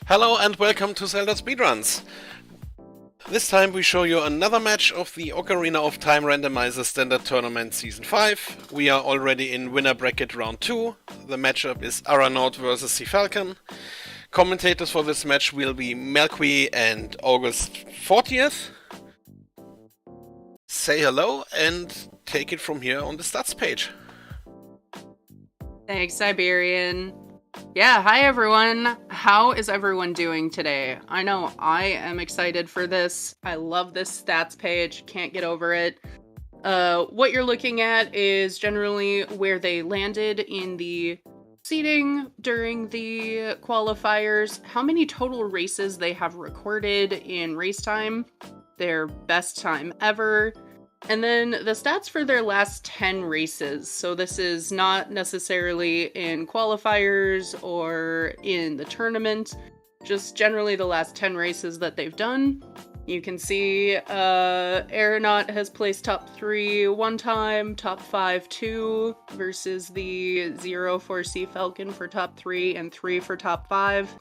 Hello and welcome to Zelda Speedruns. This time we show you another match of the Ocarina of Time Randomizer Standard Tournament Season 5. We are already in winner bracket round 2. The matchup is TheAranaut versus CFalcon. Commentators for this match will be Melqui and August 40th. Say hello and take it from here on the stats page. Thanks, Siberian. Yeah, hi everyone. How is everyone doing today? I know I am excited for this. I love this stats page. Can't get over it. What you're looking at is generally where they landed in the seeding during the qualifiers, how many total races they have recorded in race time, their best time ever, and then the stats for their last 10 races. So this is not necessarily in qualifiers or in the tournament, just generally the last 10 races that they've done. You can see TheAranaut has placed top 3 one time, top 5 2, versus the 0 for CFalcon for top 3 and 3 for top 5.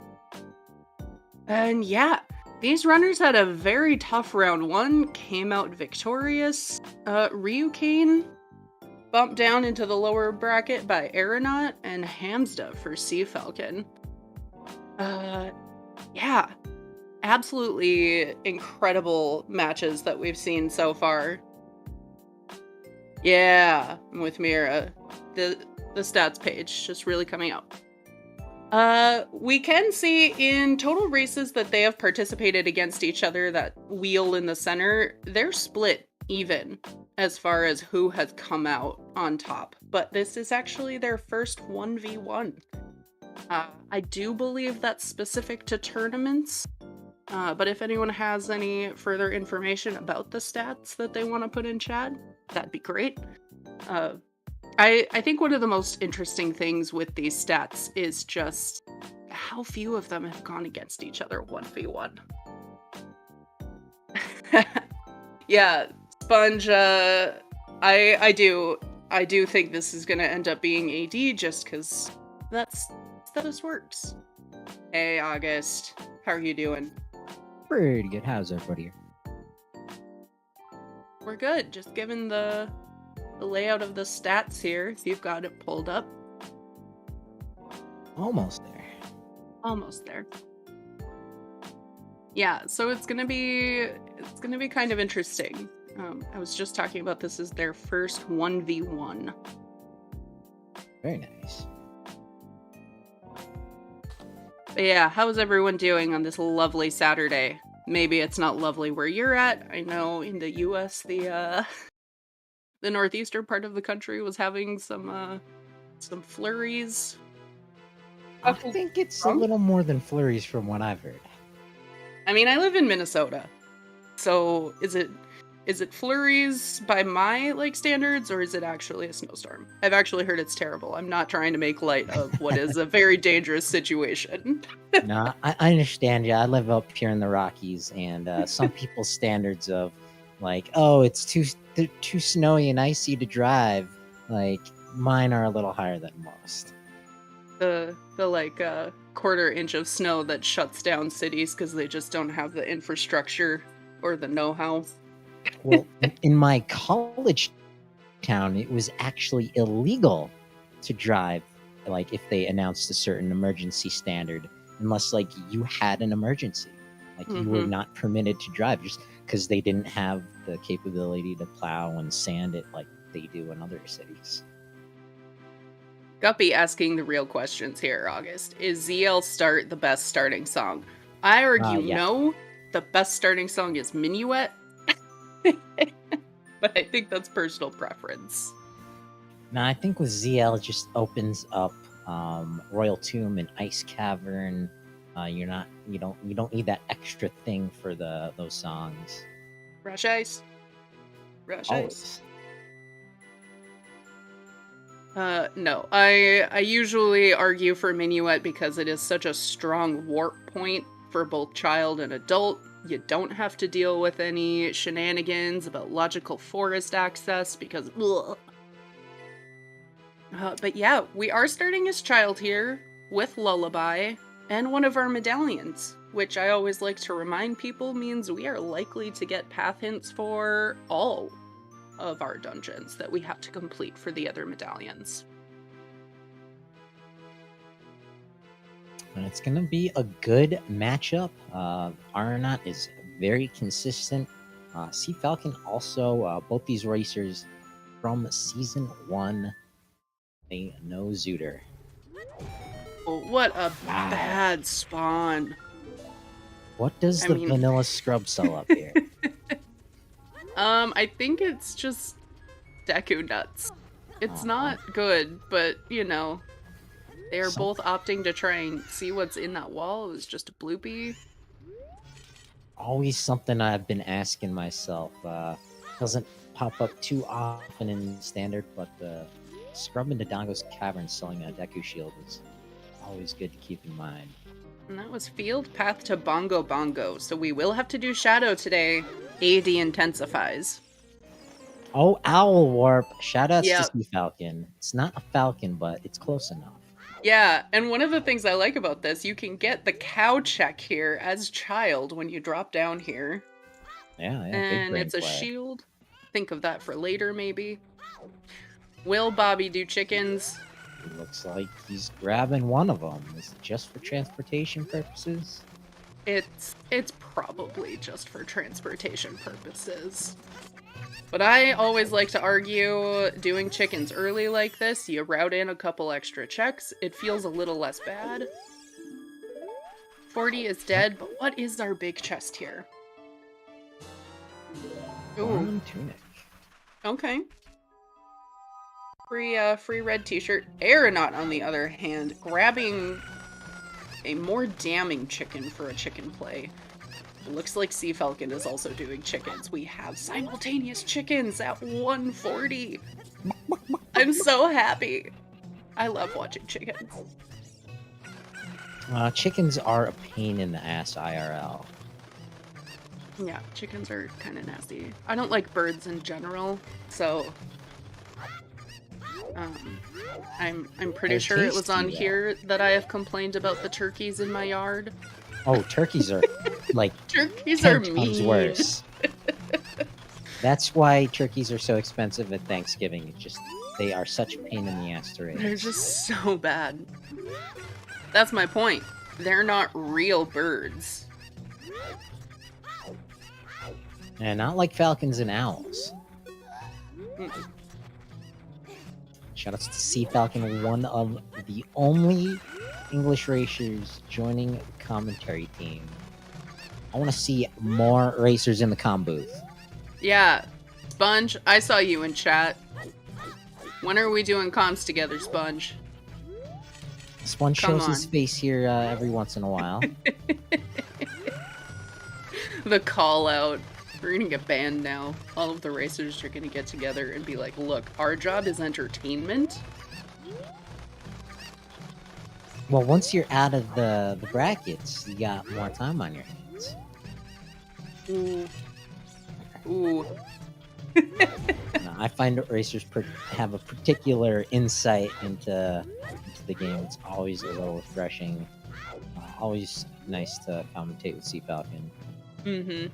And yeah, these runners had a very tough round 1, came out victorious. Ryukane bumped down into the lower bracket by TheAranaut, and Hamsda for CFalcon. Yeah, absolutely incredible matches that we've seen so far. Yeah, I'm with Mira. The stats page just really coming out. We can see in total races that they have participated against each other, that wheel in the center, they're split even as far as who has come out on top. But this is actually their first 1v1. I do believe that's specific to tournaments. But if anyone has any further information about the stats that they want to put in chat, that'd be great. I think one of the most interesting things with these stats is just how few of them have gone against each other 1v1. Yeah, Sponge, I do think this is gonna end up being AD just because that's how this works. Hey, August, how are you doing? Pretty good. How's everybody? We're good, just given the layout of the stats here, if you've got it pulled up. Almost there. Almost there. Yeah, so it's gonna be kind of interesting. I was just talking about this as their first 1v1. Very nice. But yeah, how's everyone doing on this lovely Saturday? Maybe it's not lovely where you're at. I know in the US, the northeastern part of the country was having some flurries. I think it's a little more than flurries from what I've heard. I mean, I live in Minnesota, so is it flurries by my standards, or is it actually a snowstorm? I've actually heard it's terrible. I'm not trying to make light of what is a very dangerous situation. No, I understand you. I live up here in the Rockies, and some people's standards of oh, it's too snowy and icy to drive, mine are a little higher than most. The quarter inch of snow that shuts down cities because they just don't have the infrastructure or the know-how. Well, in my college town, it was actually illegal to drive, if they announced a certain emergency standard, unless you had an emergency. You were not permitted to drive just because they didn't have the capability to plow and sand it like they do in other cities. Guppy asking the real questions here, August. Is ZL Start the best starting song? I argue no. The best starting song is Minuet. But I think that's personal preference. No, I think with ZL it just opens up Royal Tomb and Ice Cavern. You don't need that extra thing for those songs. Rush Ice. Rush Ice. No, I usually argue for Minuet because it is such a strong warp point for both child and adult. You don't have to deal with any shenanigans about logical forest access because but yeah, we are starting as child here with Lullaby. and one of our medallions, which I always like to remind people means we are likely to get path hints for all of our dungeons that we have to complete for the other medallions. And it's going to be a good matchup. TheAranaut is very consistent. CFalcon also, both these racers from Season 1, they know Zooter. Oh, what a bad spawn. What does the vanilla scrub sell up here? I think it's just Deku nuts. It's not good, but, you know, they are both opting to try and see what's in that wall. It was just a bloopy. Always something I've been asking myself. Doesn't pop up too often in Standard, but the Scrub into Dongo's Cavern selling a Deku Shield is always good to keep in mind. And that was Field Path to Bongo Bongo, so we will have to do Shadow today. AD intensifies. Oh, Owl Warp! Shoutouts to CFalcon. It's not a falcon, but it's close enough. Yeah, and one of the things I like about this, you can get the cow check here as child when you drop down here. Yeah, and it's a shield. Think of that for later, maybe. Will Bobby do chickens? It looks like he's grabbing one of them. Is it just for transportation purposes? It's probably just for transportation purposes. But I always like to argue doing chickens early like this, you route in a couple extra checks, it feels a little less bad. 40 is dead, but what is our big chest here? Ooh. Tunic. Okay. Free red t-shirt. TheAranaut, on the other hand, grabbing a more damning chicken for a chicken play. It looks like CFalcon is also doing chickens. We have simultaneous chickens at 140. I'm so happy. I love watching chickens. Chickens are a pain in the ass IRL. Yeah, chickens are kind of nasty. I don't like birds in general, so I'm pretty sure it was on here that I have complained about the turkeys in my yard. Oh, turkeys are like turkeys are 10 mean. times worse. That's why turkeys are so expensive at Thanksgiving. It's just they are such a pain in the ass to raise. They're just so bad. That's my point. They're not real birds. And not like falcons and owls. Shoutouts to CFalcon, one of the only English racers joining the commentary team. I want to see more racers in the comm booth. Yeah, Sponge, I saw you in chat. When are we doing comms together, Sponge? Sponge shows his face here every once in a while. The call out. We're gonna get banned now. All of the racers are gonna get together and be like, look, our job is entertainment. Well, once you're out of the brackets, you got more time on your hands. Ooh. Ooh. I find that racers have a particular insight into the game. It's always a little refreshing. Always nice to commentate with CFalcon. Mm-hmm.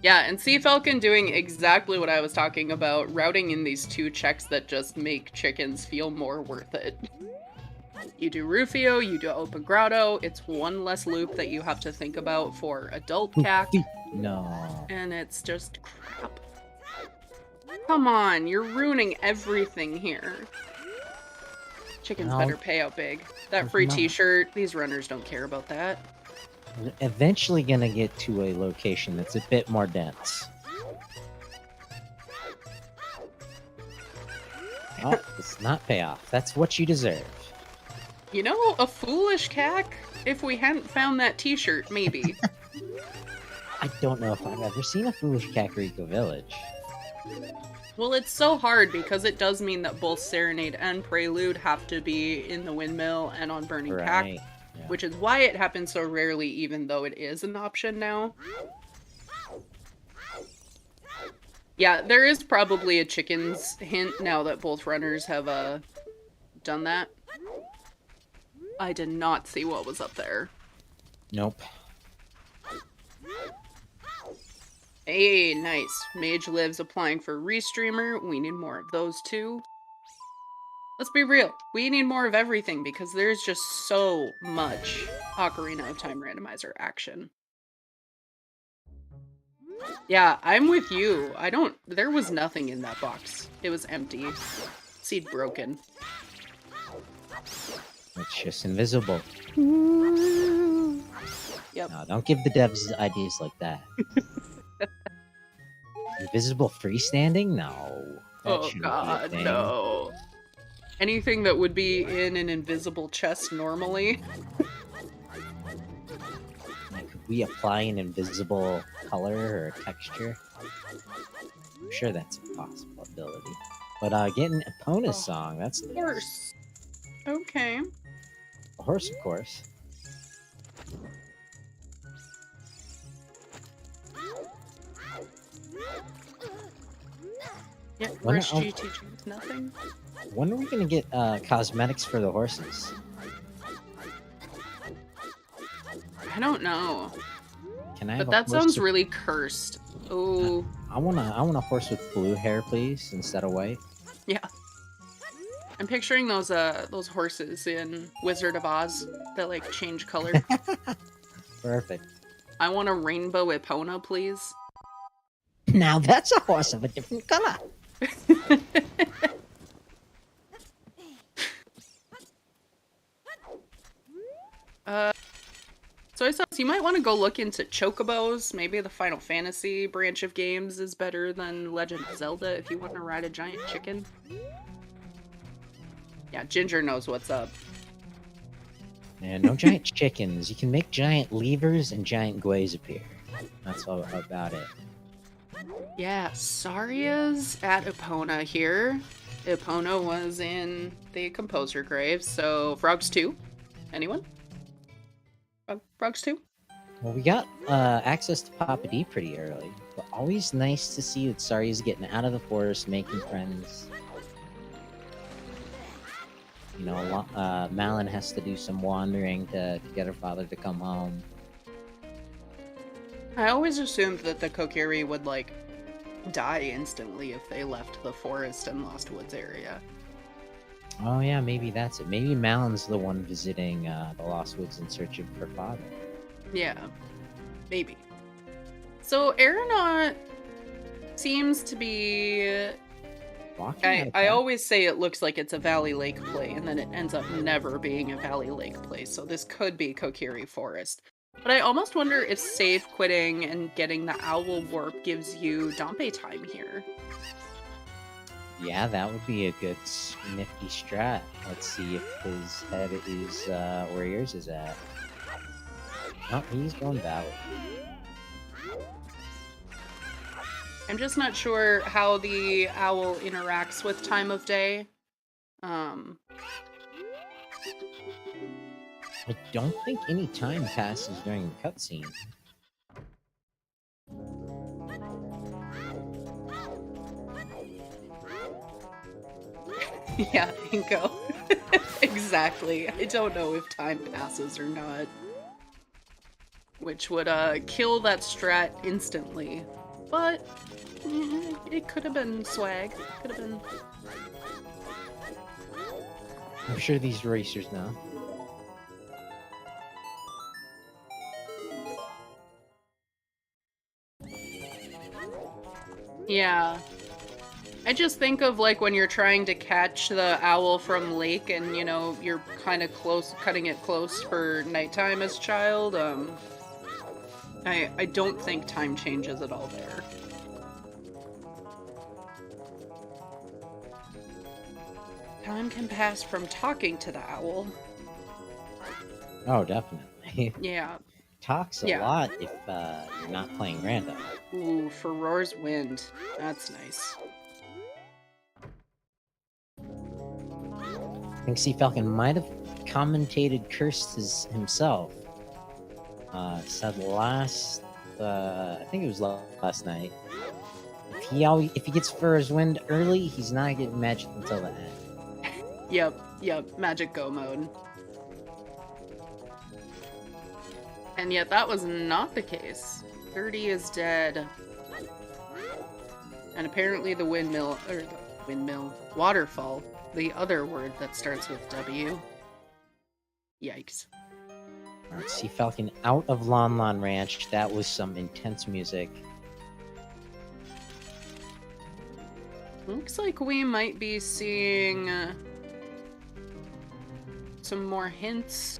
Yeah, and CFalcon doing exactly what I was talking about, routing in these two checks that just make chickens feel more worth it. You do Rufio, you do Open Grotto, it's one less loop that you have to think about for adult CAC. No. And it's just crap. Come on, you're ruining everything here. Chickens better pay out big. That free t-shirt, these runners don't care about that. We're eventually gonna get to a location that's a bit more dense. Oh, it's not payoff. That's what you deserve. You know, a foolish CAC? If we hadn't found that t-shirt, maybe. I don't know if I've ever seen a foolish Kakariko Village. Well, it's so hard because it does mean that both Serenade and Prelude have to be in the windmill and on Burning CAC, which is why it happens so rarely, even though it is an option now. Yeah, there is probably a chickens hint now that both runners have done that. I did not see what was up there. Nope. Hey, nice. Mage Lives applying for Restreamer. We need more of those too. Let's be real. We need more of everything because there's just so much Ocarina of Time randomizer action. Yeah, I'm with you. There was nothing in that box. It was empty. Seed broken. It's just invisible. Yep. No, don't give the devs ideas like that. Invisible freestanding? No. That Oh shouldn't be a god, thing. no. Anything that would be in an invisible chest normally. Like, could we apply an invisible color or texture? I'm sure that's a possibility. But getting Epona's song, that's nice. Horse. Okay. A horse, of course. Yeah, When where's are- GTG? Nothing? When are we gonna get cosmetics for the horses? I don't know. Can I have But a that horse sounds with- really cursed. Oh, I want a horse with blue hair, please, instead of white. yeah. I'm picturing those horses in Wizard of Oz that like change color. Perfect. I want a rainbow Epona, please. Now that's a horse of a different color. Soy sauce, you might want to go look into chocobos. Maybe the Final Fantasy branch of games is better than Legend of Zelda if you want to ride a giant chicken. Yeah, Ginger knows what's up. And no giant chickens. You can make giant levers and giant glaze appear. That's all about it. Yeah, Saria's at Epona here. Epona was in the Composer Grave, so Frogs 2. Anyone? Frogs 2? Well, we got access to Papa D pretty early, but always nice to see that Saria's getting out of the forest, making friends. You know, Malin has to do some wandering to get her father to come home. I always assumed that the Kokiri would, like, die instantly if they left the forest and Lost Woods area. Oh yeah, maybe that's it. Maybe Malin's the one visiting the Lost Woods in search of her father. Yeah, maybe. So Aranaut seems to be... Walking out of I town. always say it looks like it's a Valley Lake play, and then it ends up never being a Valley Lake play, so this could be Kokiri Forest. But I almost wonder if save quitting and getting the Owl Warp gives you Dompe time here. Yeah, that would be a good nifty strat. Let's see if his head is where yours is at. Oh, he's going Valley. I'm just not sure how the owl interacts with time of day. I don't think any time passes during the cutscene. Yeah, Inko. Exactly. I don't know if time passes or not. Which would kill that strat instantly. But it could have been swag. Could have been. I'm sure these racers know. Yeah. I just think of like when you're trying to catch the owl from lake and you know you're kind of close, cutting it close for nighttime as a child. I don't think time changes at all there. Time can pass from talking to the owl. Oh, definitely. Yeah. Talks a Yeah. lot if you're not playing random. Ooh, Furor's Wind. That's nice. I think CFalcon might have commentated Cursed himself. Said last, I think it was last night. If he gets Furor's Wind early, he's not getting magic until the end. Yep, Magic Go mode. And yet that was not the case. 30 is dead. And apparently the waterfall, the other word that starts with W. Yikes. Alright, CFalcon out of Lon Lon Ranch. That was some intense music. Looks like we might be seeing some more hints.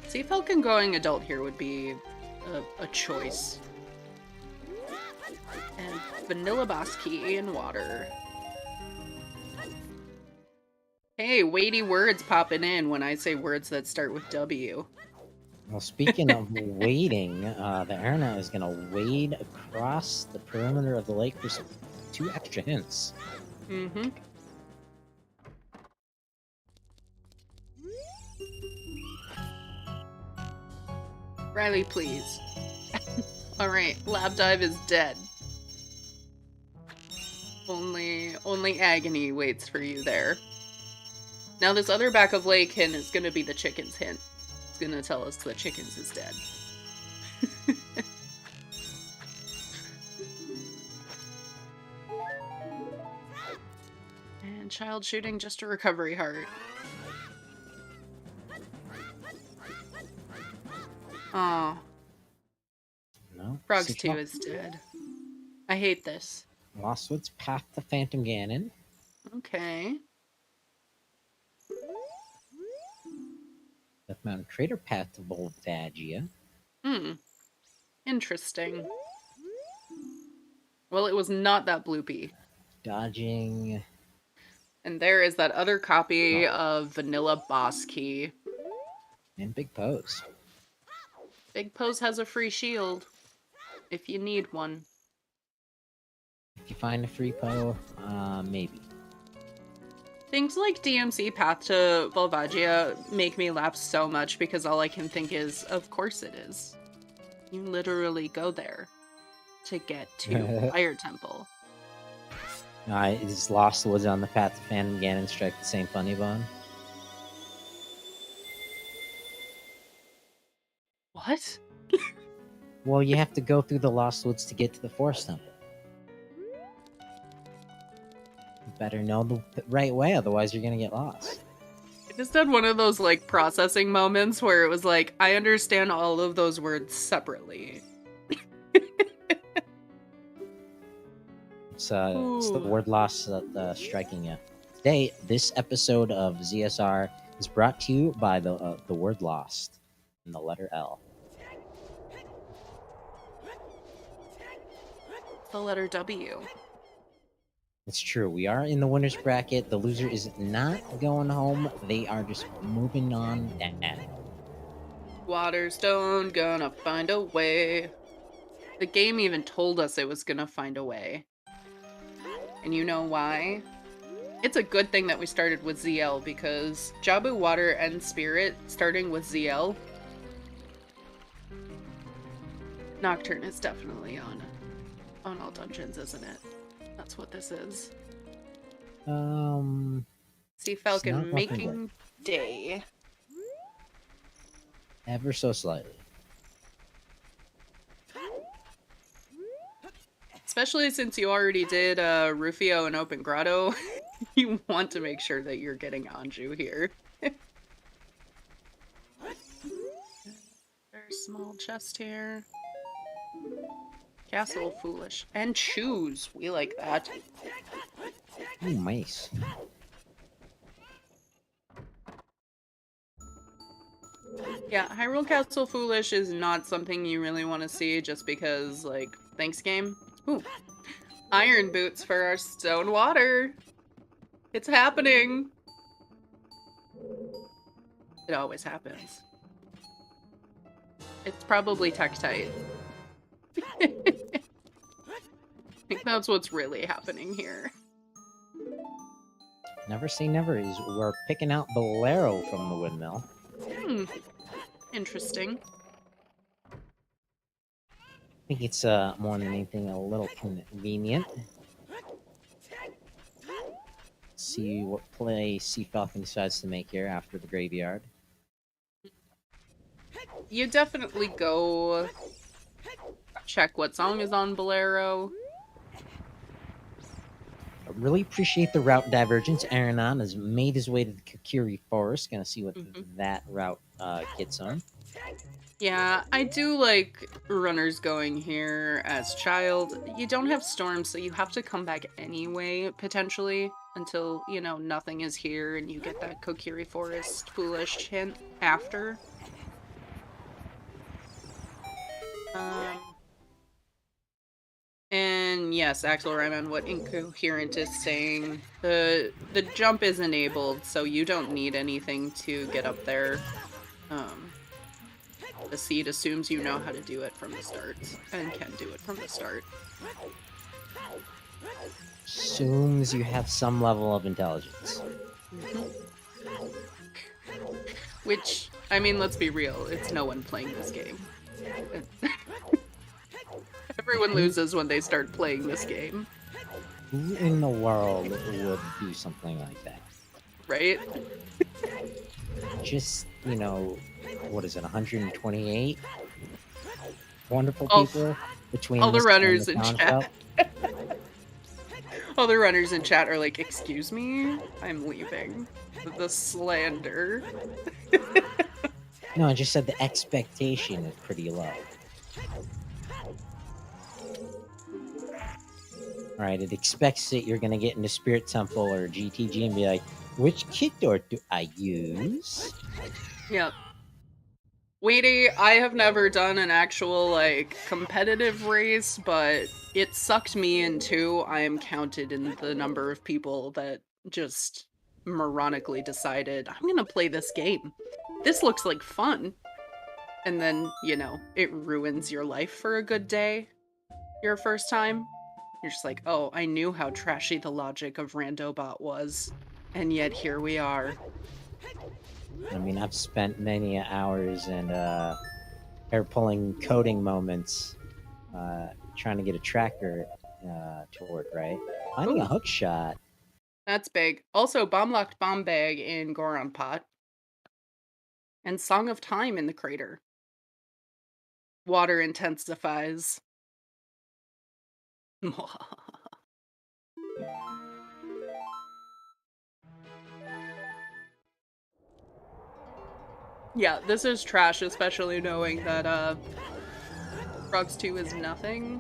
CFalcon going adult here would be a choice. And Vanilla Boss Key in water. Hey, weighty words popping in when I say words that start with W. Well, speaking of wading, TheAranaut is going to wade across the perimeter of the lake for some 2 extra hints. Mm-hmm. Riley, please. Alright, Lab Dive is dead. Only agony waits for you there. Now this other back of lake hint is gonna be the chicken's hint. It's gonna tell us the chickens is dead. And child shooting just a recovery heart. Aw. No. Frogs 2 is dead. I hate this. Lostwood's Path to Phantom Ganon. Okay. Death Mountain Crater Path to Volvagia. Interesting. Well, it was not that bloopy. Dodging. And there is that other copy of Vanilla Boss Key. And Big Pose. Big Pose has a free shield. If you need one. If you find a free Poe, maybe. Things like DMC Path to Volvagia make me laugh so much because all I can think is, of course it is. You literally go there to get to Fire Temple. Is Lostwoods on the Path to Phantom Ganon strike the same funny bone? What? Well, you have to go through the Lostwoods to get to the Forest Temple. You better know the right way, otherwise you're gonna get lost. I just had one of those like processing moments where it was like, I understand all of those words separately. It's the word loss that's striking you. Today, this episode of ZSR is brought to you by the word lost and the letter L. The letter W. It's true. We are in the winner's bracket. The loser is not going home. They are just moving on down. Waterstone gonna find a way. The game even told us it was gonna find a way. And you know why? It's a good thing that we started with ZL because Jabu, Water, and Spirit starting with ZL. Nocturne is definitely on all dungeons, isn't it? That's what this is. CFalcon making day. Ever so slightly. Especially since you already did Rufio and Open Grotto, you want to make sure that you're getting Anju here. Very small chest here. Castle Foolish. And Choose. We like that. Oh, nice. Yeah, Hyrule Castle Foolish is not something you really want to see just because, like, thanks game. Ooh. Iron boots for our stone water. It's happening. It always happens. It's probably Tektite. I think that's what's really happening here. Never say never. We're picking out Bolero from the windmill. Interesting. I think it's more than anything a little convenient. See what play CFalcon decides to make here after the graveyard. you definitely go check what song is on Bolero. I really appreciate the route divergence. TheAranaut has made his way to the Kokiri Forest. Gonna see what that route gets him. Yeah, I do like runners going here as child. You don't have storms, so you have to come back anyway, potentially, until, you know, nothing is here and you get that Kokiri Forest foolish hint after. And yes, Axel Ryman, what Incoherent is saying, the jump is enabled, so you don't need anything to get up there. The seed assumes you know how to do it from the start, and can do it from the start. Assumes you have some level of intelligence. Which, I mean, let's be real, it's no one playing this game. Everyone loses when they start playing this game. Who in the world would do something like that? Right? Just, you know, what is it, 128 wonderful All- people between all the this runners and in the chat. Concho? All the runners in chat are like, excuse me? I'm leaving. The slander. No, I just said the expectation is pretty low. Alright, it expects that you're gonna get into Spirit Temple or GTG and be like, which kit door do I use? Yep. Waity, I have never done an actual, like, competitive race, but it sucked me in too. I am counted in the number of people that just moronically decided, I'm gonna play this game. This looks like fun. And then, you know, it ruins your life for a good day. Your first time. You're just like, oh, I knew how trashy the logic of Randobot was. And yet here we are. I mean, I've spent many hours and hair pulling coding moments trying to get a tracker to work right. Finding a Ooh. hook shot. That's big. Also, Bomb Locked Bomb Bag in Goron Pot. And Song of Time in the crater. Water intensifies. Yeah, this is trash, especially knowing that Frogs 2 is nothing.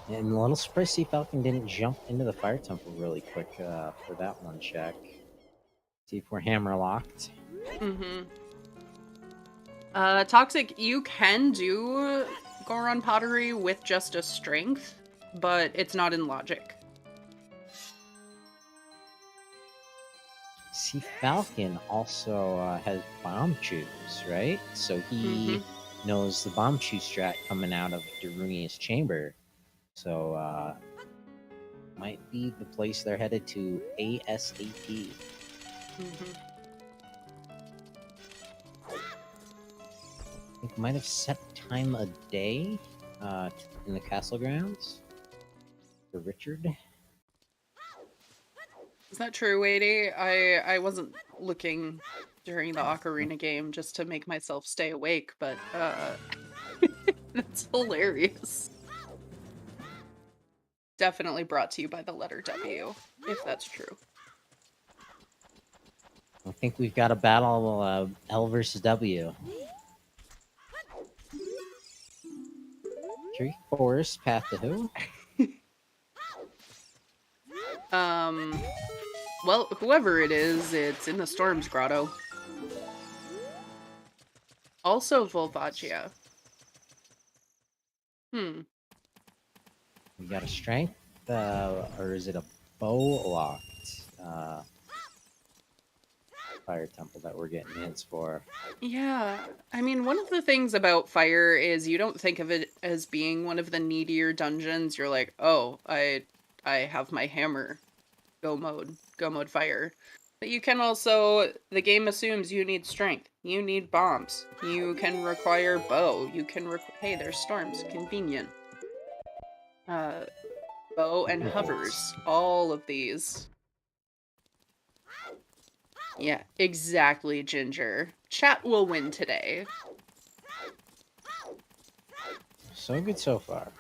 And a little surprised CFalcon didn't jump into the fire temple really quick for that one check. See if we're hammer locked. Toxic, you can do Goron Pottery with just a strength, but it's not in logic. CFalcon also has bomb chews, right? So he knows the bomb chew strat coming out of Darunia's chamber. So might be the place they're headed to ASAP. I think might have set time a day in the castle grounds for Richard. Is that true, Waity? I wasn't looking during the Ocarina game just to make myself stay awake, but that's hilarious. Definitely brought to you by the letter W, if that's true. I think we've got a battle L versus W. Tree, forest, path to who? Well, whoever it is, it's in the Storm's Grotto. Also Volvagia. We got a strength, or is it a bow locked fire temple that we're getting hints for? Yeah, I mean, one of the things about fire is you don't think of it as being one of the needier dungeons. You're like, oh, I have my hammer. Go mode fire. But you can also, the game assumes you need strength. You need bombs. You can require bow. You can hey, there's storms. Convenient. Bow and hovers. All of these. Yeah, exactly, Ginger. Chat will win today. So good so far.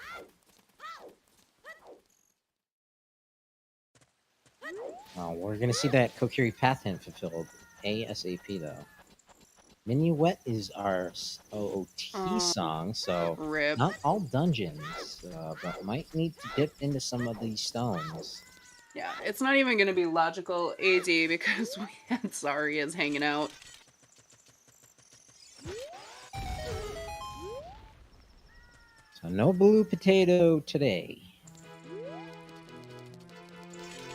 We're gonna see that Kokiri path hint fulfilled ASAP though. Minuet is our OOT song, so Rip. not all dungeons, but might need to dip into some of these stones. Yeah, it's not even gonna be logical AD because we had Zarya's hanging out. So no blue potato today.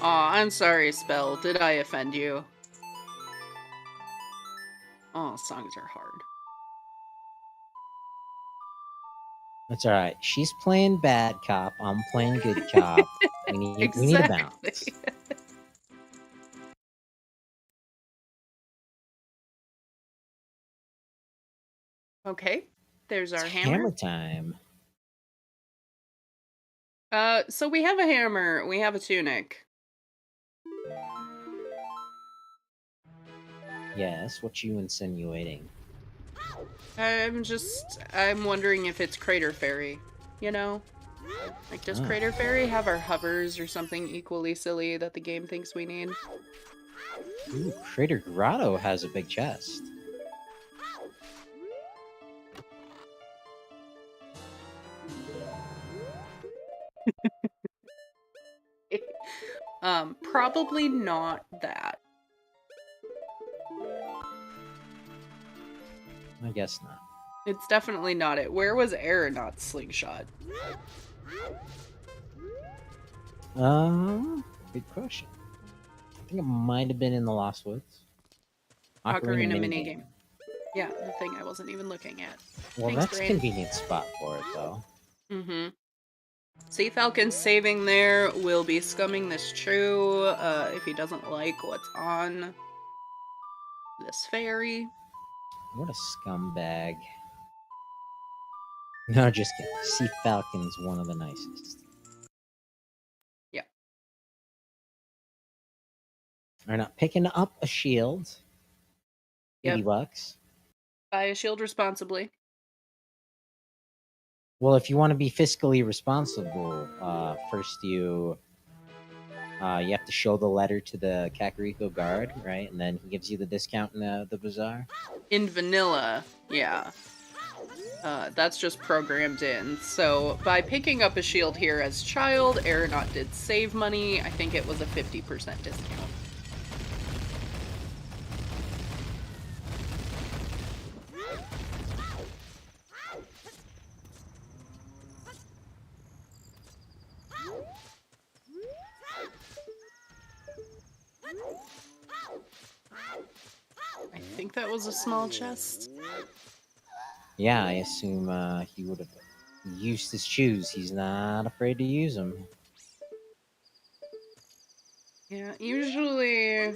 Aw, I'm sorry, Spell. Did I offend you? Oh, songs are hard. That's all right. She's playing bad cop. I'm playing good cop. We need a balance. Okay, there's our It's hammer. time. So we have a hammer, we have a tunic. Yes, what you insinuating? I'm wondering if it's Crater Fairy, you know? Like, does Crater Fairy have our hovers or something equally silly that the game thinks we need? Ooh, Crater Grotto has a big chest. Probably not that. I guess not. It's definitely not it. Where was TheAranaut's slingshot? Good question. I think it might have been in the Lost Woods. Ocarina minigame. Yeah, the thing I wasn't even looking at. Well, Thanks, that's a brain. convenient spot for it, though. Mm-hmm. CFalcon saving there will be scumming this true if he doesn't like what's on this fairy. What a scumbag. No, just kidding. CFalcon's one of the nicest. Yeah. Are not picking up a shield. Yep. $80. Buy a shield responsibly. Well, if you want to be fiscally responsible, first you have to show the letter to the Kakariko guard, right? And then he gives you the discount in the bazaar. In vanilla, yeah. That's just programmed in. So by picking up a shield here as child, TheAranaut did save money. I think it was a 50% discount. I think that was a small chest. Yeah, I assume he would have used his shoes. He's not afraid to use them. Yeah, usually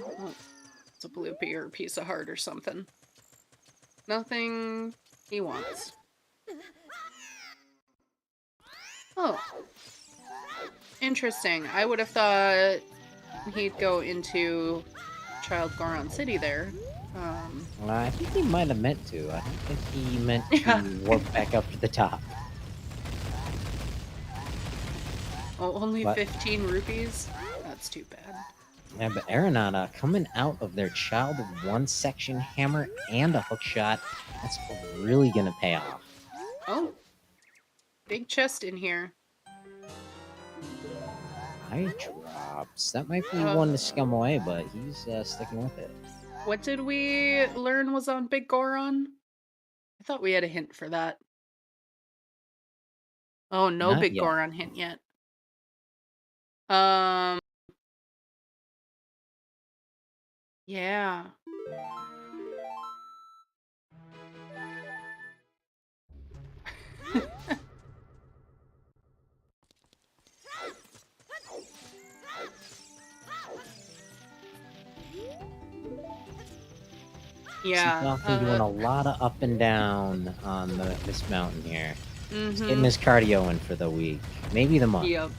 it's a blue pea or a piece of heart or something. Nothing he wants. Oh. Interesting. I would have thought he'd go into Child Goron City there. I think he might have meant to. I don't think he meant to warp back up to the top. Oh, only 15 rupees? That's too bad. Yeah, but TheAranaut coming out of their Child of One section hammer and a hook shot, that's really gonna pay off. Oh. Big chest in here. Eye drops. That might be one to scum away, but he's sticking with it. What did we learn was on Big Goron? I thought we had a hint for that. Oh, no Not Big yet. Goron hint yet. Yeah. Yeah. CFalcon doing a lot of up and down on this mountain here. He's Mm-hmm. getting his cardio in for the week, maybe the month. Yep.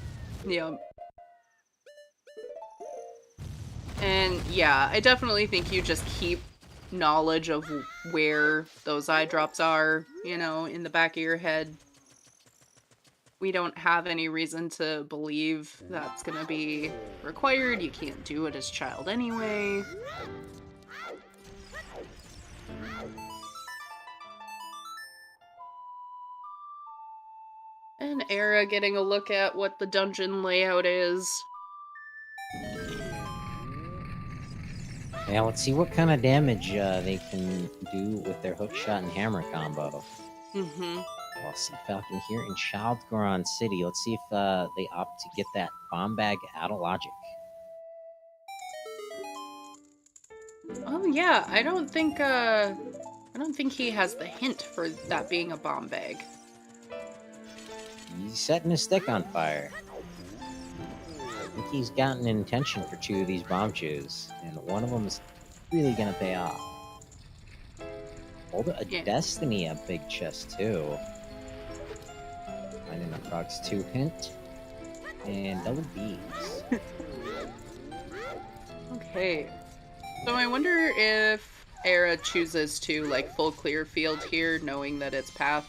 Yep. And yeah, I definitely think you just keep knowledge of where those eye drops are, you know, in the back of your head. We don't have any reason to believe that's gonna be required. You can't do it as child anyway. And Era getting a look at what the dungeon layout is. Yeah, let's see what kind of damage they can do with their hook shot and hammer combo. Mm-hmm. Well, CFalcon here in Childgoron City. Let's see if they opt to get that bomb bag out of logic. Oh yeah, I don't think he has the hint for that being a bomb bag. He's setting his stick on fire. I think he's gotten an intention for 2 of these bomb chews, and one of them is really gonna pay off. Hold a Yeah. Destiny, a big chest too. Finding a Frog's 2 hint. And double B's. Okay. So I wonder if Era chooses to like full clear field here, knowing that it's path.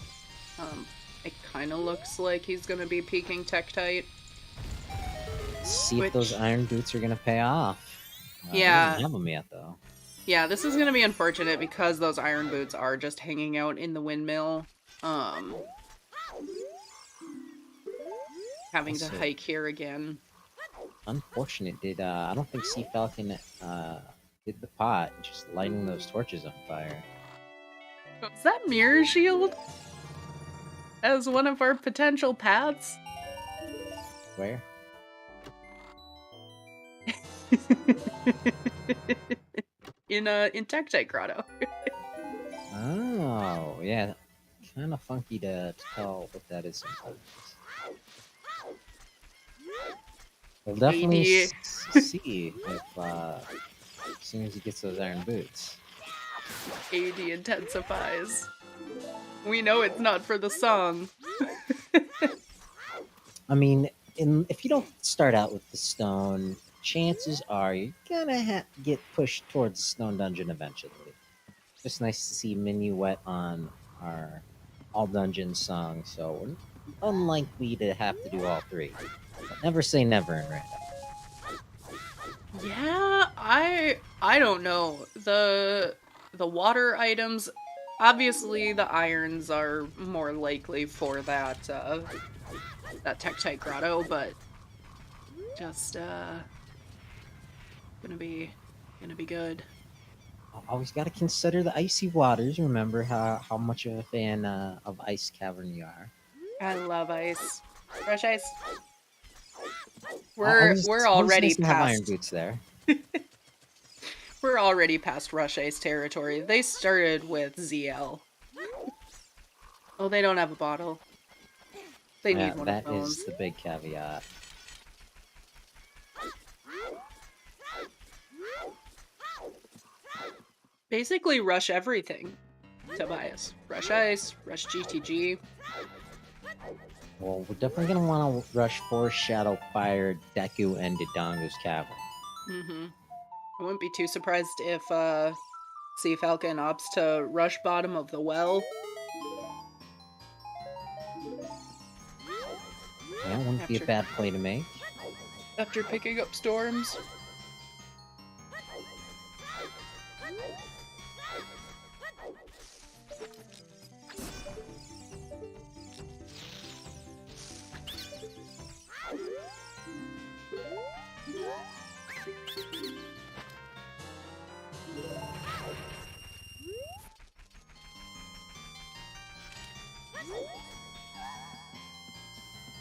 It kind of looks like he's gonna be peeking Tektite. See if those iron boots are gonna pay off. Yeah. We don't have them yet though. Yeah, this is gonna be unfortunate because those iron boots are just hanging out in the windmill. Having to hike here again. Unfortunate. I don't think CFalcon did the pot, just lighting those torches on fire. Is that mirror shield as one of our potential paths? Where? in Tektite Grotto. Oh, yeah. Kind of funky to tell what that is sometimes. We'll definitely see if as soon as he gets those iron boots. AD intensifies. We know it's not for the song. I mean, if you don't start out with the stone, chances are you're gonna get pushed towards the stone dungeon eventually. Just nice to see Minuet on our all dungeon song, so we're unlikely to have to do all 3. But never say never in random. Yeah, I don't know. The water items, obviously the irons are more likely for that that Tektite Grotto, but just gonna be good. Always got to consider the icy waters. Remember how much of a fan of Ice Cavern you are. I love ice. Fresh ice. We're already nice to have iron past boots there. we're already past Rush Ice territory. They started with ZL. Oh, they don't have a bottle. They need one of those. That is the big caveat. Basically, rush everything, Tobias. Rush Ice, rush GTG. Well, we're definitely going to want to rush Forest Shadow, Fire, Deku, and Dodongo's Cavern. Mm-hmm. I wouldn't be too surprised if CFalcon opts to rush bottom of the well. Yeah, wouldn't be a bad play to make. After picking up storms.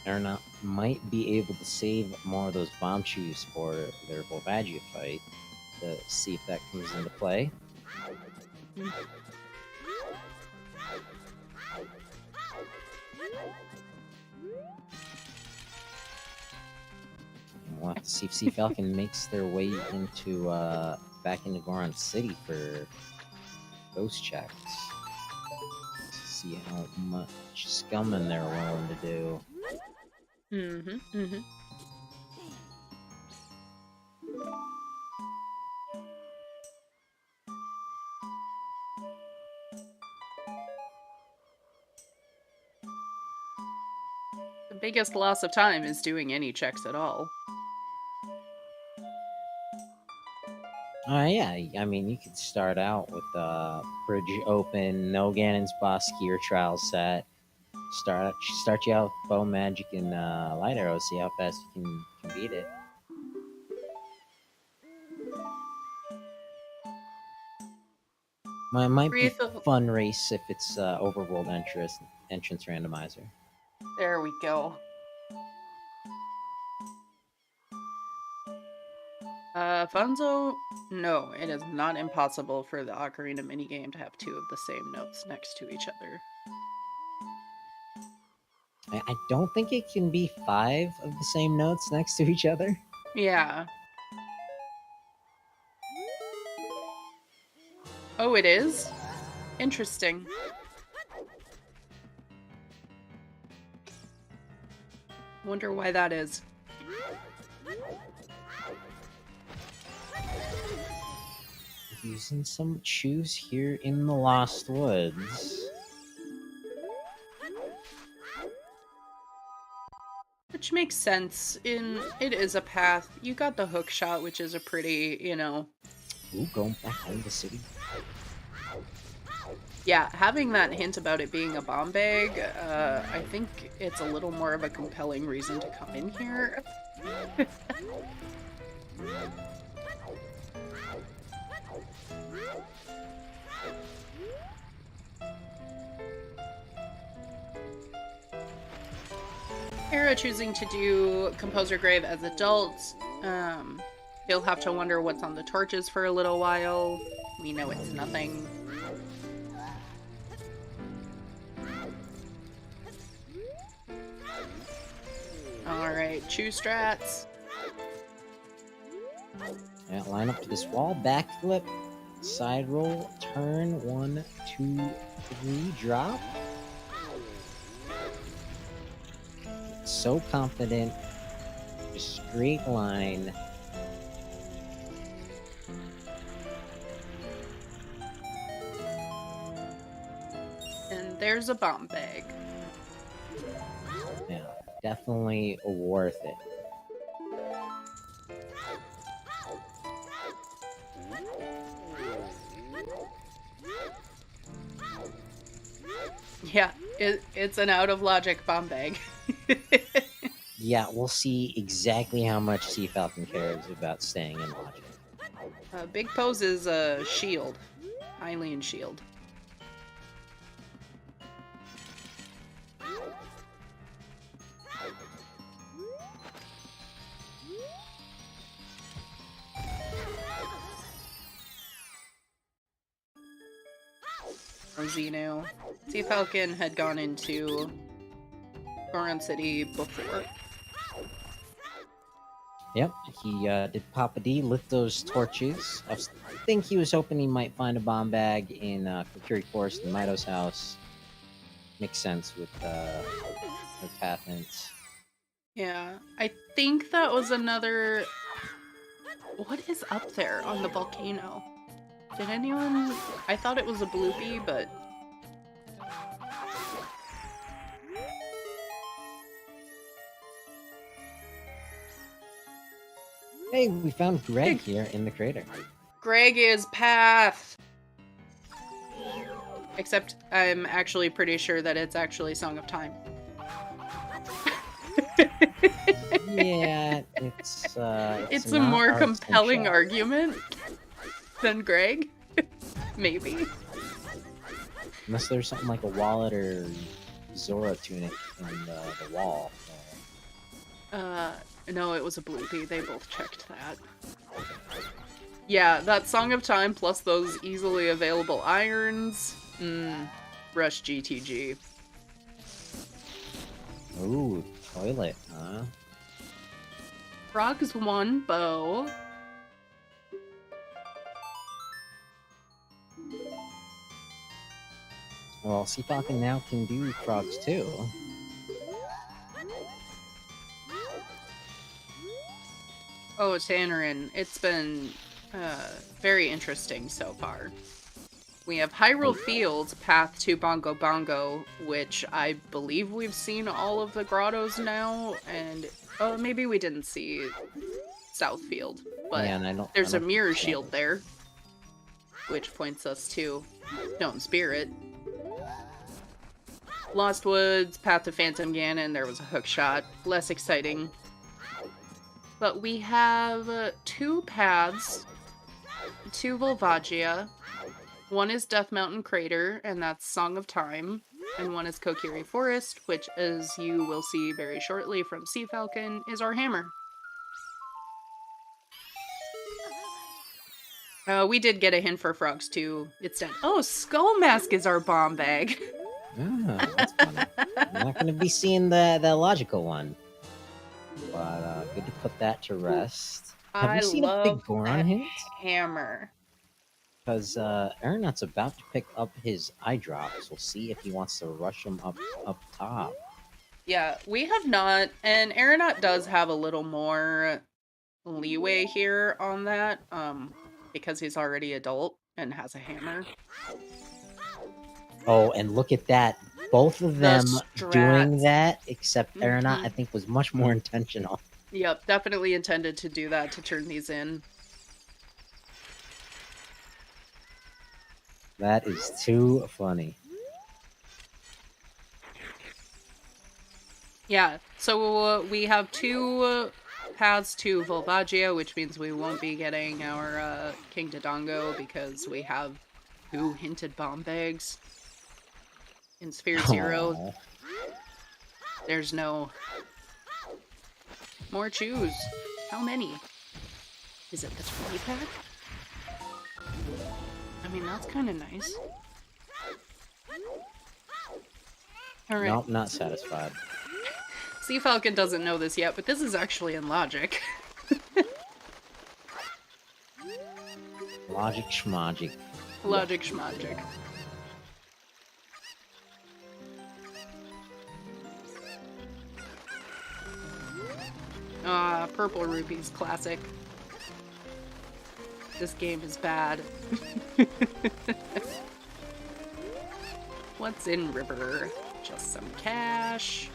TheAranaut might be able to save more of those bomb chews for their Volvagia fight to see if that comes into play. We'll have to see if CFalcon makes their way into back into Goron City for those checks. See how much scumming they're willing to do. biggest loss of time is doing any checks at all. Yeah, I mean, you could start out with bridge open, no Ganon's boss gear trial set. Start you out with bow magic and light arrow. See how fast you can beat it. Might be fun race if it's overworld entrance randomizer. There we go. Funzo, no, it is not impossible for the Ocarina minigame to have two of the same notes next to each other. I don't think it can be 5 of the same notes next to each other. Yeah. Oh, it is? Interesting. Wonder why that is. Using some shoes here in the Lost Woods. Which makes sense. It is a path. You got the hook shot, which is a pretty, you know. Ooh, going back home to city. Yeah, having that hint about it being a bomb bag, I think it's a little more of a compelling reason to come in here. Hera choosing to do Composer Grave as adults. He'll have to wonder what's on the torches for a little while. We know it's nothing. Alright, choose strats. Yeah, line up to this wall, backflip, side roll, turn, 1, 2, 3, drop. So confident, just straight line. And there's a bomb bag. Yeah, definitely worth it. Yeah, it's an out-of-logic bomb bag. Yeah, we'll see exactly how much CFalcon cares about staying in logic. Big Pose is a shield. Hylian shield. Zeno. CFalcon had gone into Goron City before. Yep, he did Papa D, lit those torches. I think he was hoping he might find a bomb bag in Kokiri Forest in Mido's house. Makes sense with path hints. Yeah, I think that was another... What is up there on the volcano? Did anyone... I thought it was a bloopy, but... Hey, we found Greg here in the crater. Greg is path! Except I'm actually pretty sure that it's actually Song of Time. Yeah, it's a more compelling argument than Greg. Maybe. Unless there's something like a wallet or Zora tunic in the wall. No, it was a bloopy. They both checked that. Yeah, that Song of Time plus those easily available irons. Rush GTG. Ooh, toilet, huh? Frog's one bow. Well, CFalcon now can do frogs too. Oh, Tannerin, it's been very interesting so far. We have Hyrule Fields, Path to Bongo Bongo, which I believe we've seen all of the grottos now, and maybe we didn't see Southfield, but Yeah, and I don't, there's I a don't mirror think so. shield there, which points us to Stone Spirit. Lost Woods, Path to Phantom Ganon, there was a hook shot, less exciting. But we have 2 paths, 2 Volvagia. One is Death Mountain Crater, and that's Song of Time. And one is Kokiri Forest, which, as you will see very shortly from CFalcon, is our hammer. We did get a hint for frogs, too. It's done. Oh, Skull Mask is our bomb bag. Ah, that's funny. I'm not going to be seeing the logical one. But good to put that to rest. Have we seen a big Goron hint? Hammer. Because Aeronaut's about to pick up his eye drops. We'll see if he wants to rush them up top. Yeah, we have not, and Aeronaut does have a little more leeway here on that, because he's already adult and has a hammer. Oh, and look at that. Both of them doing that, except Aeronaut, I think, was much more intentional. Yep, definitely intended to do that to turn these in. That is too funny. Yeah, so we have 2 paths to Volvagia, which means we won't be getting our King Dodongo because we have 2 hinted bomb bags. In Sphere Zero, Aww. there's no more choose. How many? Is it the 20 pack? I mean, that's kind of nice. All right. Nope, not satisfied. CFalcon doesn't know this yet, but this is actually in Logic. Logic schmogic. Logic schmogic. Purple Rupees, classic. This game is bad. What's in River? Just some cash.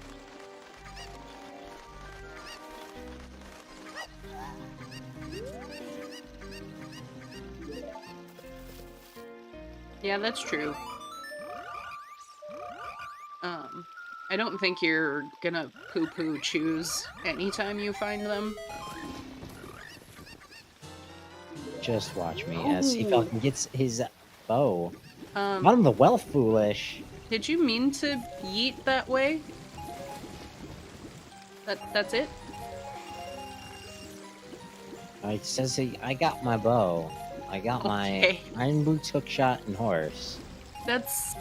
Yeah, that's true. I don't think you're gonna poo-poo choose anytime you find them. Just watch me as CFalcon gets his bow. Not on the well, foolish. Did you mean to yeet that way? That's it? It says I got my bow. I got my Iron Boots, Hookshot, and Horse. That's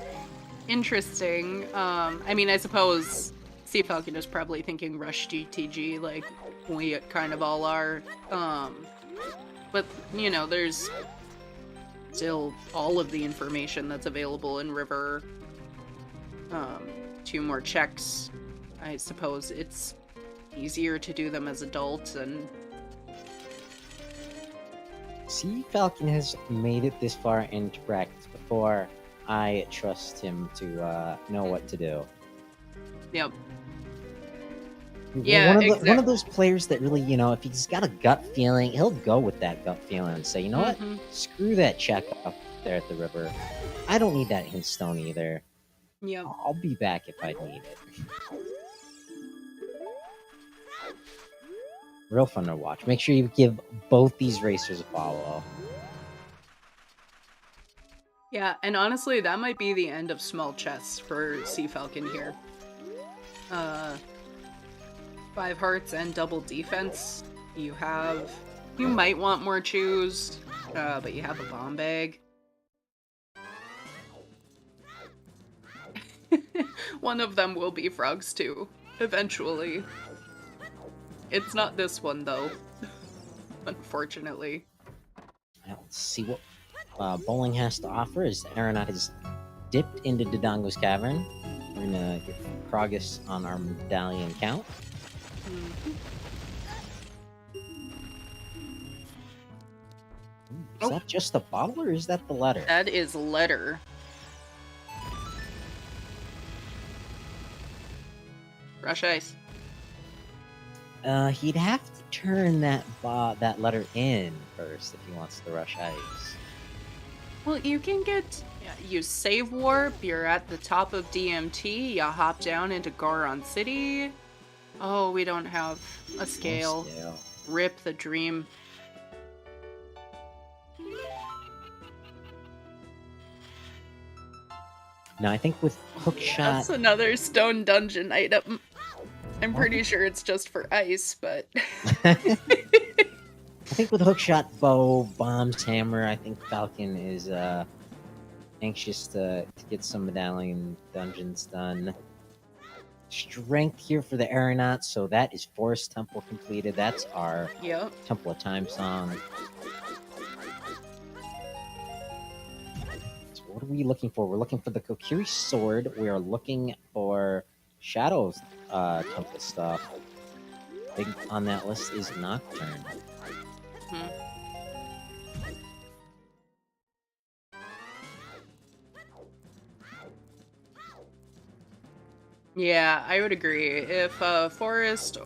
interesting. I mean, I suppose CFalcon is probably thinking Rush GTG, like we kind of all are. But, you know, there's still all of the information that's available in River. 2 more checks. I suppose it's easier to do them as adults, and CFalcon has made it this far into practice before. I trust him to know what to do. Yep. Yeah, one of those players that really, you know, if he's got a gut feeling, he'll go with that gut feeling and say, you know what? Screw that check up there at the river. I don't need that hint stone either. Yep. I'll be back if I need it. Real fun to watch. Make sure you give both these racers a follow. Yeah, and honestly, that might be the end of small chests for CFalcon here. 5 hearts and double defense. You might want more choose, but you have a bomb bag. One of them will be frogs too, eventually. It's not this one though, unfortunately. Let's see what bowling has to offer. As Aeronaut has dipped into Dodongo's cavern, we're gonna get progress on our medallion count. Is that just the bottle or is that the letter? That is letter. Rush ice. He'd have to turn that letter in first if he wants to rush ice. Well, you can get... You save warp, you're at the top of DMT, you hop down into Goron City. Oh, we don't have a scale. No scale. Rip the dream. No, I think with hookshot... That's another stone dungeon item. I'm pretty sure it's just for ice, but... I think with hookshot, bow, bombs, hammer, I think Falcon is anxious to get some medallion dungeons done. Strength here for the TheAranaut, so that is Forest Temple completed. That's our Temple of Time song. So what are we looking for? We're looking for the Kokiri sword. We are looking for Shadow's temple stuff. Big on that list is Nocturne. Yeah, I would agree. If Forest...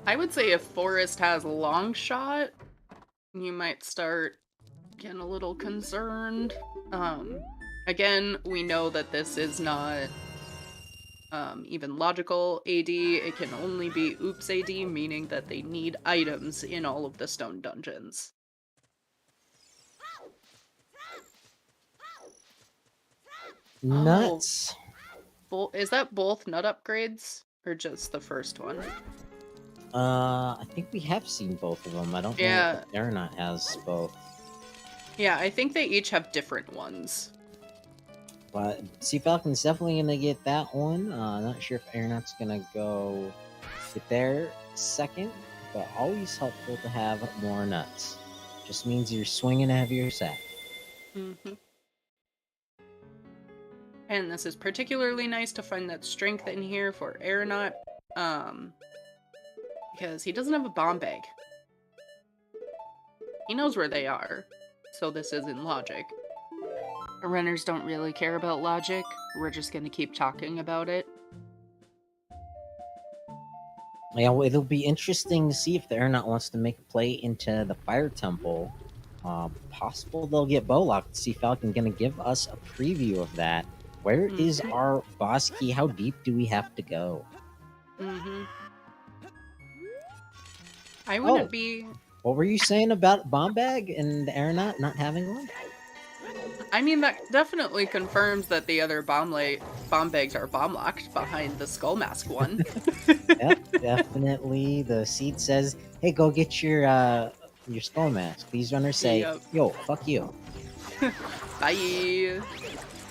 I would say if Forest has long shot, you might start getting a little concerned. Again, we know that this is not even logical AD. It can only be oops AD, meaning that they need items in all of the stone dungeons. Nuts. Is that both nut upgrades or just the first one? I think we have seen both of them. I don't know if TheAranaut has both. Yeah, I think they each have different ones. But CFalcon's definitely gonna get that one. Not sure if TheAranaut's gonna go get there second, but always helpful to have more nuts. Just means you're swinging a heavier set. And this is particularly nice to find that strength in here for TheAranaut, because he doesn't have a bomb bag. He knows where they are, so this isn't logic. Runners don't really care about logic. We're just gonna keep talking about it. Yeah, well, it'll be interesting to see if the TheAranaut wants to make a play into the Fire Temple. Possible they'll get Bowlock. CFalcon gonna give us a preview of that. Where is our boss key? How deep do we have to go? I wouldn't be... What were you saying about Bomb Bag and the TheAranaut not having one? I mean, that definitely confirms that the other bomb bags are bomb locked behind the Skull Mask one. Yep, definitely. The seed says, "Hey, go get your Skull Mask." These runners say, "Yo, fuck you." Bye.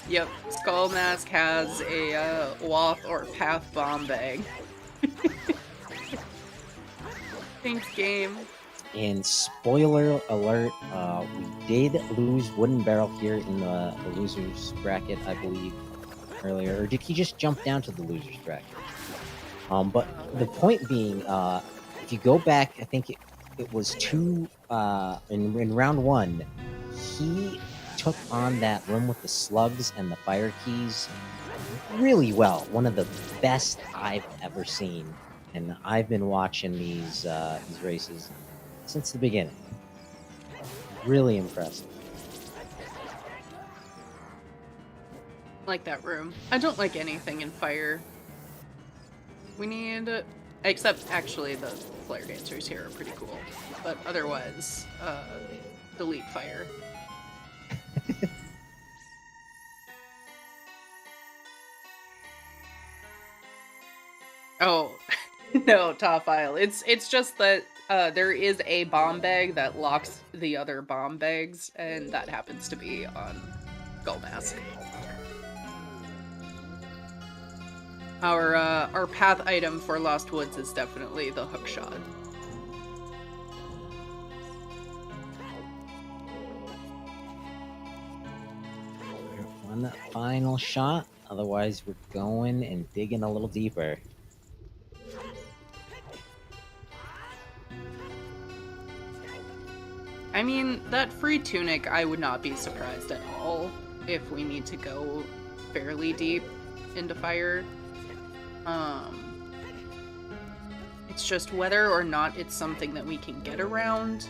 Yep, Skull Mask has a Wath or Path bomb bag. Thanks, game. And spoiler alert, we did lose Wooden Barrel here in the losers bracket, I believe, earlier. Or did he just jump down to the losers bracket? But the point being, if you go back, I think it was in round one, he took on that room with the slugs and the fire keys really well. One of the best I've ever seen. And I've been watching these races since the beginning. Really impressive. Like that room. I don't like anything in fire. We need... Except, actually, the flare dancers here are pretty cool. But otherwise, delete fire. Oh, no, top file. It's just that there is a bomb bag that locks the other bomb bags, and that happens to be on Skull Mask. Our path item for Lost Woods is definitely the hookshot. One final shot, otherwise we're going and digging a little deeper. I mean, that free tunic, I would not be surprised at all if we need to go fairly deep into fire. It's just whether or not it's something that we can get around.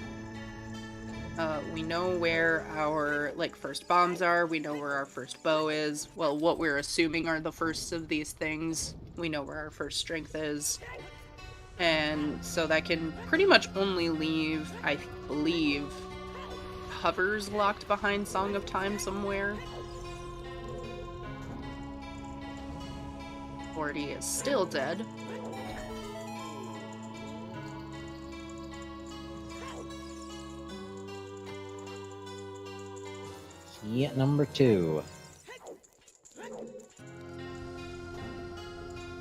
We know where our, like, first bombs are. We know where our first bow is. Well, what we're assuming are the first of these things. We know where our first strength is. And so that can pretty much only leave, I believe, hovers locked behind Song of Time somewhere. 40 is still dead. Key number 2.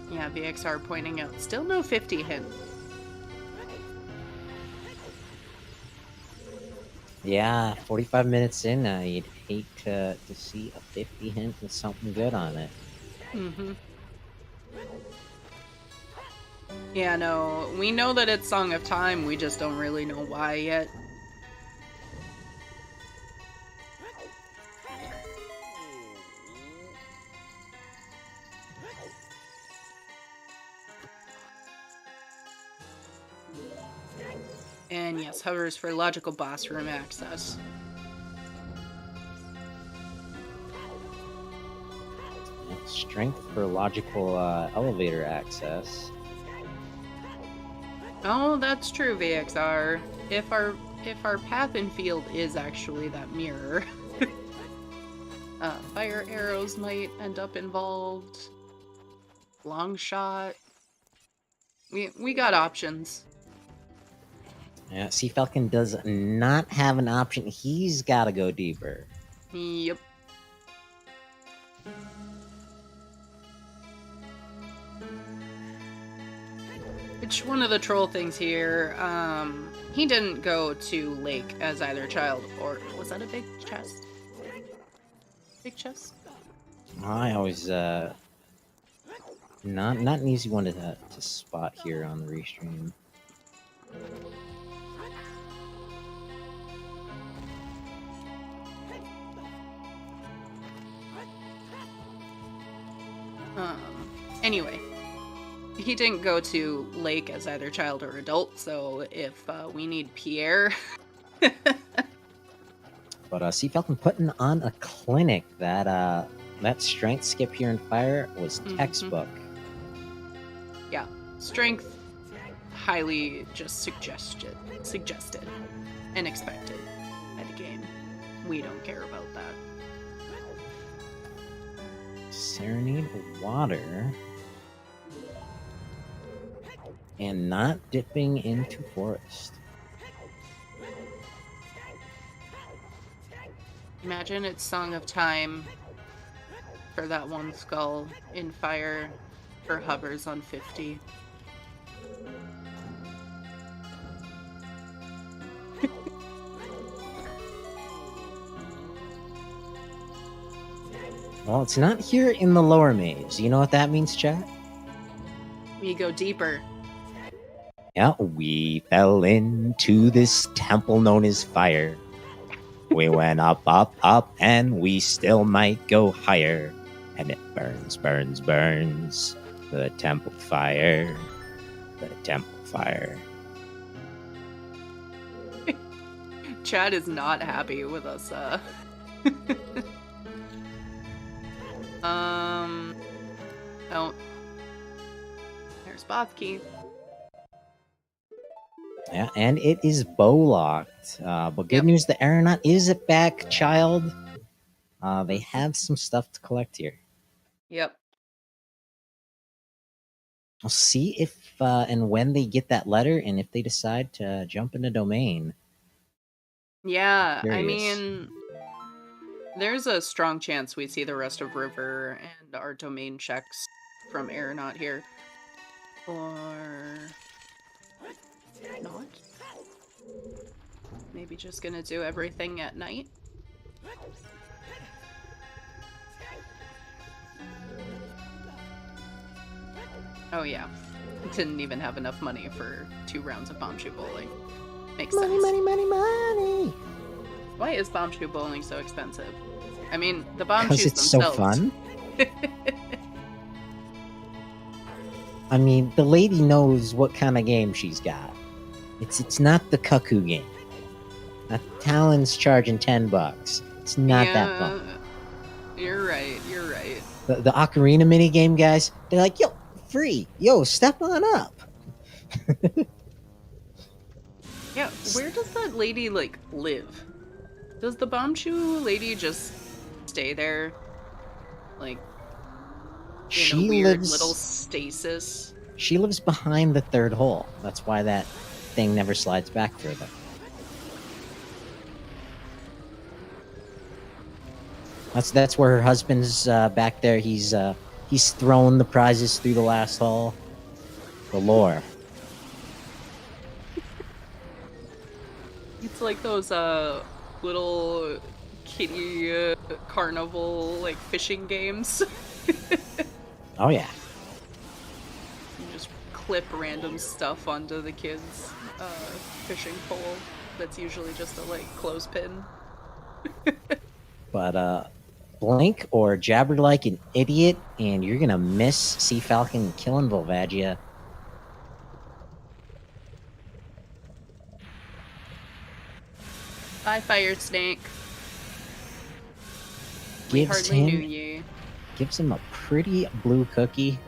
Yeah, VXR pointing out, still no 50 hint. Yeah, 45 minutes in, you'd hate to see a 50 hint with something good on it. Mm-hmm. Yeah, no, we know that it's Song of Time, we just don't really know why yet. And yes, hovers for logical boss room access. Strength for logical elevator access. Oh, that's true, VXR. If our path and field is actually that mirror, fire arrows might end up involved. Long shot. We got options. Yeah, CFalcon does not have an option. He's got to go deeper. Yep. Which one of the troll things here, he didn't go to Lake as either child, or was that a big chest? Big chest? I always, not an easy one to spot here on the restream. Anyway, he didn't go to Lake as either child or adult, so if we need Pierre... But CFalcon putting on a clinic. That strength skip here in fire was textbook. Yeah, strength highly just suggested and expected by the game. We don't care about that. Serenade water. And not dipping into forest. Imagine it's Song of Time for that one skull in fire for hovers on 50. Well, it's not here in the lower maze. You know what that means, chat? We go deeper. Yeah, we fell into this temple known as fire. We went up, up, up, and we still might go higher. And it burns, burns, burns. The temple fire. The temple fire. Chad is not happy with us, Oh. There's Bothkey. Yeah, and it is bow locked. But good news, TheAranaut is back, child. They have some stuff to collect here. Yep. We'll see if and when they get that letter, and if they decide to jump into domain. Yeah, Curious. I mean, there's a strong chance we see the rest of River and our domain checks from Aeronaut here. Or not? Maybe just gonna do everything at night? Oh yeah, didn't even have enough money for 2 rounds of bombshoe bowling. Makes Money, sense. money, money, money. Why is bombshoe bowling so expensive? I mean, the bombshoes Because it's so themselves. fun. I mean, the lady knows what kind of game she's got. It's not the cuckoo game. Not Talon's charging $10. It's not that fun. You're right. You're right. The ocarina mini game guys, they're like, yo, free. Yo, step on up. Yeah, where does that lady, like, live? Does the bombshoe lady just stay there? Like, in a weird little stasis? She lives behind the third hole. That's why that thing never slides back further. That's where her husband's back there. He's thrown the prizes through the last hole. The lore. It's like those little kiddie carnival like fishing games. Oh yeah. You just clip random stuff onto the kids' fishing pole. That's usually just a like clothespin. But blink or jabber like an idiot, and you're gonna miss CFalcon killing Volvagia. Bye, Fire Snake. We hardly knew ye. Gives him a pretty blue cookie.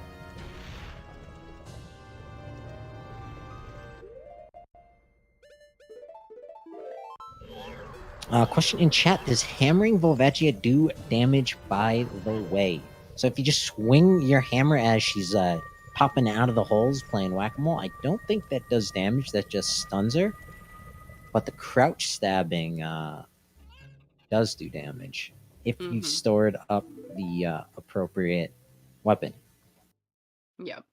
Question in chat: does hammering Volvagia do damage by the way? So if you just swing your hammer as she's popping out of the holes playing whack-a-mole, I don't think that does damage. That just stuns her. But the crouch stabbing does do damage if you've stored up the appropriate weapon. Yep.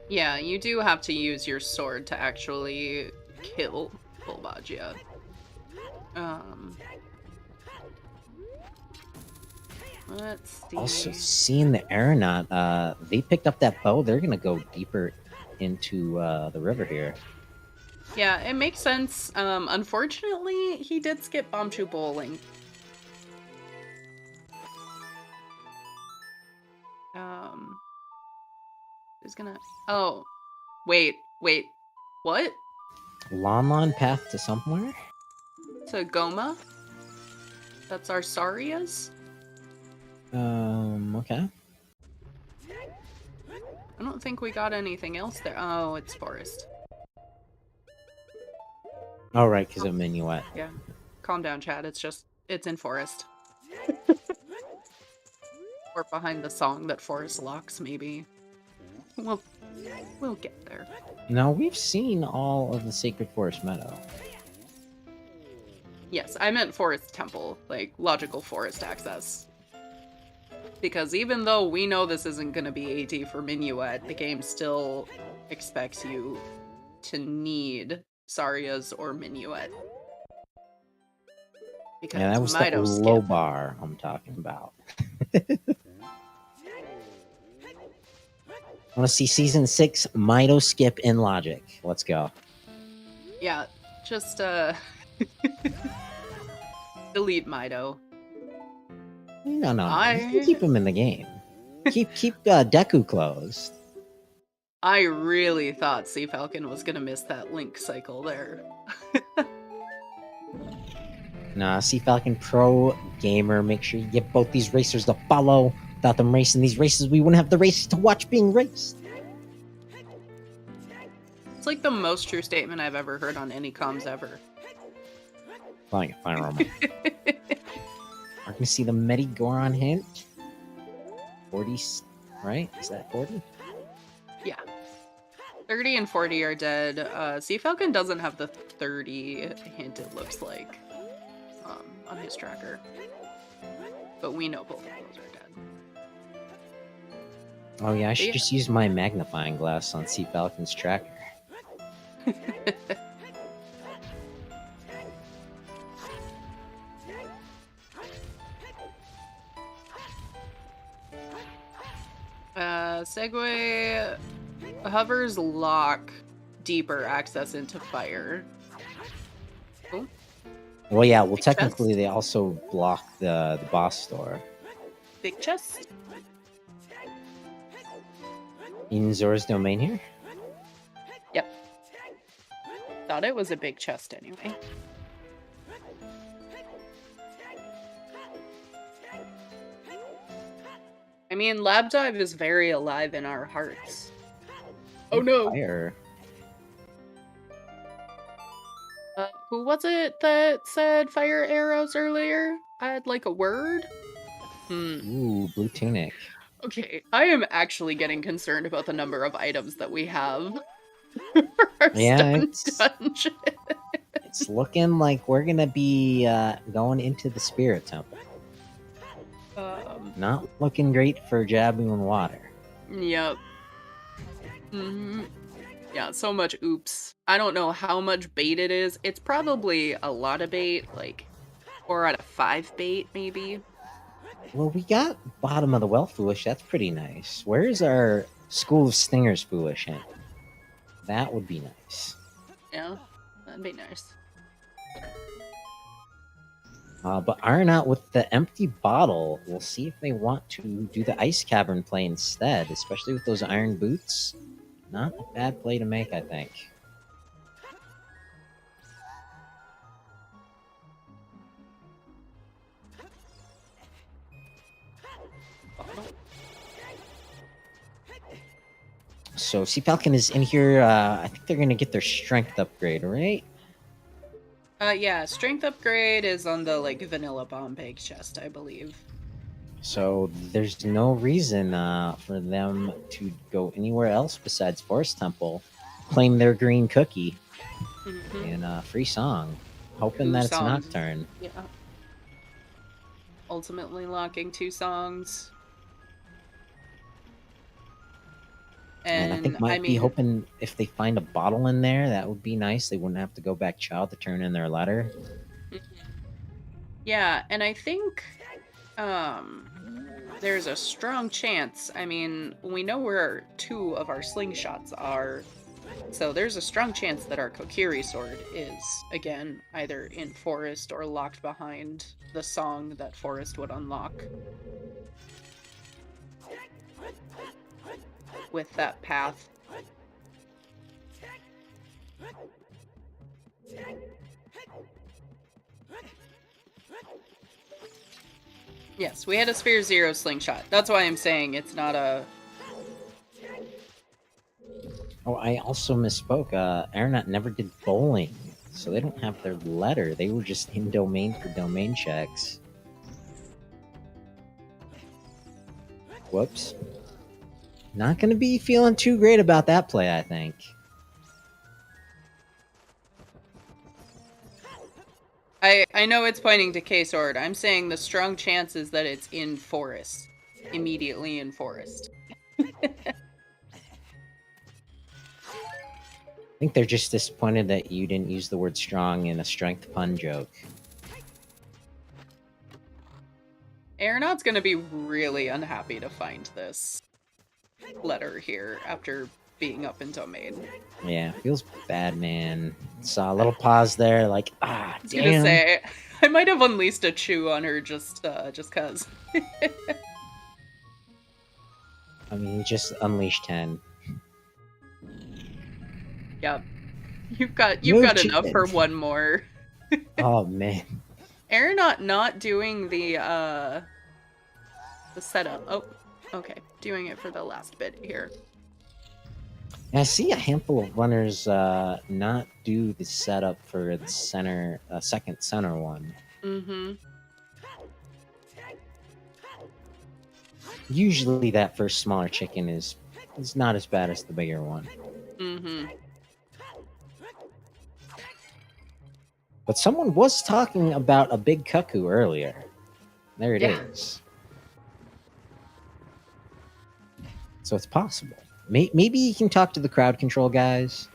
Yeah, you do have to use your sword to actually kill Volvagia. Let's see. Also, seeing the TheAranaut, they picked up that bow. They're gonna go deeper into the river here. Yeah, it makes sense. Unfortunately, he did skip bombshoe bowling. Who's gonna... Oh. Wait. What? Lon path to somewhere? To Goma? That's our Sarias? Okay. I don't think we got anything else there. Oh, it's forest. Oh, right, because of Minuet. Yeah. Calm down, Chad. It's in forest. Or behind the song that Forest Locks, maybe. We'll get there. No, we've seen all of the Sacred Forest Meadow. Yes, I meant Forest Temple, like logical forest access. Because even though we know this isn't going to be AT for Minuet, the game still expects you to need Sarias or Minuet. Because Yeah, that was the low bar I'm talking about. I want to see Season 6 Mido skip in Logic. Let's go. Yeah, just delete Mido. No. You can keep him in the game. keep Deku closed. I really thought CFalcon was gonna miss that Link cycle there. Nah, CFalcon Pro Gamer. Make sure you get both these racers to follow. Without them racing these races, we wouldn't have the races to watch being raced. It's like the most true statement I've ever heard on any comms ever. Fine, Roman. We're gonna see the Medi-Goron hint. 40, right? Is that 40? Yeah. 30 and 40 are dead. CFalcon doesn't have the 30 hint, it looks like, on his tracker. But we know both of those are dead. Oh yeah, I should just use my magnifying glass on CFalcon's tracker. Segway hovers lock deeper access into fire. Cool. Well, yeah. Well, Big technically, chest? they also block the boss door Big chest? in Zora's domain here. Yep. Thought it was a big chest anyway. I mean, Lab Dive is very alive in our hearts. Oh no! Fire. Who was it that said fire arrows earlier? I had like a word? Ooh, blue tunic. Okay, I am actually getting concerned about the number of items that we have for our Yeah, stun dungeon. it's looking like we're gonna be going into the spirit temple. Not looking great for Jabu and water. Yep. Yeah, so much oops. I don't know how much bait it is. It's probably a lot of bait, like 4 out of 5 bait, maybe. Well, we got bottom of the well foolish. That's pretty nice. Where's our school of stingers foolish hint? That would be nice. Yeah, that'd be nice. But Aranaut with the empty bottle. We'll see if they want to do the ice cavern play instead, especially with those iron boots. Not a bad play to make, I think. So CFalcon is in here. I think they're going to get their strength upgrade, right? Yeah, strength upgrade is on the, like, vanilla bomb bag chest, I believe. So there's no reason for them to go anywhere else besides Forest Temple. Claim their green cookie and free song. Hoping that it's Nocturne. Yeah. Ultimately locking 2 songs. And I think might be hoping if they find a bottle in there, that would be nice. They wouldn't have to go back child to turn in their letter. Yeah, and I think there's a strong chance. I mean, we know where 2 of our slingshots are, so there's a strong chance that our Kokiri sword is, again, either in Forest or locked behind the song that Forest would unlock. With that path. Yes, we had a Sphere Zero slingshot. That's why I'm saying it's not a... Oh, I also misspoke. Aeronaut never did bowling, so they don't have their letter. They were just in domain for domain checks. Whoops. Not going to be feeling too great about that play, I think. I know it's pointing to K-Sword. I'm saying the strong chances that it's in Forest. Immediately in Forest. I think they're just disappointed that you didn't use the word strong in a strength pun joke. Aeronaut's gonna be really unhappy to find this letter here after being up in domain. Yeah, feels bad, man. Saw a little pause there, like, damn. I was gonna say, I might have unleashed a chew on her just cause. I mean, he just unleashed 10. Yep. You've got enough for one more. Oh man. Aeronaut not doing the setup. Oh, okay. Doing it for the last bit here. I see a handful of runners not do the setup for the center, second center one. Usually that first smaller chicken is not as bad as the bigger one. But someone was talking about a big cuckoo earlier. There it is. So it's possible. Maybe you can talk to the crowd control guys.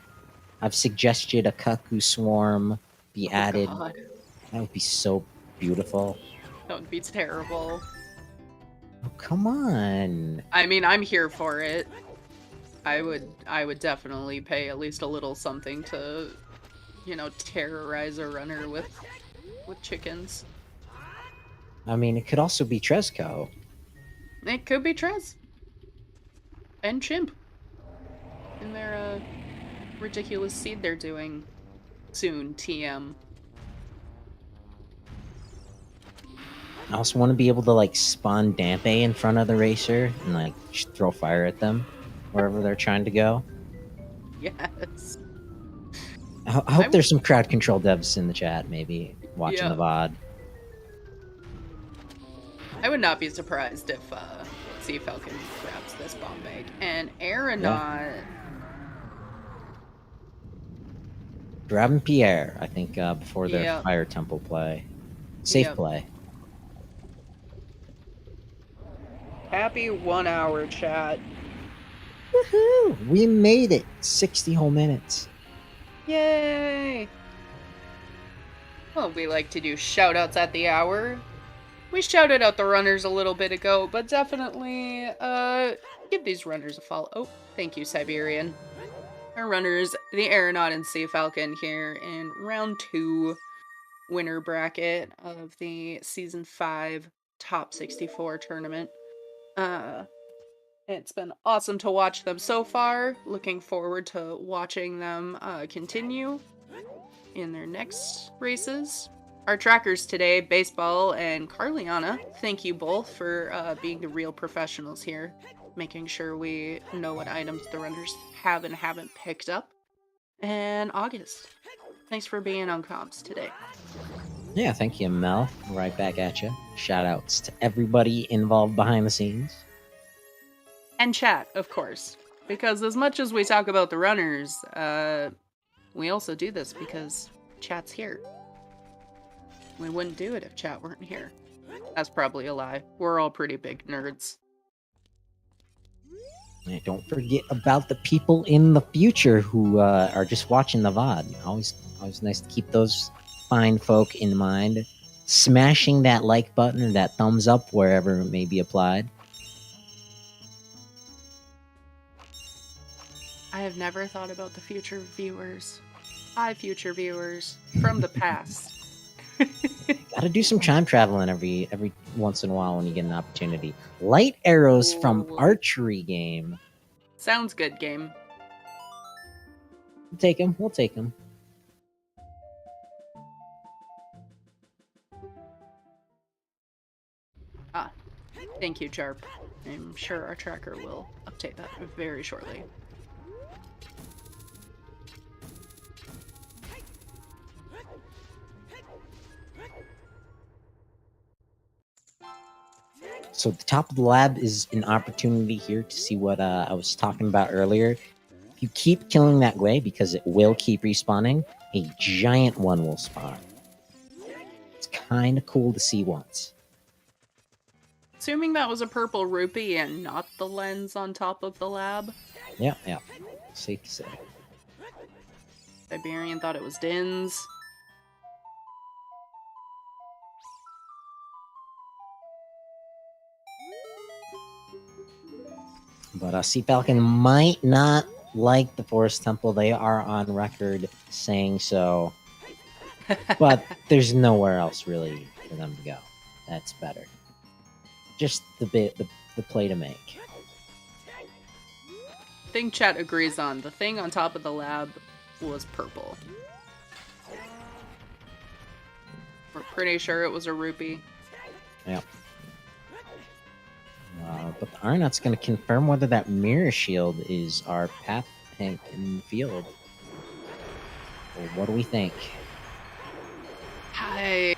I've suggested a cuckoo swarm be added. God. That would be so beautiful. That would be terrible. Oh, come on. I mean, I'm here for it. I would definitely pay at least a little something to you know, terrorize a runner with chickens. I mean, it could also be Tresco. It could be Trez. And Chimp. In their ridiculous seed they're doing soon, TM. I also want to be able to like spawn Dampe in front of the racer and like throw fire at them wherever they're trying to go. Yes. I hope there's some crowd control devs in the chat, maybe watching the VOD. I would not be surprised if CFalcon grabs this bomb bag. And TheAranaut. Grabbing Pierre, I think, before their Fire Temple play. Safe play. Happy 1 hour, chat. Woohoo! We made it! 60 whole minutes. Yay! Well, we like to do shoutouts at the hour. We shouted out the runners a little bit ago, but definitely give these runners a follow. Oh, thank you, Siberian. Our runners, TheAranaut and CFalcon here in round 2 winner bracket of the Season 5 Top 64 tournament. It's been awesome to watch them so far. Looking forward to watching them continue in their next races. Our trackers today, Baseball and Carliana, thank you both for being the real professionals here, making sure we know what items the runners have and haven't picked up. And August, thanks for being on comps today. Yeah, thank you, Mel. Right back at you. Shout outs to everybody involved behind the scenes. And chat, of course. Because as much as we talk about the runners, we also do this because chat's here. We wouldn't do it if chat weren't here. That's probably a lie. We're all pretty big nerds. And don't forget about the people in the future who are just watching the VOD. Always nice to keep those fine folk in mind. Smashing that like button or that thumbs up wherever it may be applied. I have never thought about the future viewers. Hi, future viewers from the past. Gotta do some time traveling every once in a while when you get an opportunity. Light arrows from archery game. Sounds good, game. We'll take him. We'll take him. Ah, thank you, Jarp. I'm sure our tracker will update that very shortly. So the top of the lab is an opportunity here to see what I was talking about earlier. If you keep killing that Gwei, because it will keep respawning, a giant one will spawn. It's kind of cool to see once. Assuming that was a purple rupee and not the lens on top of the lab. Yeah. Safe to say. Siberian thought it was Din's. But CFalcon might not like the Forest Temple. They are on record saying so. But there's nowhere else really for them to go. That's better. Just the play to make. I think chat agrees on the thing on top of the lab was purple. We're pretty sure it was a rupee. Yeah. But the TheAranaut's going to confirm whether that mirror shield is our path tank in the field. Well, what do we think? Hi.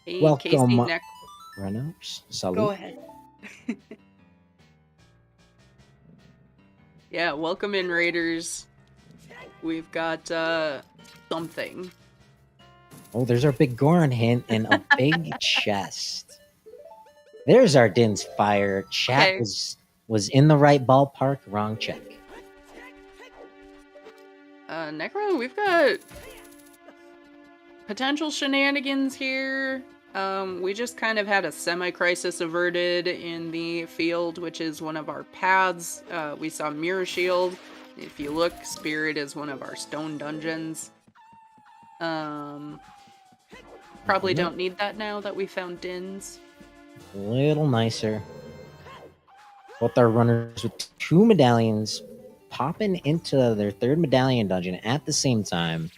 Hey, Welcome, Casey, runners. Salute. Go ahead. Yeah, welcome in, Raiders. We've got something. Oh, there's our big Goron hint and a big chest. There's our Din's fire. Chat was in the right ballpark. Wrong check. Necro, we've got potential shenanigans here. We just kind of had a semi-crisis averted in the field, which is one of our paths. We saw Mirror Shield If you look, Spirit is one of our stone dungeons. Probably don't need that now that we found Dins. A little nicer. Both our runners with 2 medallions popping into their 3rd medallion dungeon at the same time.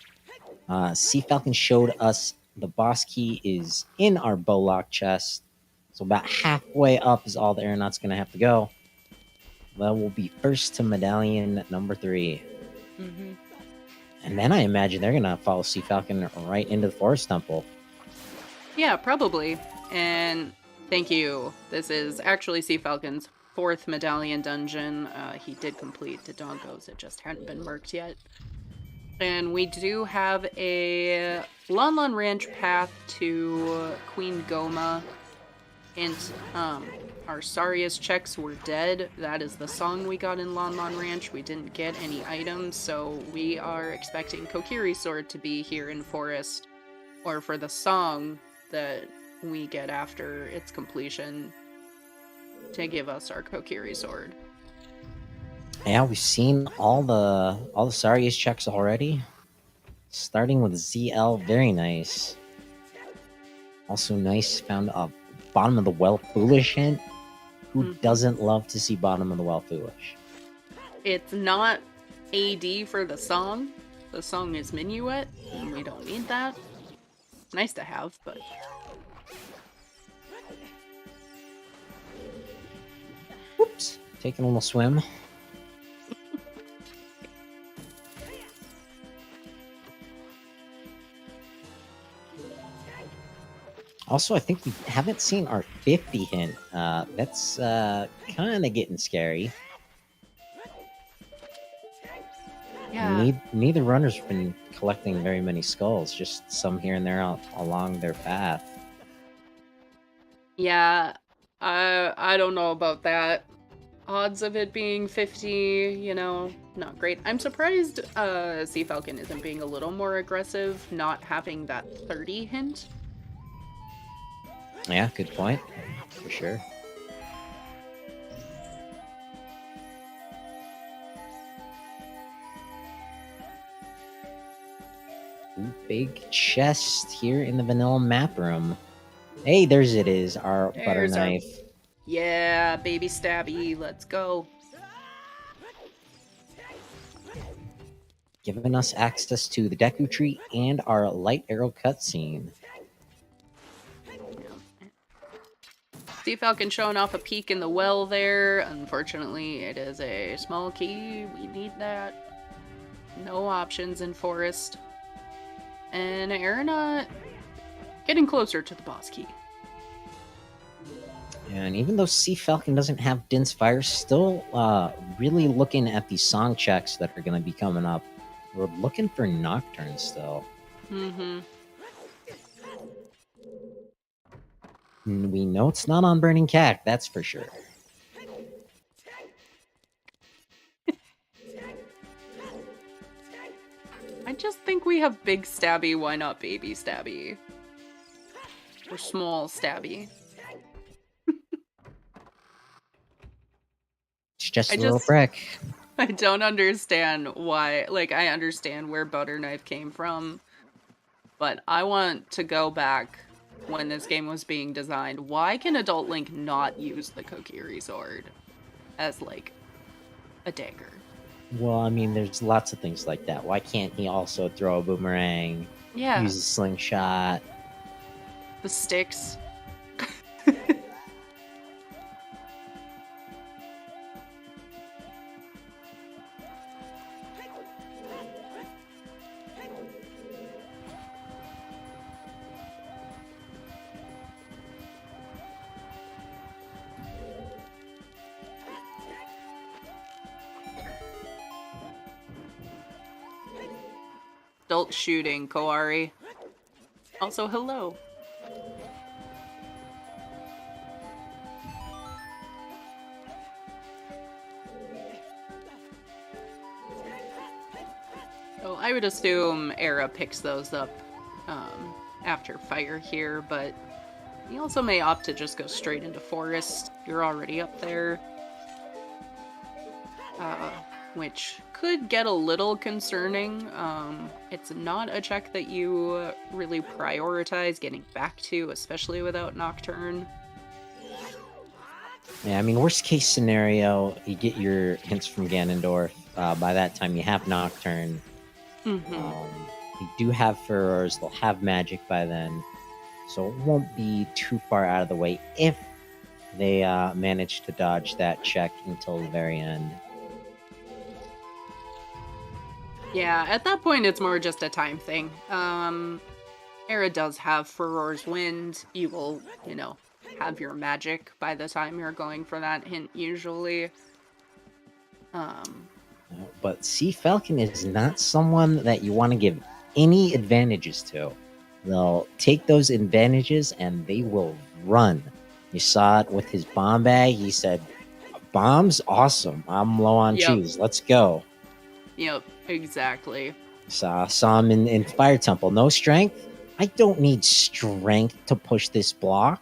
CFalcon showed us the boss key is in our bowlock chest. So about halfway up is all the aeronaut's going to have to go. That will be first to medallion number 3. Mm-hmm. And then I imagine they're going to follow CFalcon right into the Forest Temple. Yeah, probably. And thank you. This is actually CFalcon's 4th medallion dungeon. He did complete the Doggos. It just hadn't been marked yet. And we do have a Lon Lon Ranch path to Queen Goma. And our Saria's checks were dead. That is the song we got in Lon Lon Ranch. We didn't get any items, so we are expecting Kokiri Sword to be here in Forest. Or for the song that we get after its completion to give us our Kokiri Sword. Yeah, we've seen all the Saria's checks already. Starting with ZL, very nice. Also nice, found a bottom of the well foolish hint. Who doesn't love to see bottom of the well foolish? It's not AD for the song. The song is Minuet, and we don't need that. Nice to have, but... Whoops. Taking a little swim. Also, I think we haven't seen our 50 hint. That's kind of getting scary. Yeah. Neither runner's been collecting very many skulls, just some here and there along their path. Yeah, I don't know about that. Odds of it being 50, you know, not great. I'm surprised CFalcon isn't being a little more aggressive, not having that 30 hint. Yeah, good point. For sure. Ooh, big chest here in the vanilla map room. Hey, there's it is, our butter knife. Yeah, baby stabby, let's go. Giving us access to the Deku tree and our light arrow cutscene. CFalcon showing off a peek in the well there. Unfortunately, it is a small key. We need that. No options in Forest. And TheAranaut getting closer to the boss key. And even though CFalcon doesn't have Din's Fire, still really looking at the song checks that are going to be coming up. We're looking for Nocturne still. Mm-hmm. We know it's not on Burning Cack, that's for sure. I just think we have big stabby, why not baby stabby? Or small stabby. It's just a little prick. I don't understand why. Like, I understand where Butter Knife came from, but I want to go back when this game was being designed. Why can Adult Link not use the Kokiri Sword as, like, a dagger? Well, I mean, there's lots of things like that. Why can't he also throw a boomerang? Yeah. Use a slingshot? The sticks. Adult shooting, Koari. Also, hello. So I would assume Era picks those up after fire here, but he also may opt to just go straight into forest. You're already up there. which could get a little concerning. It's not a check that you really prioritize getting back to, especially without Nocturne. Yeah, I mean, worst case Mm-hmm. scenario, you get your hints from Ganondorf. By that time, you have Nocturne. Mm-hmm. They do have Furrows. They'll have magic by then. So it won't be too far out of the way if they manage to dodge that check until the very end. Yeah, at that point, it's more just a time thing. Era does have Furor's Wind. You will, have your magic by the time you're going for that hint, usually. But CFalcon is not someone that you want to give any advantages to. They'll take those advantages and they will run. You saw it with his bomb bag. He said, "Bombs, awesome. I'm low on Yep. cheese. Let's go." Yep, exactly. Saw him in Fire Temple. No strength. I don't need strength to push this block.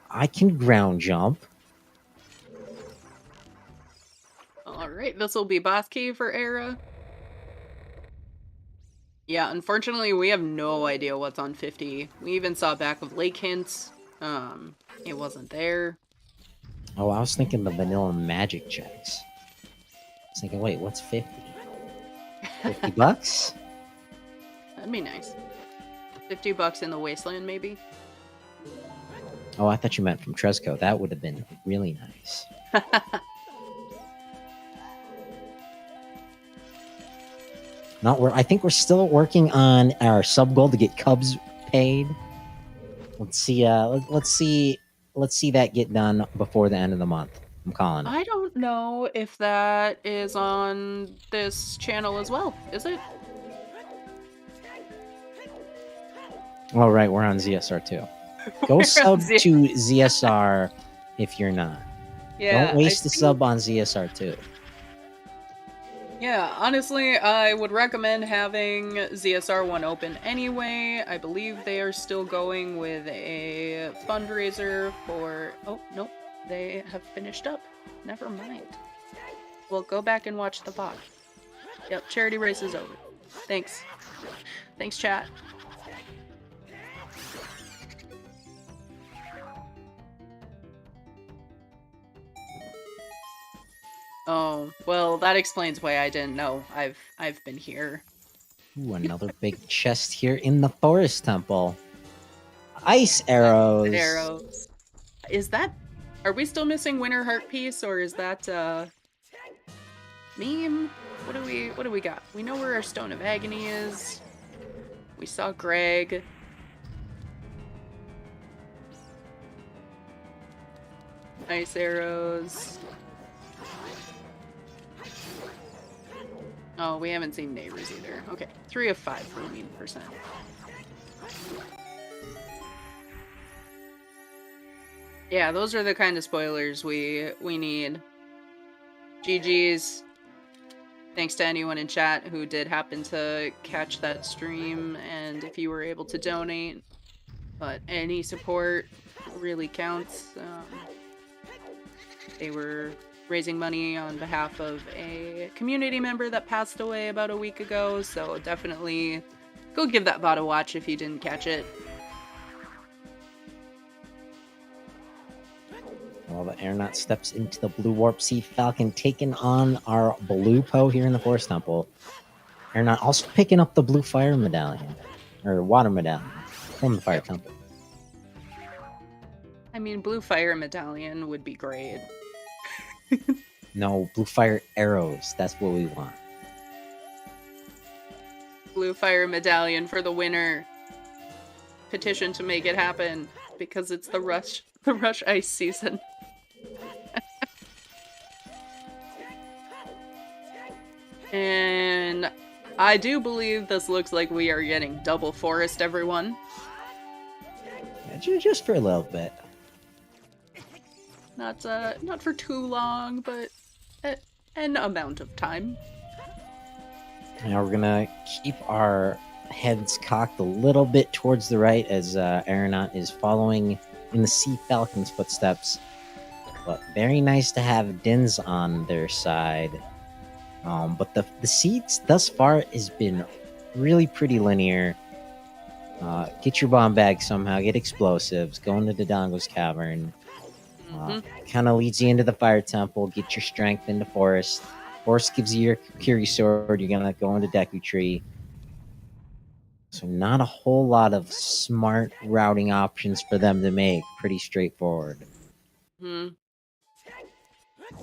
I can ground jump. Alright, this will be boss key for Era. Yeah, unfortunately, we have no idea what's on 50. We even saw back of Lake hints. It wasn't there. Oh, I was thinking the vanilla magic checks. I was thinking, wait, what's 50? 50 bucks? That'd be nice. $50 in the Wasteland, maybe? Oh, I thought you meant from Tresco. That would have been really nice. I think we're still working on our sub goal to get Cubs paid. Let's see. Let's see that get done before the end of the month. I'm calling it. I don't know if that is on this channel as well. Is it? All right, we're on ZSR too. Go sub to ZSR if you're not. Yeah. Don't waste the sub on ZSR too. Yeah, honestly, I would recommend having ZSR1 open anyway. I believe they are still going with a fundraiser for... Oh, nope. They have finished up. Never mind. Well, go back and watch the VOD. Yep, charity race is over. Thanks. Thanks, chat. Oh, well, that explains why I didn't know. I've been here. Ooh, another big chest here in the Forest Temple. Ice arrows. Arrows. Is that... Are we still missing Winter Heart Piece, or is that, meme? What do we got? We know where our Stone of Agony is. We saw Greg. Ice arrows. Oh, we haven't seen neighbors either. Okay, 3 of 5 for %. Yeah, those are the kind of spoilers we need. GG's. Thanks to anyone in chat who did happen to catch that stream, and if you were able to donate. But any support really counts. They were raising money on behalf of a community member that passed away about a week ago, so definitely go give that VOD a watch if you didn't catch it. Well, the Aeronaut steps into the Blue Warp CFalcon, taking on our Blue Poe here in the Forest Temple. Aeronaut also picking up the Blue Fire Medallion, or Water Medallion, from the Fire Temple. I mean, Blue Fire Medallion would be great. No, Blue Fire Arrows. That's what we want. Blue Fire Medallion for the winner. Petition to make it happen, because it's the Rush Ice season. And I do believe this looks like we are getting double forest, everyone. Yeah, just for a little bit. Not for too long, but an amount of time. Now we're gonna keep our heads cocked a little bit towards the right as Aeronaut is following in the CFalcon's footsteps. But very nice to have Dins on their side. But the seeds thus far has been really pretty linear. Get your bomb bag somehow, get explosives, go into Dodongo's cavern. Kind of leads you into the fire temple, get your strength into forest. Forest gives you your Kiri sword, you're gonna go into Deku Tree. So not a whole lot of smart routing options for them to make. Pretty straightforward.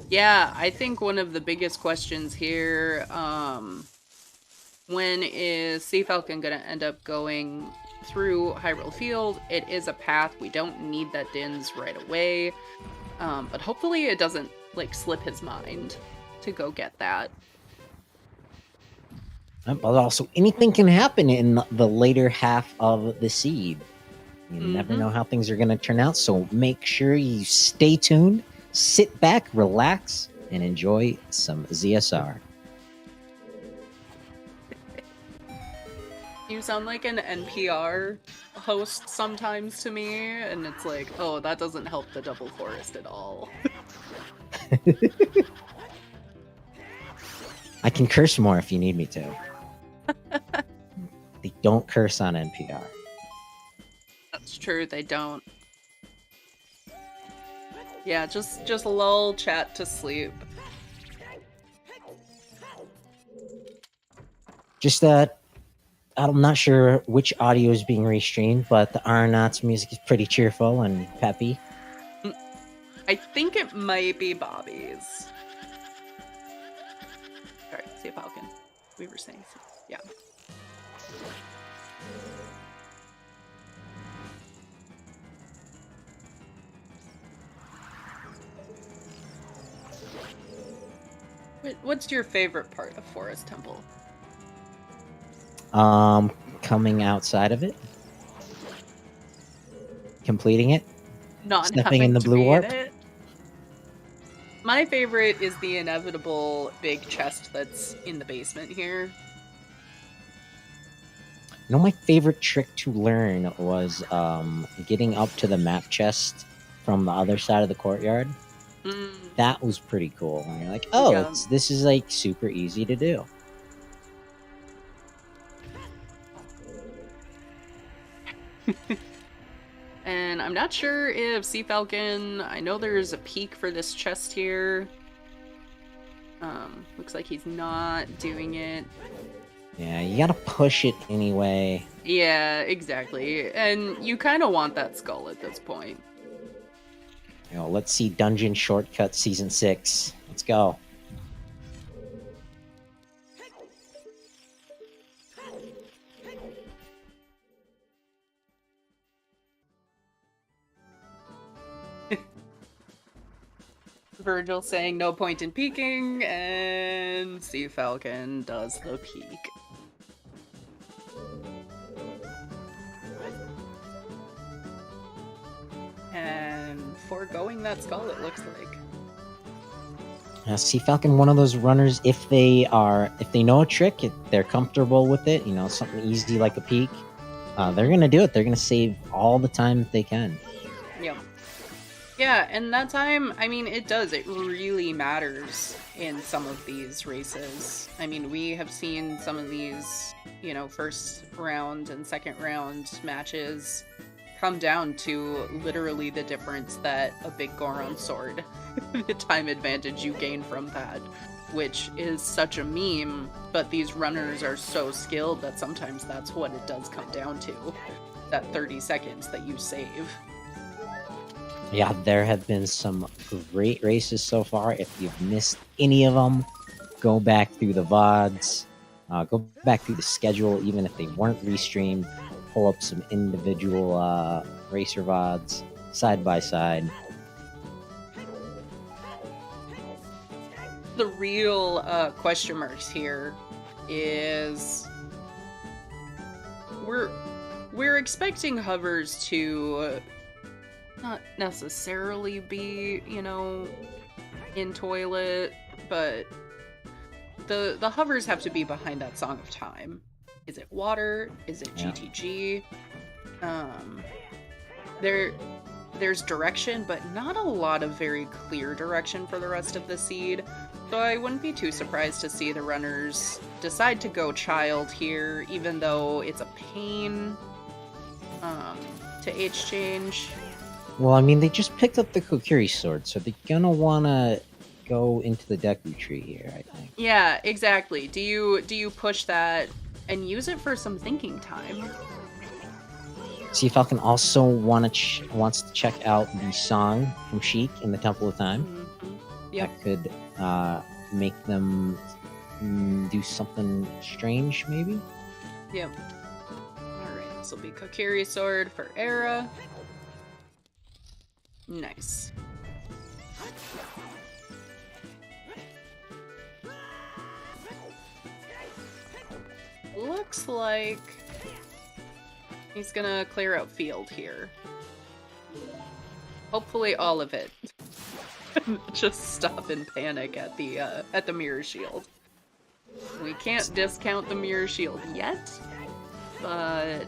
Yeah, I think one of the biggest questions here, when is CFalcon gonna end up going through Hyrule Field? It is a path. We don't need that Dins right away. But hopefully it doesn't, like, slip his mind to go get that. But also, anything can happen in the later half of the seed. You never know how things are going to turn out, so make sure you stay tuned, sit back, relax, and enjoy some ZSR. You sound like an NPR host sometimes to me, and it's like, oh, that doesn't help the Double Forest at all. I can curse more if you need me to. They don't curse on NPR. That's true, they don't. Yeah, just lull chat to sleep. Just I'm not sure which audio is being restreamed, but the TheAranaut's music is pretty cheerful and peppy. I think it might be Bobby's. Sorry, CFalcon. We were saying, yeah. What's your favorite part of Forest Temple? Coming outside of it, completing it, not stepping in the blue warp. My favorite is the inevitable big chest that's in the basement here. You know, my favorite trick to learn was getting up to the map chest from the other side of the courtyard. That was pretty cool. And you're like, oh, Yeah. this is like super easy to do. And I'm not sure if CFalcon, I know there's a peak for this chest here. Looks like he's not doing it. Yeah, you gotta push it anyway. Yeah, exactly. And you kind of want that skull at this point. You know, let's see Dungeon Shortcut Season 6. Let's go. Virgil saying no point in peeking, and CFalcon does the peek. And foregoing that skull, it looks like. CFalcon, one of those runners, if they know a trick, if they're comfortable with it, you know, something easy like a peek, they're gonna do it. They're gonna save all the time that they can. Yeah. Yeah, and that time, I mean, it does. It really matters in some of these races. I mean, we have seen some of these, you know, first round and second round matches come down to literally the difference that a big Goron sword, the time advantage you gain from that, which is such a meme, but these runners are so skilled that sometimes that's what it does come down to, that 30 seconds that you save. Yeah, there have been some great races so far. If you've missed any of them, go back through the VODs, go back through the schedule, even if they weren't restreamed. Pull up some individual racer VODs side by side. The real question marks here is we're expecting hovers to not necessarily be, you know, in toilet, but the hovers have to be behind that Song of Time. Is it water? Is it GTG? There's direction, but not a lot of very clear direction for the rest of the seed. So I wouldn't be too surprised to see the runners decide to go child here, even though it's a pain to age change. Well, I mean, they just picked up the Kokiri sword, so they're gonna wanna go into the Deku tree here, I think. Yeah, exactly. Do you push that and use it for some thinking time? CFalcon also wants to check out the song from Sheik in the Temple of Time. Mm-hmm. Yep. That could make them do something strange, maybe? Yep. Alright, this will be Kokiri sword for Era. Nice. Looks like he's gonna clear out field here. Hopefully all of it. Just stop and panic at the mirror shield. We can't discount the mirror shield yet, but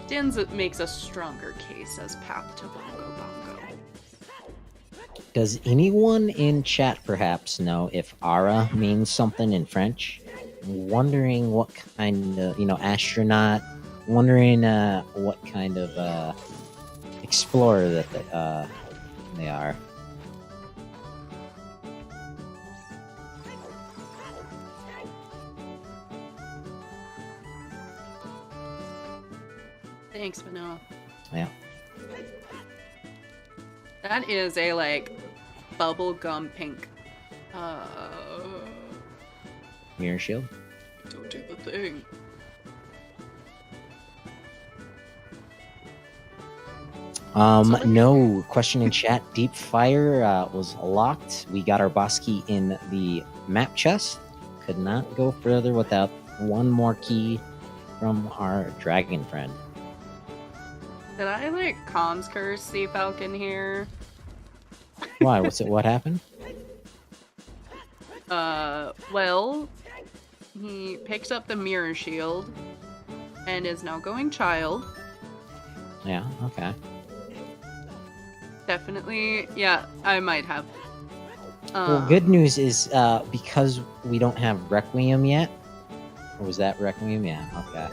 Din's makes a stronger case as path to Bongo Bongo. Does anyone in chat perhaps know if Ara means something in French? I'm wondering what kind of, astronaut, wondering what kind of explorer that they are. Thanks, Vanilla. Yeah. That is a, like, bubblegum pink. Mirror shield? Don't do the thing. No question in chat. Deep Fire was locked. We got our boss key in the map chest. Could not go further without one more key from our dragon friend. Did I, like, comms curse CFalcon here? Why? What happened? Well, he picked up the mirror shield and is now going child. Yeah, okay. Definitely, yeah, I might have. Well, good news is because we don't have Requiem yet. Or was that Requiem? Yeah, okay.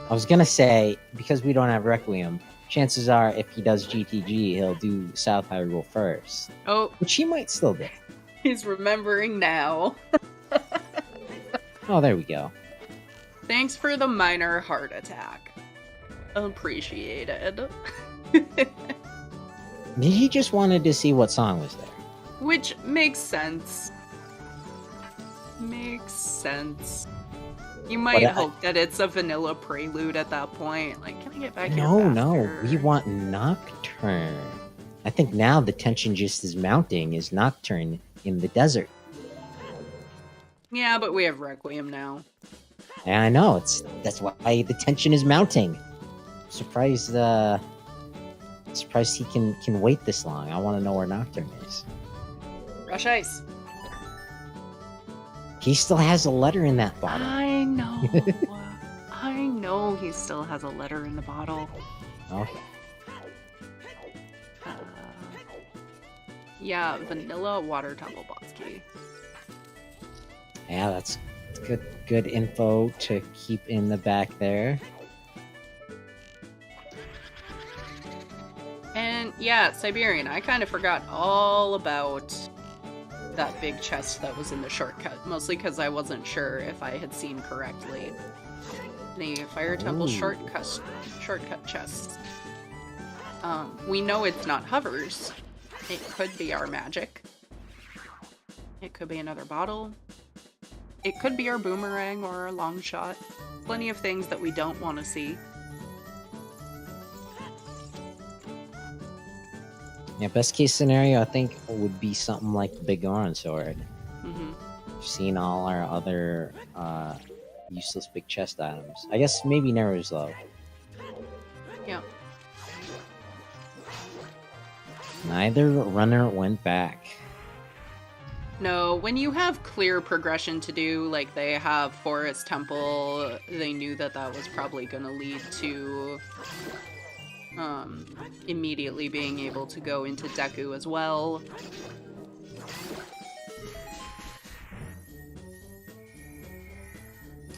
I was gonna say, because we don't have Requiem, chances are if he does GTG, he'll do South Hyrule first. Oh, which he might still do. He's remembering now. Oh, there we go. Thanks for the minor heart attack. Appreciated. He just wanted to see what song was there. Which makes sense. Makes sense. You might hope that it's a vanilla prelude at that point. Like, can I get back here faster? No, we want Nocturne. I think now the tension just is mounting is Nocturne in the desert. Yeah, but we have Requiem now. Yeah, I know. That's why the tension is mounting. Surprised he can wait this long. I want to know where Nocturne is. Rush Ice. He still has a letter in that bottle. I know. I know he still has a letter in the bottle. Okay. Yeah, vanilla water temple boss key. Yeah, that's good info to keep in the back there. And yeah, Siberian, I kind of forgot all about that big chest that was in the shortcut, mostly because I wasn't sure if I had seen correctly. The Fire Temple shortcut chests. We know it's not hovers. It could be our magic. It could be another bottle. It could be our boomerang or our long shot. Plenty of things that we don't want to see. Yeah, best case scenario, I think, would be something like the Big Oran Sword. Mm-hmm. We've seen all our other useless big chest items. I guess maybe Neru's Low. Yeah. Neither runner went back. No, when you have clear progression to do, like they have Forest Temple, they knew that that was probably going to lead to immediately being able to go into Deku as well.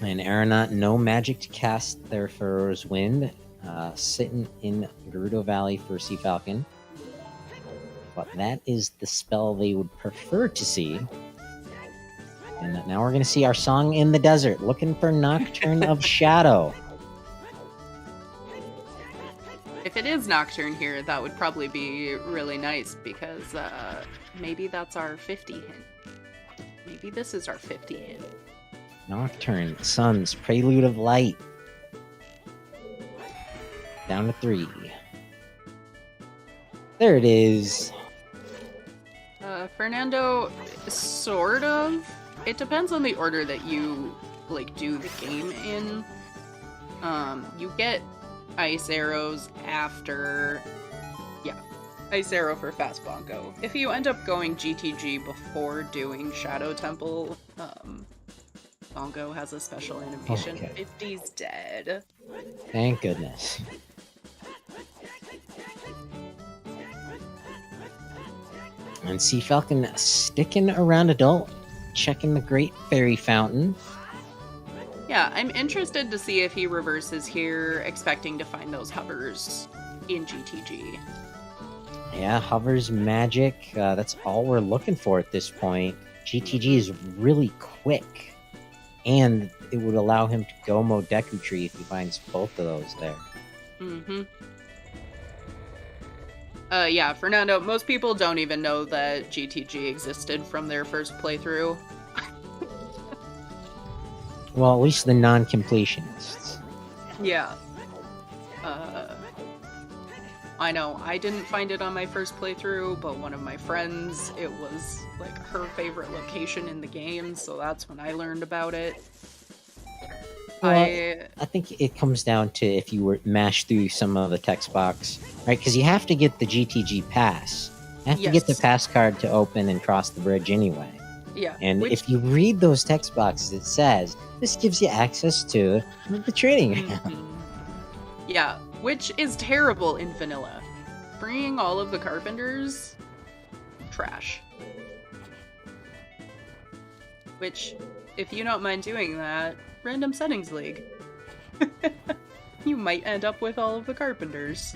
And Aeronaut, no magic to cast their Pharaoh's Wind. Sitting in Gerudo Valley for CFalcon. But that is the spell they would prefer to see. And now we're going to see our song in the desert, looking for Nocturne of Shadow. If it is Nocturne here, that would probably be really nice, because maybe that's our 50 hint. Maybe this is our 50 hint. Nocturne, Suns, Prelude of Light. Down to 3. There it is. Fernando, sort of. It depends on the order that you do the game in. You get ice arrows after, ice arrow for fast bongo. If you end up going GTG before doing Shadow Temple, bongo has a special animation. Okay. 50's dead. Thank goodness. And CFalcon sticking around adult, checking the Great Fairy Fountain. Yeah, I'm interested to see if he reverses here, expecting to find those hovers in GTG. Yeah, hovers magic. That's all we're looking for at this point. GTG is really quick, and it would allow him to go Deku Tree if he finds both of those there. Mm-hmm. Yeah, Fernando, most people don't even know that GTG existed from their first playthrough. Well, at least the non-completionists. Yeah. I know, I didn't find it on my first playthrough, but one of my friends, it was, her favorite location in the game, so that's when I learned about it. Well, I think it comes down to if you were mash through some of the text box, right? Because you have to get the GTG pass. You have to get the pass card to open and cross the bridge anyway. Yeah. And if you read those text boxes, it says, this gives you access to the trading ground. Yeah, which is terrible in vanilla. Freeing all of the carpenters, trash. Which, if you don't mind doing that, Random Settings League. You might end up with all of the carpenters.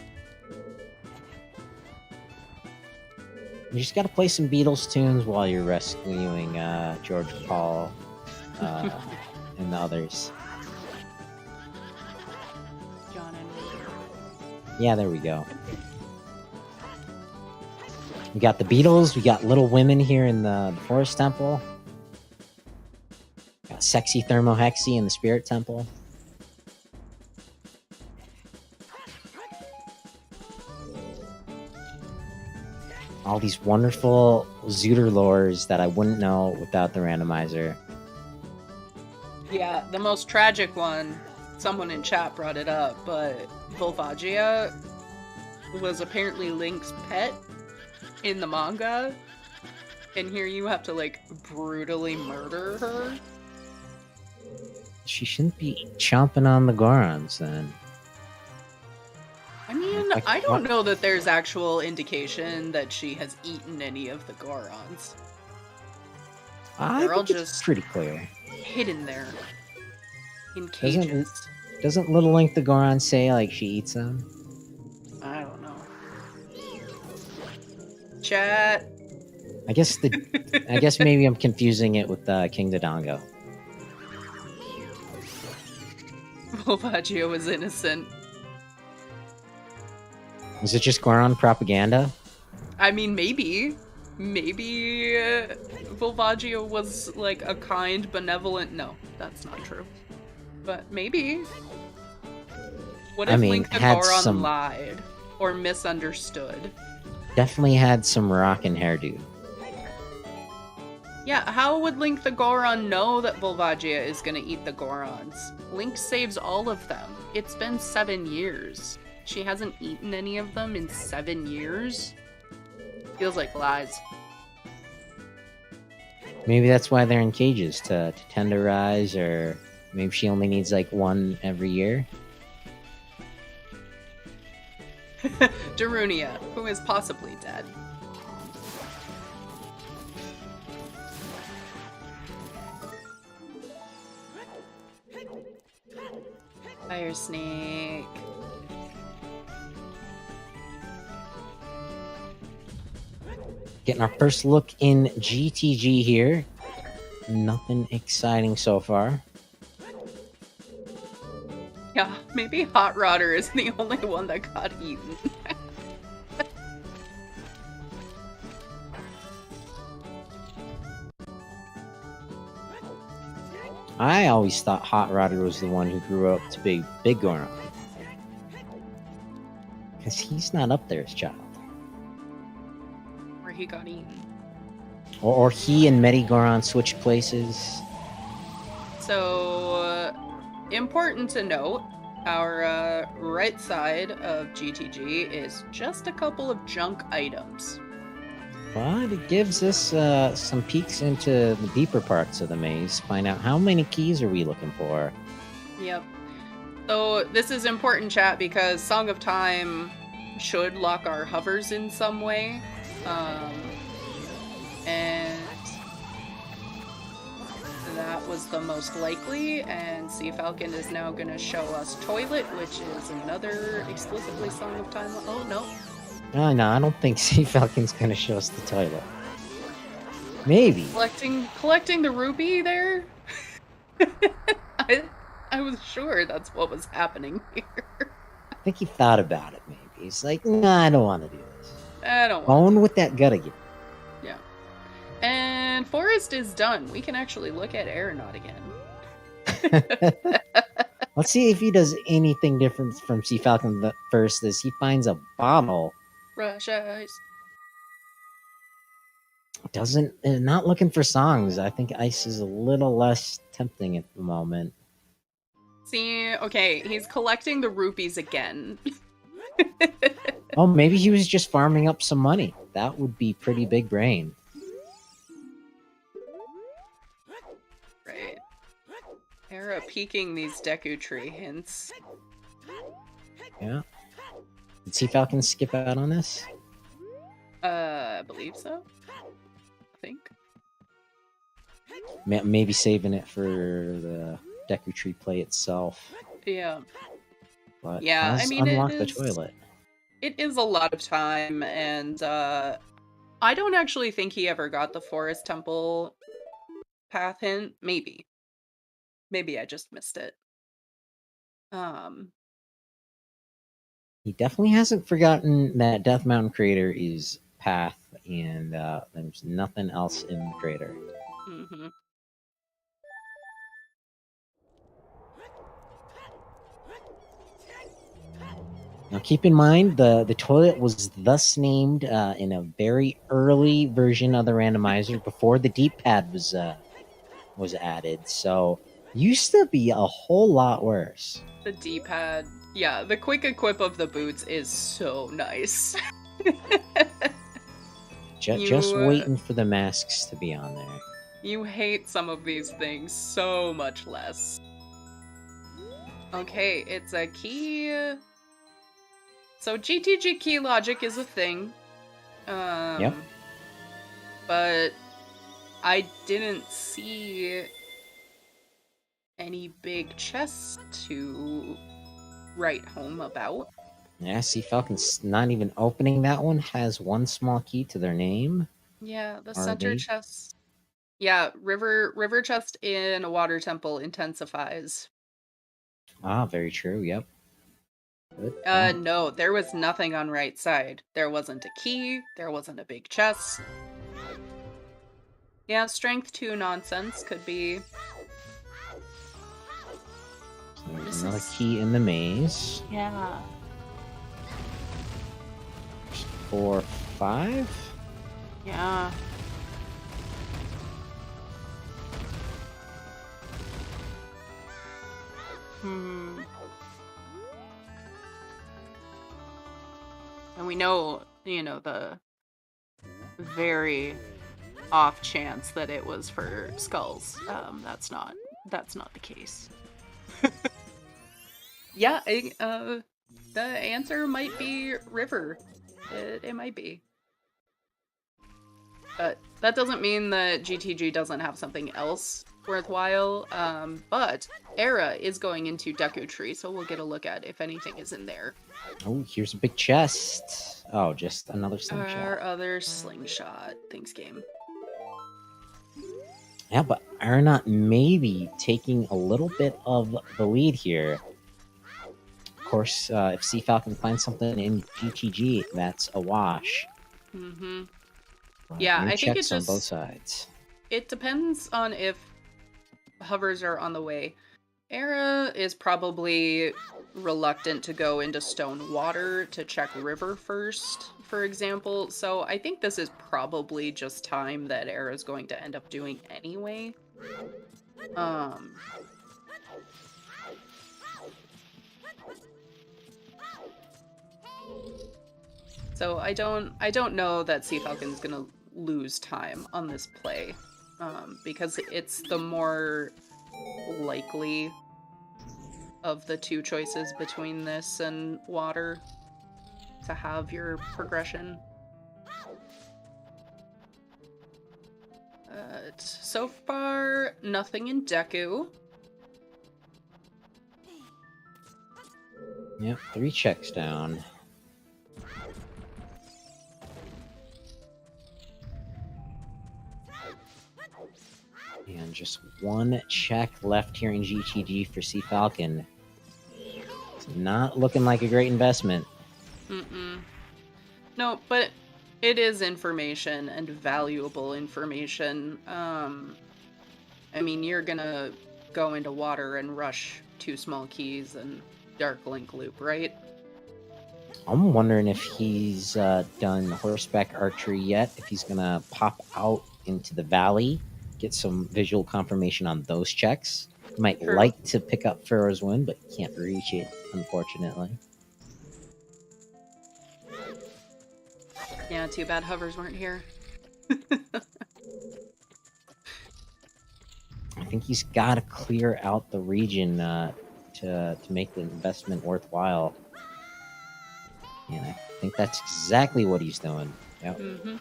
You just gotta play some Beatles tunes while you're rescuing George Paul and the others. John and Rita. Yeah, there we go. We got the Beatles, we got Little Women here in the Forest Temple. Got Sexy Thermohexy in the Spirit Temple. All these wonderful Zooter lores that I wouldn't know without the randomizer. Yeah, the most tragic one, someone in chat brought it up, but Volvagia was apparently Link's pet in the manga, and here you have to, brutally murder her. She shouldn't be chomping on the Gorons, then. I mean, I don't know that there's actual indication that she has eaten any of the Gorons. They're all just pretty clear. Hidden there. In cages. Doesn't Little Link the Goron say, she eats them? I don't know. Chat. I guess maybe I'm confusing it with King Dodongo. Volvagia was innocent. Was it just Goron propaganda? I mean, maybe. Maybe Volvagia was, a kind, benevolent... No, that's not true. But maybe. What if Link the Goron lied? Or misunderstood? Definitely had some rockin' hairdo. Yeah, how would Link the Goron know that Volvagia is gonna eat the Gorons? Link saves all of them. It's been 7 years. She hasn't eaten any of them in 7 years? Feels like lies. Maybe that's why they're in cages, to tenderize, or maybe she only needs one every year. Darunia, who is possibly dead. Fire snake. Getting our first look in GTG here. Nothing exciting so far. Yeah, maybe Hot Rodder is the only one that got eaten. I always thought Hot Rodder was the one who grew up to be Big Goron. Because he's not up there as child. Or he got eaten. Or he and Medigoron switched places. So, important to note, our right side of GTG is just a couple of junk items. But it gives us some peeks into the deeper parts of the maze. Find out how many keys are we looking for. Yep. So this is important, chat, because Song of Time should lock our hovers in some way. And that was the most likely, and CFalcon is now going to show us Toilet, which is another explicitly Song of Time. Oh, no. No, I don't think CFalcon's going to show us the toilet. Maybe. Collecting the rupee there? I was sure that's what was happening here. I think he thought about it, maybe. He's like, nah, I don't want to do this. I don't want Bone with that gut again. Yeah. And Forest is done. We can actually look at TheAranaut again. Let's see if he does anything different from CFalcon first. As he finds a bottle. Rush Ice. Not looking for songs. I think ice is a little less tempting at the moment. See, okay, he's collecting the rupees again. Oh, maybe he was just farming up some money. That would be pretty big brain. Right. Era peeking these Deku Tree hints. Yeah. Did CFalcon skip out on this? I believe so. I think. Maybe saving it for the Deku Tree play itself. Yeah. But Yeah, I mean, unlock the toilet. It is a lot of time, and I don't actually think he ever got the Forest Temple path hint. Maybe. Maybe I just missed it. He definitely hasn't forgotten that Death Mountain crater is path, and there's nothing else in the crater. Mm-hmm. Now, keep in mind the toilet was thus named in a very early version of the randomizer before the deep pad was added. So used to be a whole lot worse. The D-pad. Yeah, the quick equip of the boots is so nice. Just waiting for the masks to be on there. You hate some of these things so much less. Okay, it's a key. So GTG key logic is a thing. Yep. But I didn't see any big chests to write home about. Yeah, CFalcon's not even opening that one. Has one small key to their name. Yeah, the Are center they? chest. Yeah, river chest in a water temple intensifies. Ah, very true. Yep. Good. No, there was nothing on right side. There wasn't a key. There wasn't a big chest. Yeah, strength 2 nonsense could be. So there's another key in the maze. Yeah. 4, 5. Yeah. And we know, the very off chance that it was for skulls. That's not the case. Yeah, the answer might be river. It might be. But that doesn't mean that GTG doesn't have something else worthwhile. But Era is going into Deku Tree, so we'll get a look at if anything is in there. Oh, here's a big chest. Oh, just another Our slingshot. other slingshot. Thanks, game. Yeah, but Aranaut maybe taking a little bit of the lead here. Of course, if CFalcon finds something in GTG, that's a wash. Mm-hmm. But Yeah, near I think it checks on just... both sides. It depends on if hovers are on the way. Era is probably reluctant to go into stone water to check river first, for example. So I think this is probably just time that Era is going to end up doing anyway. So I don't know that CFalcon's gonna lose time on this play, because it's the more likely of the two choices between this and water to have your progression. So far, nothing in Deku. Yep, 3 checks down. And just 1 check left here in GTG for CFalcon. It's not looking like a great investment. No, but it is information and valuable information. I mean, you're gonna go into water and rush 2 small keys and Dark Link Loop, right? I'm wondering if he's done horseback archery yet, if he's gonna pop out into the valley, get some visual confirmation on those checks. He might True. like to pick up Pharaoh's Wind, but can't reach it, unfortunately. Yeah, too bad hovers weren't here. I think he's got to clear out the region to make the investment worthwhile. And I think that's exactly what he's doing. Yep. Mm-hmm.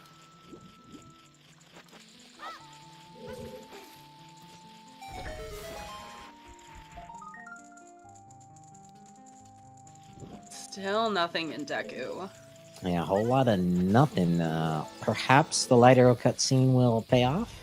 Still nothing in Deku. Yeah, a whole lot of nothing. Perhaps the light arrow cutscene will pay off?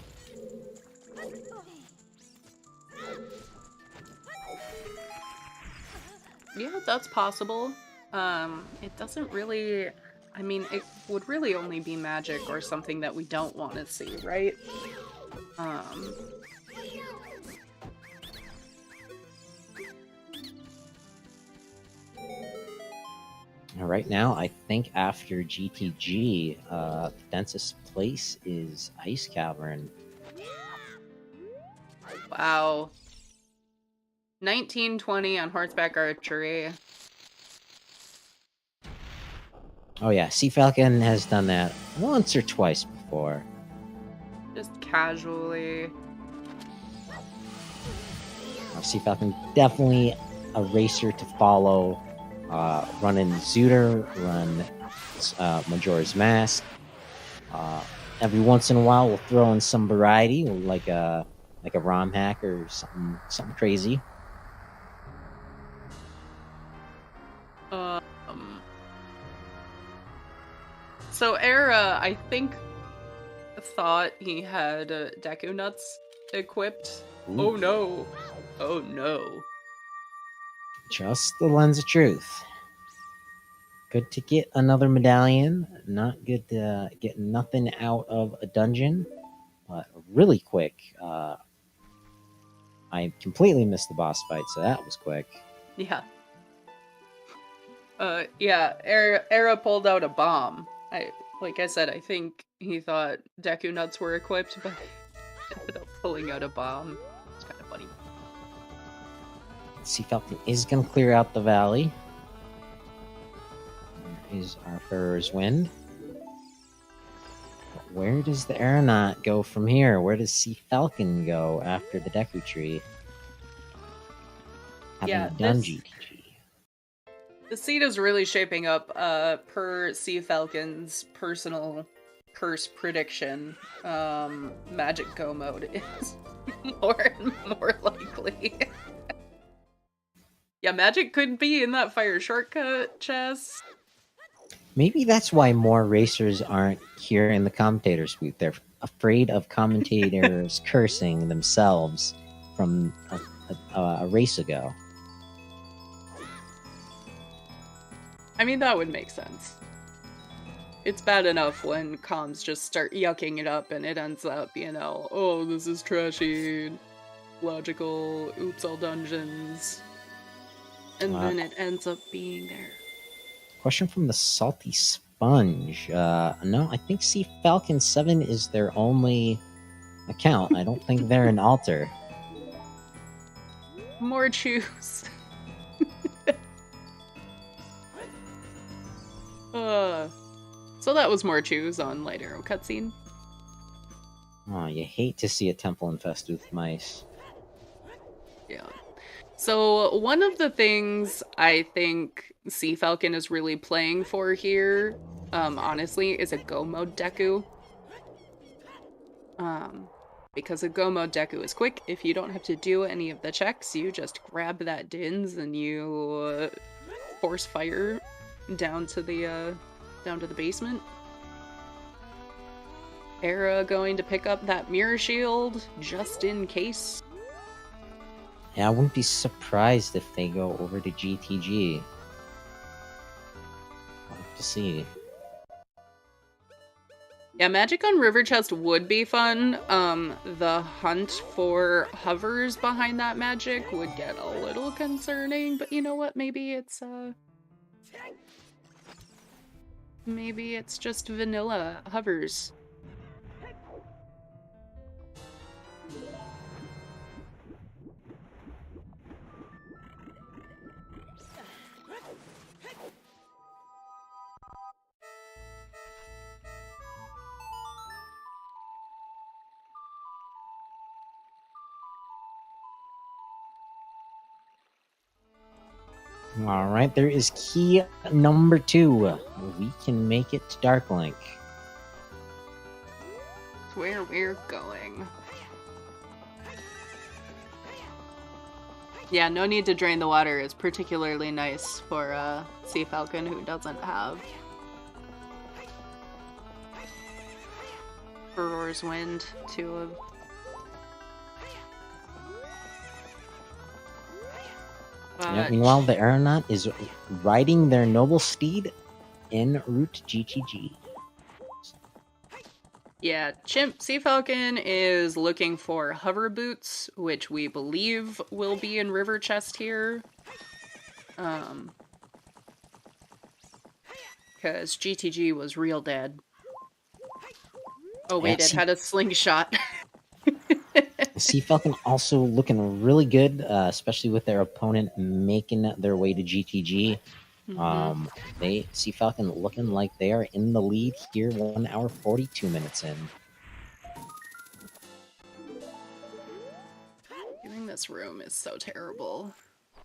Yeah, that's possible. It doesn't really... I mean, it would really only be magic or something that we don't want to see, right? Right now, I think after GTG, the densest place is Ice Cavern. Wow. 1920 on horseback archery. Oh yeah, CFalcon has done that once or twice before. Just casually. CFalcon definitely a racer to follow. Running Zooter, run Majora's Mask. Every once in a while, we'll throw in some variety, like a ROM hack or something crazy. So Era, I think, thought he had Deku Nuts equipped. Ooh. Oh no. Oh no. Just the lens of truth. Good to get another medallion. Not good to get nothing out of a dungeon. But really quick. I completely missed the boss fight, so that was quick. Yeah. Yeah, Era pulled out a bomb. Like I said, I think he thought Deku Nuts were equipped, but ended up pulling out a bomb. It's kind of funny. CFalcon is going to clear out the valley. There is our Pharaoh's Wind. But where does the Aranaut go from here? Where does CFalcon go after the Deku Tree? Having done GTG. The seed is really shaping up per CFalcon's personal curse prediction, Magic Go mode is more and more likely. Yeah, Magic could be in that fire shortcut chest. Maybe that's why more racers aren't here in the commentators booth. They're afraid of commentators cursing themselves from a race ago. I mean, that would make sense. It's bad enough when comms just start yucking it up and it ends up, you know, oh, this is trashy, logical, oops, all dungeons. And then it ends up being there. Question from the Salty Sponge. No, I think CFalcon 7 is their only account. I don't think they're an alter. More choose. So that was more choose on Light Arrow cutscene. Oh, you hate to see a temple infested with mice. Yeah. So one of the things I think CFalcon is really playing for here, honestly, is a Go mode Deku. Because a Go mode Deku is quick. If you don't have to do any of the checks, you just grab that Dins and you force fire down to the basement. Era going to pick up that mirror shield just in case. Yeah, I wouldn't be surprised if they go over to GTG. We'll have to see. Yeah, magic on River Chest would be fun. The hunt for hovers behind that magic would get a little concerning, but you know what? Maybe it's just vanilla hovers. All right, there is key number 2. We can make it to Darklink. That's where we're going. Yeah, no need to drain the water is particularly nice for CFalcon who doesn't have Auror's Wind to Yeah, meanwhile, the TheAranaut is riding their noble steed en route to GTG. Yeah, CFalcon is looking for hover boots, which we believe will be in River Chest here. Because GTG was real dead. Oh wait, Yeah, it had a slingshot. CFalcon also looking really good, especially with their opponent making their way to GTG. CFalcon looking like they are in the lead here, 1 hour 42 minutes in. Doing this room is so terrible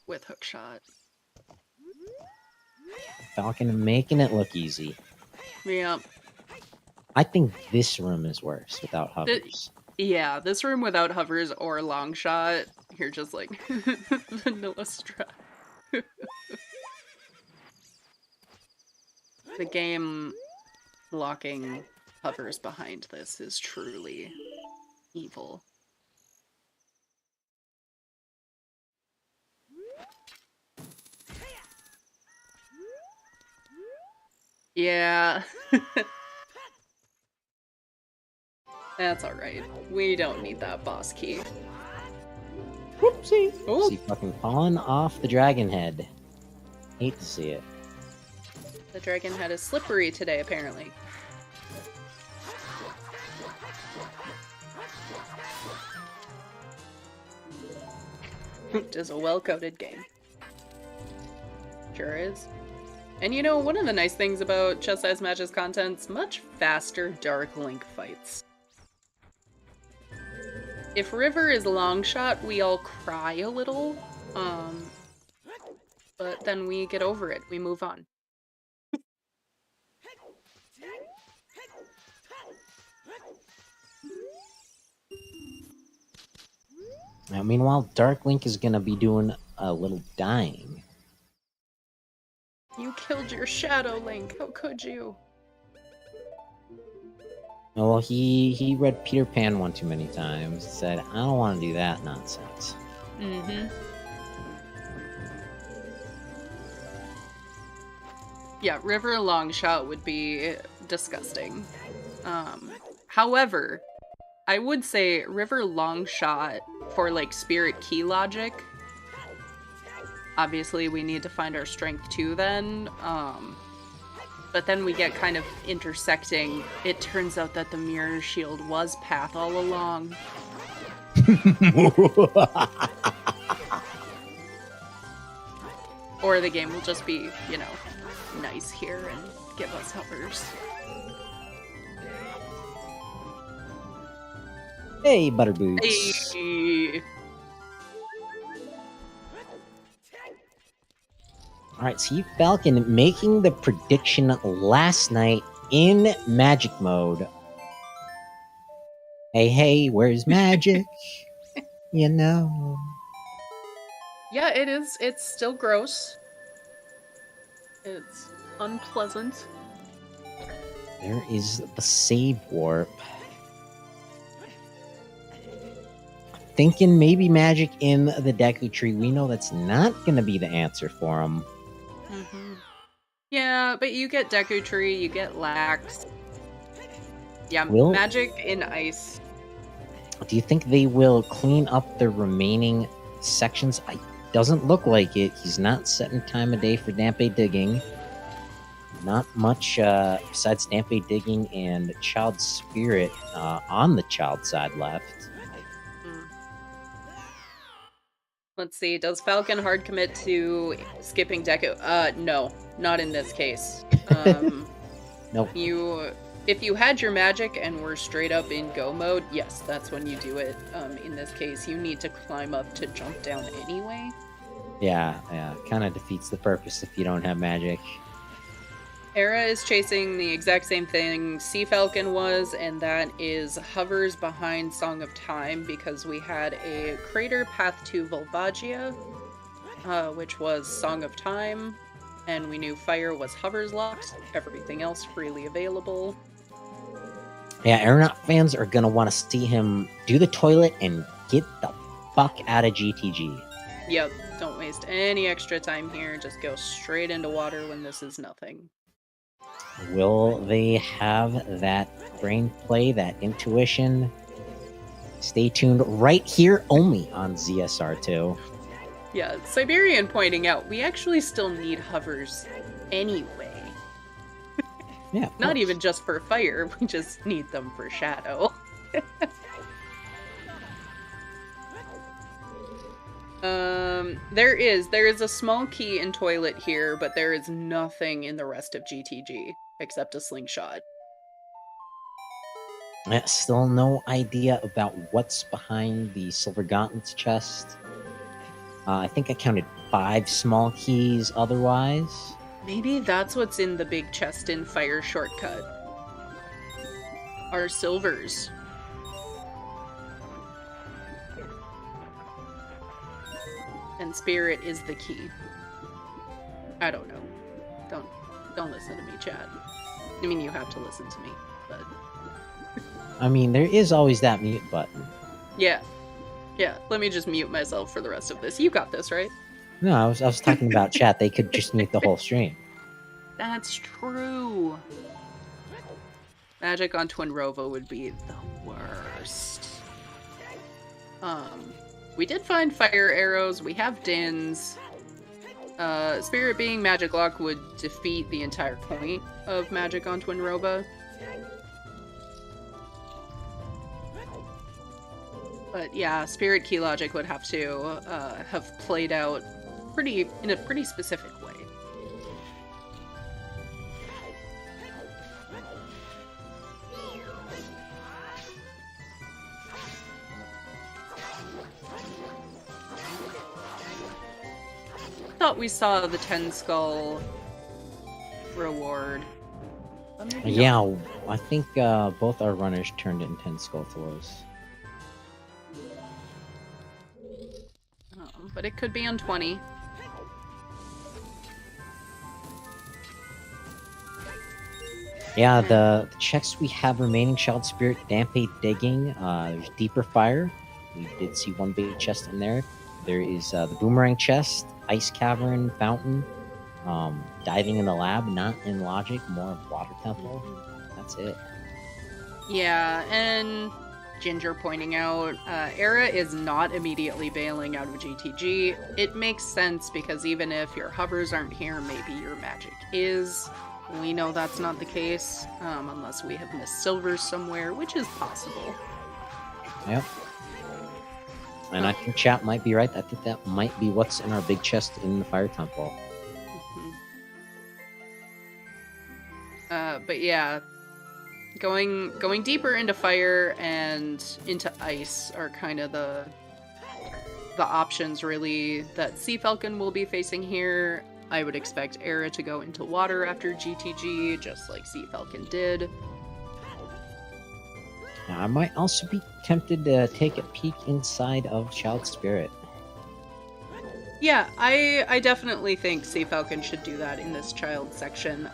with hookshot. Falcon making it look easy. Yeah. I think this room is worse without hovers. Yeah, this room without hovers or long shot, you're just like vanilla strap. The game locking hovers behind this is truly evil. Yeah. That's alright. We don't need that boss key. Whoopsie! Oh. CFalcon falling off the dragon head. Hate to see it. The dragon head is slippery today, apparently. It is a well-coded game. Sure is. And you know, one of the nice things about Chess Size Matches content's much faster Dark Link fights. If River is long shot, we all cry a little, but then we get over it. We move on. Now, meanwhile, Dark Link is gonna be doing a little dying. You killed your Shadow Link. How could you? Well, he read Peter Pan one too many times. And said, "I don't want to do that nonsense." Mm-hmm. Yeah, River Longshot would be disgusting. However, I would say River Longshot for like Spirit Key logic. Obviously, we need to find our strength too then. But then we get kind of intersecting. It turns out that the Mirror Shield was Path all along. Or the game will just be, you know, nice here and give us hovers. Hey, Butterboots. Hey. Alright, CFalcon making the prediction last night in Magic mode. Hey, where's Magic? You know. Yeah, it is. It's still gross. It's unpleasant. There is the save warp. Thinking maybe Magic in the Deku Tree. We know that's not going to be the answer for him. Mm-hmm. Yeah, but you get Deku Tree, you get Lax. Yeah, Magic in Ice. Do you think they will clean up the remaining sections? Doesn't look like it. He's not setting time of day for Dampe Digging. Not much besides Dampe Digging and Child Spirit on the child side left. Let's see, does Falcon hard commit to skipping Deku? No, not in this case. Nope. If you had your Magic and were straight up in go mode, yes, that's when you do it. In this case, you need to climb up to jump down anyway. Yeah, kind of defeats the purpose if you don't have Magic. Era is chasing the exact same thing CFalcon was, and that is hovers behind Song of Time, because we had a Crater Path to Volvagia, which was Song of Time, and we knew Fire was hovers locked, everything else freely available. Yeah, TheAranaut fans are going to want to see him do the toilet and get the fuck out of GTG. Yep, don't waste any extra time here, just go straight into water when this is nothing. Will they have that brain play, that intuition? Stay tuned right here only on ZSR2. Yeah, Siberian pointing out, we actually still need hovers anyway. Yeah, Not even just for Fire, we just need them for Shadow. There is a small key in Toilet here, but there is nothing in the rest of GTG except a slingshot. Still no idea about what's behind the Silver Gauntlets chest. I think I counted 5 small keys otherwise. Maybe that's what's in the big chest in Fire Shortcut. Are silvers. And Spirit is the key. I don't know. Don't listen to me, Chad. I mean, you have to listen to me, but... I mean, there is always that mute button. Yeah. Yeah, let me just mute myself for the rest of this. You got this, right? No, I was talking about chat. They could just mute the whole stream. That's true. Magic on Twinrova would be the worst. We did find fire arrows. We have Dins. Spirit being Magic Lock would defeat the entire point of Magic on Twinrova. But yeah, Spirit Key Logic would have to have played out in a pretty specific way. Thought we saw the 10 skull reward. Yeah, I think both our runners turned in 10 skull throws. But it could be on 20. Yeah, the checks we have remaining: Child Spirit, Dampe Digging, there's Deeper Fire. We did see one big chest in there. There is the Boomerang Chest, Ice Cavern, Fountain, Diving in the Lab, not in Logic, more of Water Temple. That's it. Yeah, and Ginger pointing out, Era is not immediately bailing out of GTG. It makes sense because even if your hovers aren't here, maybe your magic is. We know that's not the case, unless we have missed silvers somewhere, which is possible. Yep. And I think chat might be right. I think that might be what's in our big chest in the Fire Temple. But yeah, going deeper into fire and into ice are kind of the options really that CFalcon will be facing here. I would expect Era to go into water after GTG, just like CFalcon did. Now, I might also be tempted to take a peek inside of Child Spirit. Yeah, I definitely think CFalcon should do that in this child section.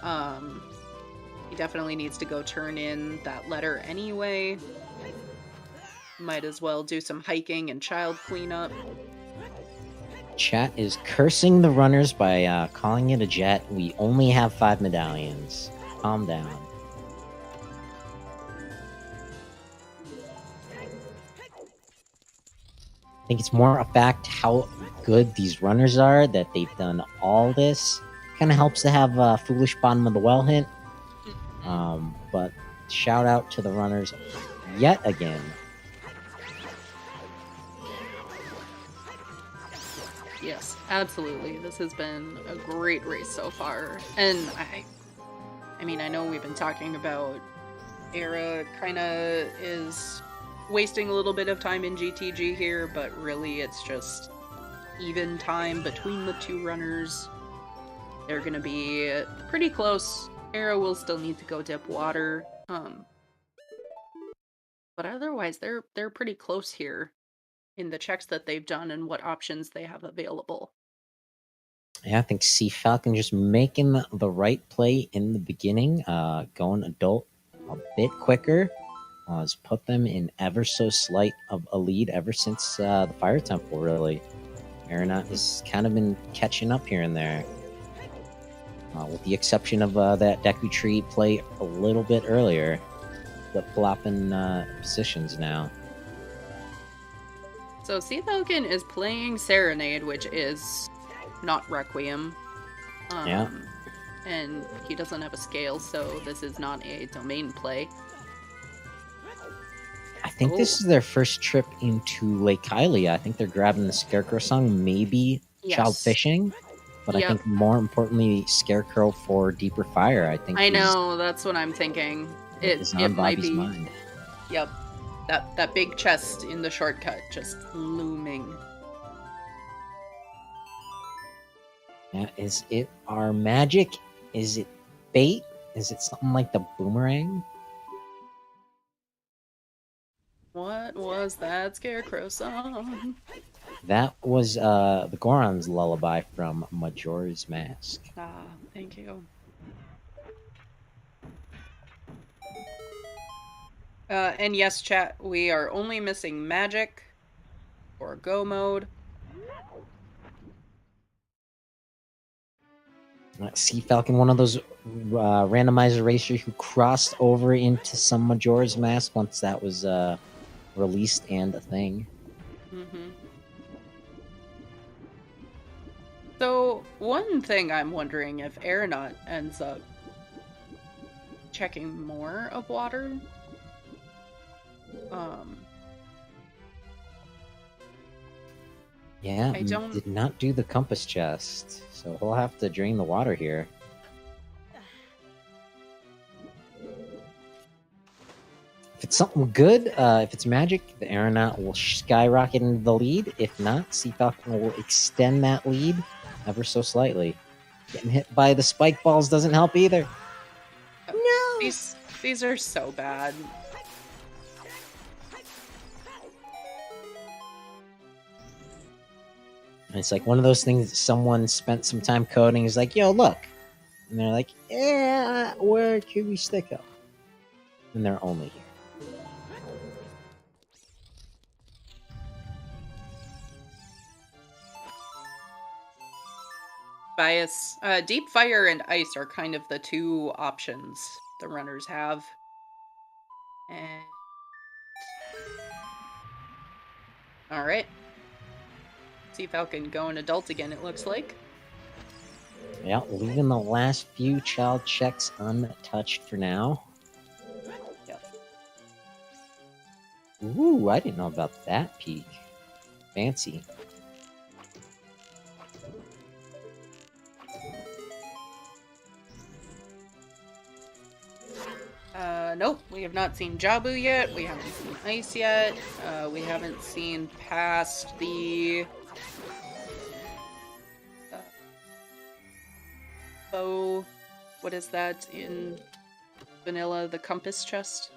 He definitely needs to go turn in that letter anyway. Might as well do some hiking and child cleanup. Chat is cursing the runners by calling it a jet. We only have 5 medallions. Calm down. I think it's more a fact how good these runners are that they've done all this. Kind of helps to have foolish bottom of the well hint. But shout out to the runners yet again. Yes, absolutely. This has been a great race so far. And I mean, I know we've been talking about Era kind of is wasting a little bit of time in GTG here, but really it's just even time between the two runners. They're going to be pretty close. Era will still need to go dip water. But otherwise, they're pretty close here in the checks that they've done and what options they have available. Yeah, I think CFalcon just making the right play in the beginning, going adult a bit quicker, has put them in ever so slight of a lead ever since the Fire Temple, really. TheAranaut has kind of been catching up here and there. With the exception of that Deku Tree play a little bit earlier. Flip-flopping positions now. So CFalcon is playing Serenade, which is not Requiem. Yeah. And he doesn't have a scale, so this is not a domain play. I think this is their first trip into Lake Hylia. I think they're grabbing the Scarecrow song, maybe Child Fishing. But I think more importantly, Scarecrow for Deeper Fire. I know, that's what I'm thinking. It might be. Mind. Yep. That big chest in the shortcut just looming. Yeah, is it our magic? Is it bait? Is it something like the boomerang? What was that Scarecrow song? That was the Goron's lullaby from Majora's Mask. Ah, thank you. And yes, chat, we are only missing magic or go mode. CFalcon, one of those randomizer racers who crossed over into some Majora's Mask once that was released and a thing. Mm-hmm. So, one thing I'm wondering if TheAranaut ends up checking more of water. Yeah, did not do the compass chest, so he'll have to drain the water here. If it's something good, if it's magic, TheAranaut will skyrocket into the lead. If not, CFalcon will extend that lead ever so slightly. Getting hit by the spike balls doesn't help either. No! These are so bad. And it's like one of those things that someone spent some time coding. Is like, yo, look. And they're like, yeah, where can we stick them? And they're only here. Bias. Deep fire and ice are kind of the two options the runners have. And all right. CFalcon going adult again, it looks like. Yeah, leaving the last few child checks untouched for now. Yep. Ooh, I didn't know about that peak. Fancy. Nope, we have not seen Jabu yet. We haven't seen Ice yet. We haven't seen past the bow. What is that in vanilla? The compass chest,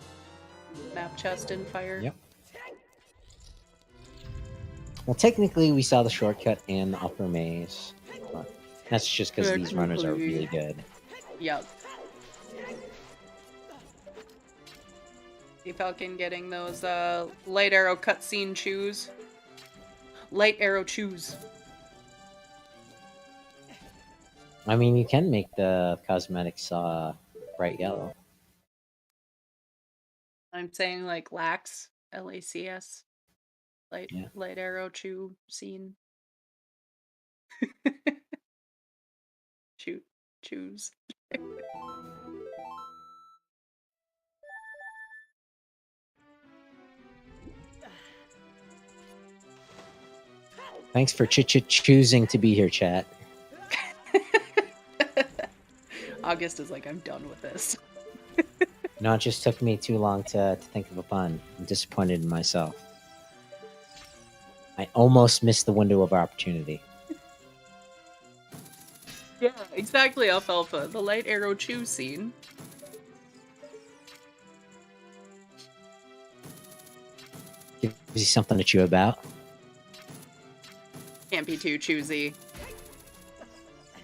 map chest in fire. Yep. Well, technically, we saw the shortcut in the upper maze. But that's just because these runners are really good. Yep. Falcon getting those light arrow cutscene shoes. Light arrow shoes. I mean, you can make the cosmetics bright yellow. I'm saying like lax, LACS. Yeah. Light arrow chew scene. Choose. Thanks for choosing to be here, chat. August is like, I'm done with this. No, it just took me too long to think of a pun. I'm disappointed in myself. I almost missed the window of opportunity. Yeah, exactly, Alfalfa. The light arrow chew scene. Gives you something to chew about. Can't be too choosy.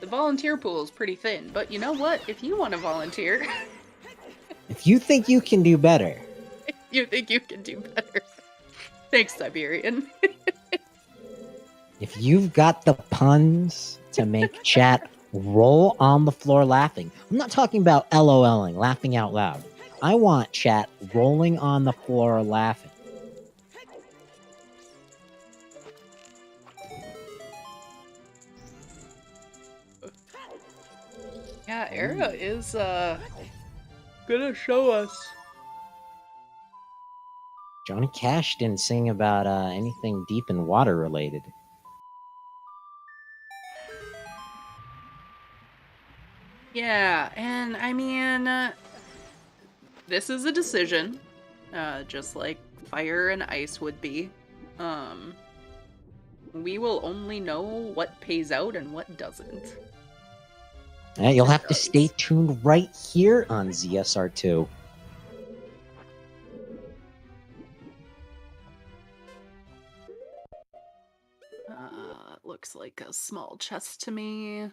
The volunteer pool is pretty thin, but you know what? If you want to volunteer... If you think you can do better... You think you can do better. Thanks, Siberian. If you've got the puns to make chat roll on the floor laughing... I'm not talking about LOLing, laughing out loud. I want chat rolling on the floor laughing. Yeah, Era is gonna show us. Johnny Cash didn't sing about anything deep and water related. Yeah, and I mean, this is a decision, just like fire and ice would be. We will only know what pays out and what doesn't. You'll have to stay tuned right here on ZSR2. Looks like a small chest to me.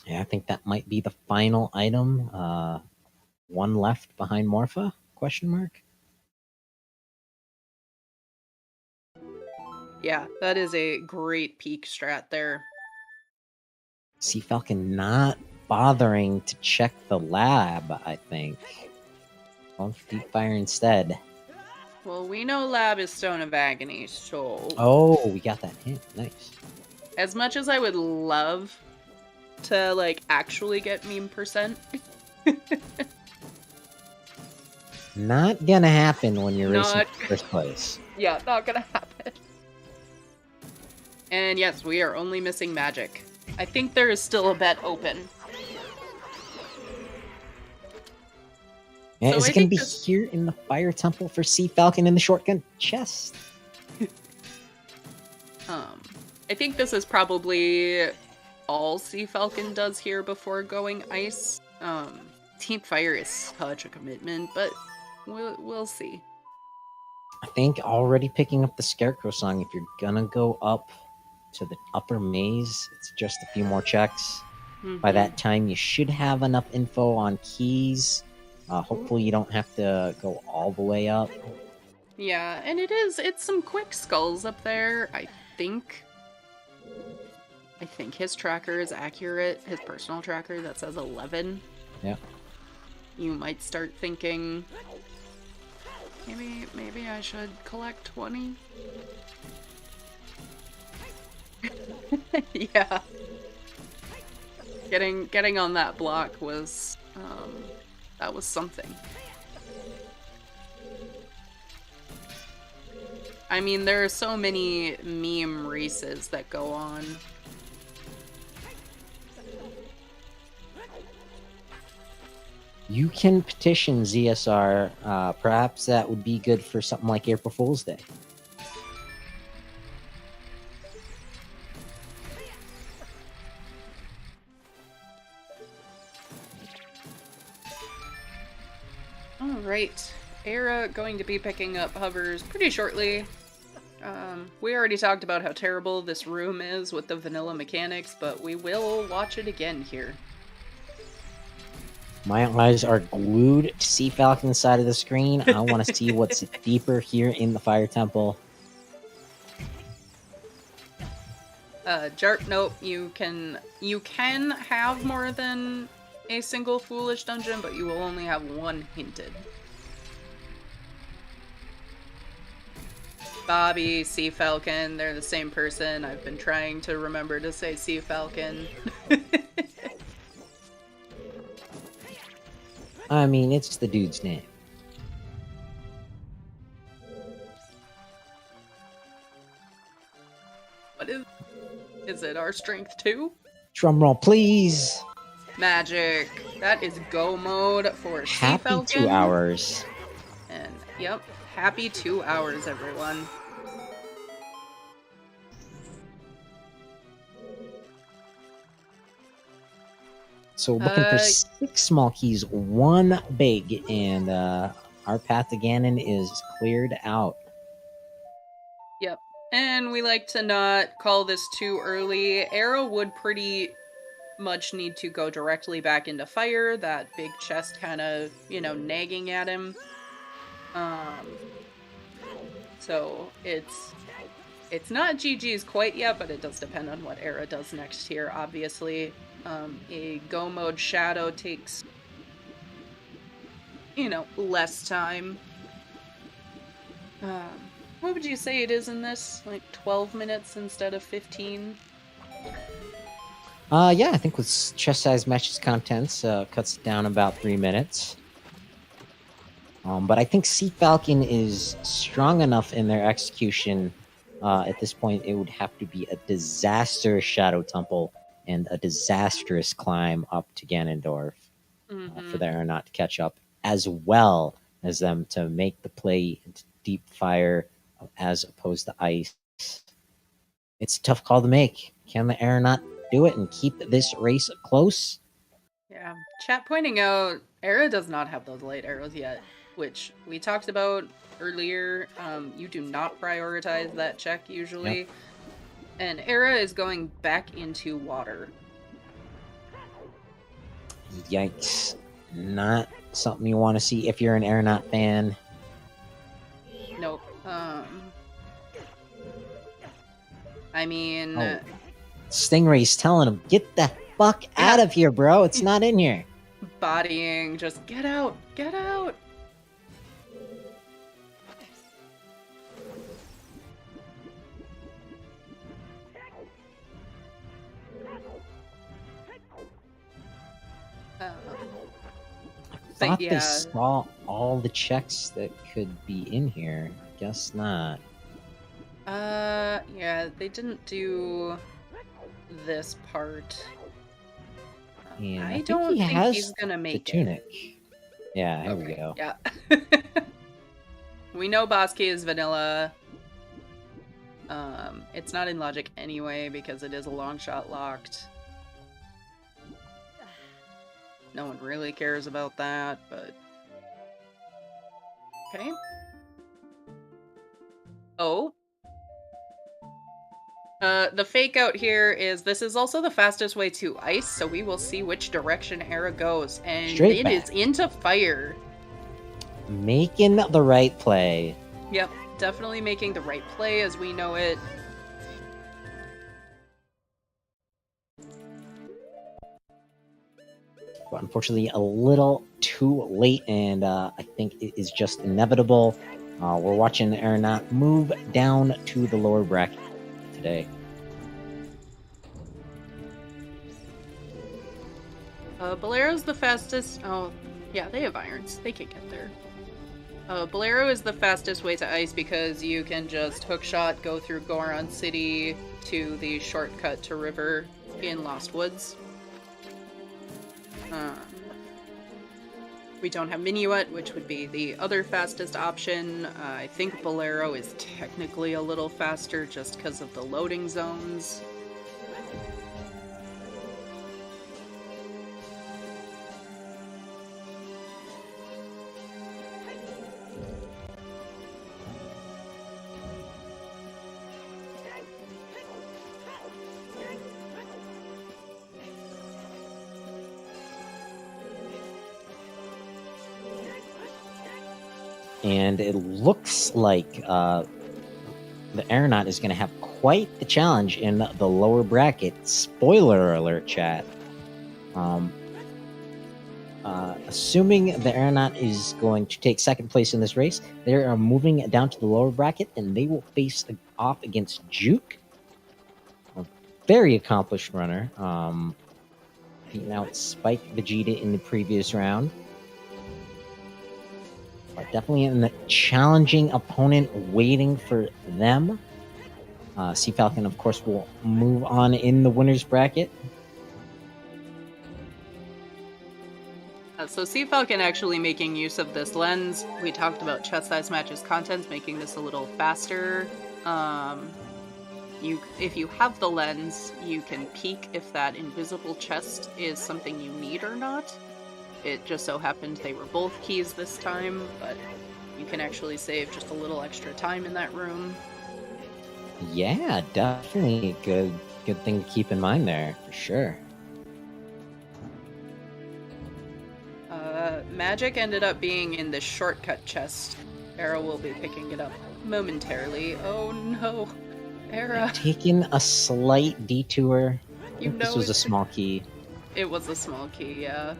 Yeah, I think that might be the final item. One left behind Morpha? Question mark. Yeah, that is a great peak strat there. CFalcon not bothering to check the lab, I think. Going for deep fire instead. Well, we know lab is Stone of Agony, so... Oh, we got that hint. Nice. As much as I would love to, like, actually get meme percent... Not gonna happen when you're racing first place. Yeah, not gonna happen. And yes, we are only missing magic. I think there is still a bet open. Yeah, So is I it gonna think be this- here in the fire temple for CFalcon in the shotgun chest? I think this is probably all CFalcon does here before going ice. Team Fire is such a commitment, but we'll see. I think already picking up the Scarecrow song if you're gonna go up to the upper maze. It's just a few more checks. Mhm. By that time, you should have enough info on keys. Hopefully, you don't have to go all the way up. Yeah, and it's some quick skulls up there, I think. I think his tracker is accurate, his personal tracker that says 11. Yeah. You might start thinking, maybe I should collect 20. Yeah. Getting on that block was, that was something. I mean, there are so many meme races that go on. You can petition ZSR. Perhaps that would be good for something like April Fool's Day. Alright. Era going to be picking up hovers pretty shortly. We already talked about how terrible this room is with the vanilla mechanics, but we will watch it again here. My eyes are glued to CFalcon's side of the screen. I want to see what's deeper here in the Fire Temple. Jarp, nope, you can have more than a single foolish dungeon, but you will only have one hinted. Bobby, CFalcon, they're the same person. I've been trying to remember to say CFalcon. I mean, it's the dude's name. What is it our strength 2? Drumroll, please. Magic. That is go mode for Happy CFalcon. 2 hours. And yep, happy 2 hours, everyone. So looking for 6 small keys, 1 big, and our path to Ganon is cleared out. Yep. And we like to not call this too early. Arrow would pretty much need to go directly back into fire. That big chest kind of, nagging at him. So it's not GG's quite yet, but it does depend on what Era does next here, obviously. A go mode shadow takes, less time. What would you say it is in this? Like 12 minutes instead of 15? Yeah, I think with chest size matches contents, cuts it down about 3 minutes. But I think CFalcon is strong enough in their execution. At this point, it would have to be a disaster Shadow Temple and a disastrous climb up to Ganondorf for the Aeronaut to catch up, as well as them to make the play into deep fire as opposed to ice. It's a tough call to make. Can the Aeronaut do it and keep this race close? Yeah. Chat pointing out, Era does not have those light arrows yet, which we talked about earlier. You do not prioritize that check usually. Yep. And Era is going back into water. Yikes. Not something you want to see if you're an Aeronaut fan. Nope. I mean... Oh. Stingray's telling him, get the fuck out of here, bro. It's not in here. Bodying. Just get out. Get out. I thought they saw all the checks that could be in here. Guess not. Yeah, they didn't do this part. Yeah, I don't think he's gonna make the tunic. Yeah, here we go. Yeah. We know Bosky is vanilla. It's not in logic anyway because it is a long shot locked. No one really cares about that, but... Okay. Oh. The fake out here is this is also the fastest way to ice, so we will see which direction Era goes. And Straight it back. is into fire. Making the right play. Yep, definitely making the right play as we know it. But unfortunately, a little too late, and I think it is just inevitable. We're watching the TheAranaut move down to the lower bracket today. Bolero's the fastest. Oh, yeah, they have irons. They can get there. Bolero is the fastest way to ice because you can just hookshot, go through Goron City to the shortcut to River in Lost Woods. We don't have Minuet, which would be the other fastest option. I think Bolero is technically a little faster just because of the loading zones. And it looks like the TheAranaut is going to have quite the challenge in the lower bracket. Spoiler alert, chat. Assuming the TheAranaut is going to take second place in this race, they are moving down to the lower bracket, and they will face off against Juke, a very accomplished runner. Beating out Spike Vegeta in the previous round. Definitely a challenging opponent waiting for them. CFalcon, of course, will move on in the winner's bracket. So CFalcon actually making use of this lens. We talked about chest size matches contents, making this a little faster. If you have the lens, you can peek if that invisible chest is something you need or not. It just so happened they were both keys this time, but you can actually save just a little extra time in that room. Yeah, definitely a good thing to keep in mind there, for sure. Magic ended up being in the shortcut chest. Era will be picking it up momentarily. Oh no, Era. Taking a slight detour. This was a it- small key. It was a small key, yeah.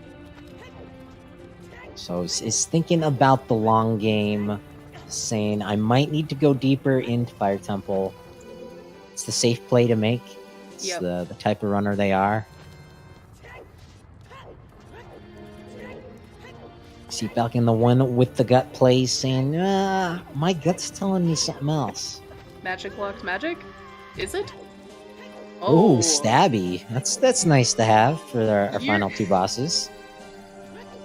So is thinking about the long game, saying I might need to go deeper into Fire Temple. It's the safe play to make. It's Yep. the type of runner they are. CFalcon, the one with the gut play, saying, my gut's telling me something else. Magic locked magic? Is it? Oh, stabby. That's nice to have for our final two bosses.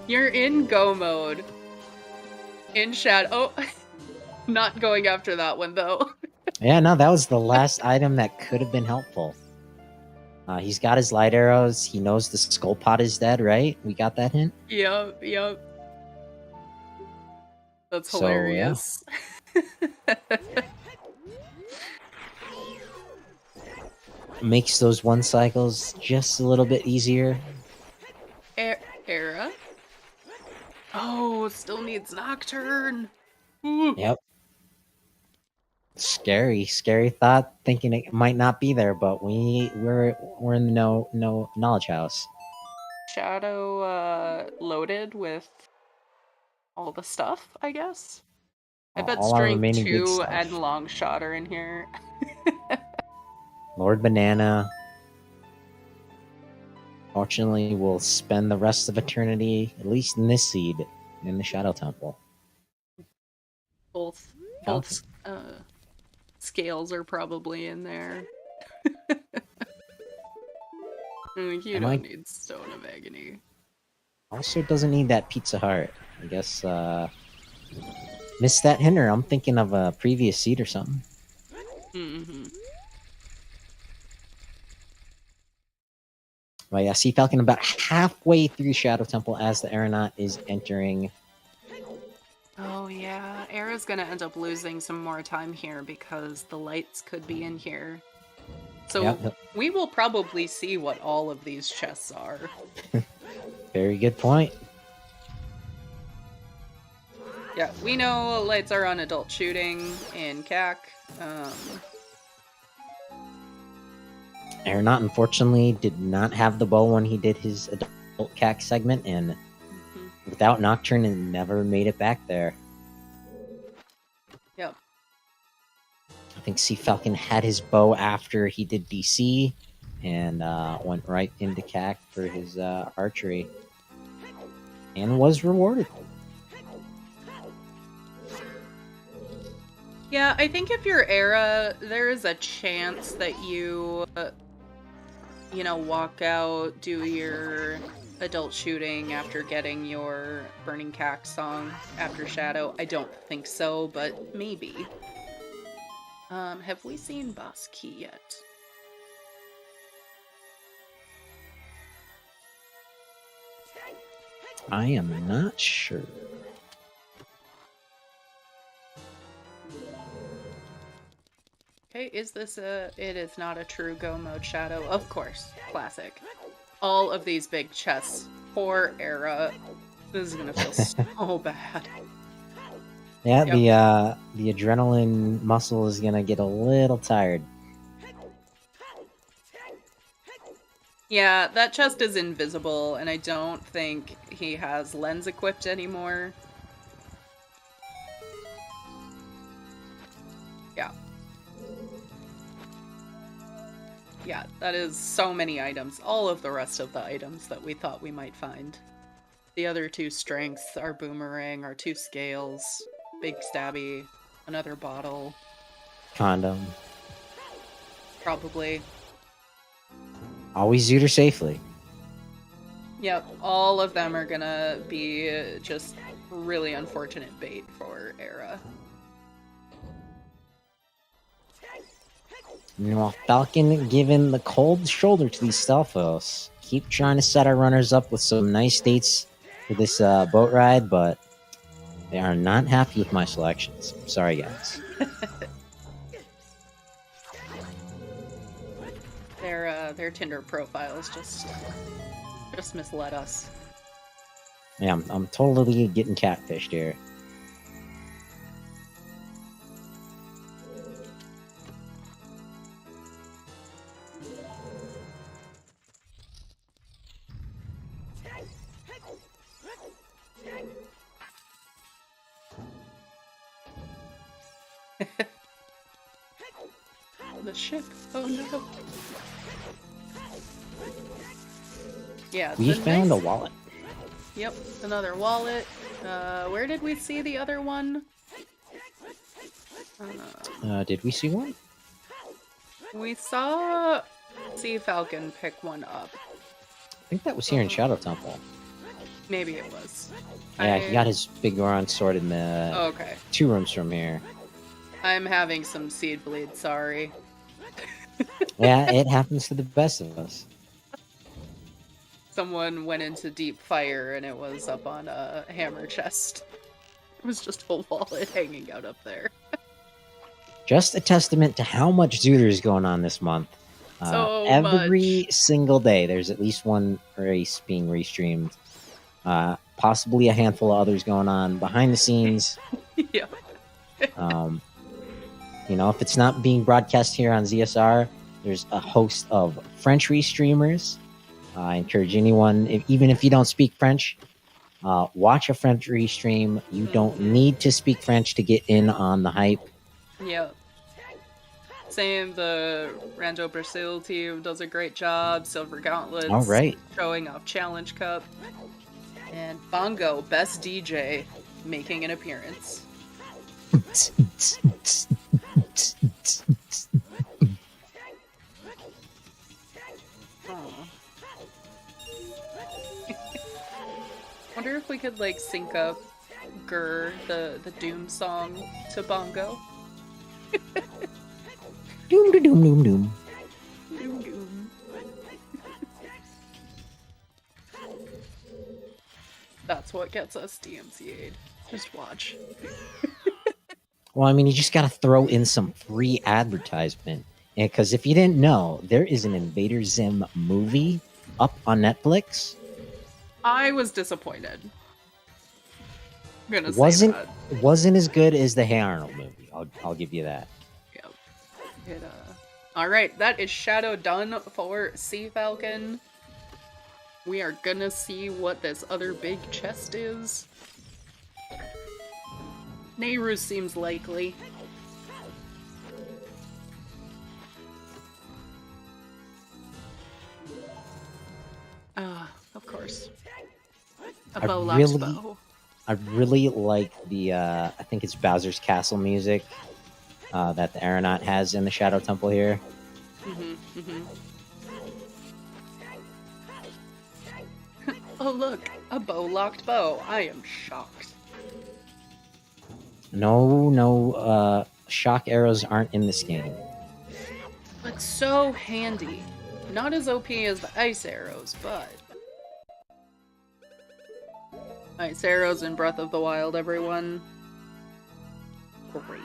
You're in go mode. In shadow. Oh, not going after that one though. Yeah, no, that was the last item that could have been helpful. He's got his light arrows. He knows the skull pot is dead, right? We got that hint? Yep. That's hilarious. So, yeah. Makes those one cycles just a little bit easier. Era? Oh, still needs Nocturne. Ooh. Yep. Scary thought, thinking it might not be there, but we're in the no knowledge house. Shadow loaded with all the stuff, I guess. I bet All our String remaining good 2 stuff. and Longshot are in here. Lord Banana. Fortunately, will spend the rest of eternity, at least in this seed, in the Shadow Temple. Both scales are probably in there. You don't need Stone of Agony. Also doesn't need that Pizza Heart. I guess, missed that hinder. I'm thinking of a previous seed or something. Mm-hmm. Well, yeah, CFalcon about halfway through Shadow Temple as the TheAranaut is entering. Oh yeah, Era's gonna end up losing some more time here because the lights could be in here. So Yep. we will probably see what all of these chests are. Very good point. Yeah, we know lights are on adult shooting in CAC. Aeronaut, unfortunately, did not have the bow when he did his adult CAC segment, and without Nocturne, it never made it back there. Yep. I think CFalcon had his bow after he did DC, and went right into CAC for his archery, and was rewarded. Yeah, I think if you're Era, there is a chance that you walk out, do your adult shooting after getting your Burning Cack song after Shadow. I don't think so, but maybe. Have we seen Boss Key yet? I am not sure. Okay, is this it is not a true go mode Shadow? Of course, classic. All of these big chests for Era. This is gonna feel so bad. Yeah, Yep. the adrenaline muscle is gonna get a little tired. Yeah, that chest is invisible, and I don't think he has lens equipped anymore. Yeah. Yeah, that is so many items. All of the rest of the items that we thought we might find. The other two strengths, our boomerang, our two scales, big stabby, another bottle. Condom. Probably. Always Zooter safely. Yep, all of them are gonna be just really unfortunate bait for Era. Meanwhile, Falcon giving the cold shoulder to these Stelphos. Keep trying to set our runners up with some nice dates for this boat ride, but they are not happy with my selections. Sorry, guys. Their Tinder profiles just misled us. Yeah, I'm totally getting catfished here. The ship. Oh no. Yeah, We found a wallet. Yep, another wallet. Where did we see the other one? Did we see one? We saw CFalcon pick one up. I think that was here in Shadow Temple. Maybe it was. Yeah, he got his big Goron sword in the okay. 2 rooms from here. I'm having some seed bleed, sorry. Yeah, it happens to the best of us. Someone went into deep fire and it was up on a hammer chest. It was just a wallet hanging out up there. Just a testament to how much Zooter is going on this month. Every single day, there's at least one race being restreamed. Possibly a handful of others going on behind the scenes. Yeah. If it's not being broadcast here on ZSR, there's a host of French restreamers. I encourage anyone, even if you don't speak French, watch a French restream. You don't need to speak French to get in on the hype. Yep. Same, the Rando Brazil team does a great job. Silver Gauntlets. All right. Showing off Challenge Cup. And Bongo, best DJ, making an appearance. Wonder if we could sync up Gur, the Doom song, to Bongo. Doom doom doom doom doom. Doom doom. That's what gets us DMCA'd. Just watch. Well, I mean, you just gotta throw in some free advertisement. Because if you didn't know, there is an Invader Zim movie up on Netflix. I was disappointed. I'm gonna Wasn't say that. wasn't as good as the Hey Arnold movie. I'll give you that. Yep. All right, that is shadow done for CFalcon. We are gonna see what this other big chest is. Nehru seems likely. Of course. A bow locks bow. I really like the I think it's Bowser's Castle music that the Aeronaut has in the Shadow Temple here. Oh look, a bow locked bow. I am shocked. No, shock arrows aren't in this game. But so handy. Not as OP as the ice arrows, but ice arrows in Breath of the Wild, everyone. Great.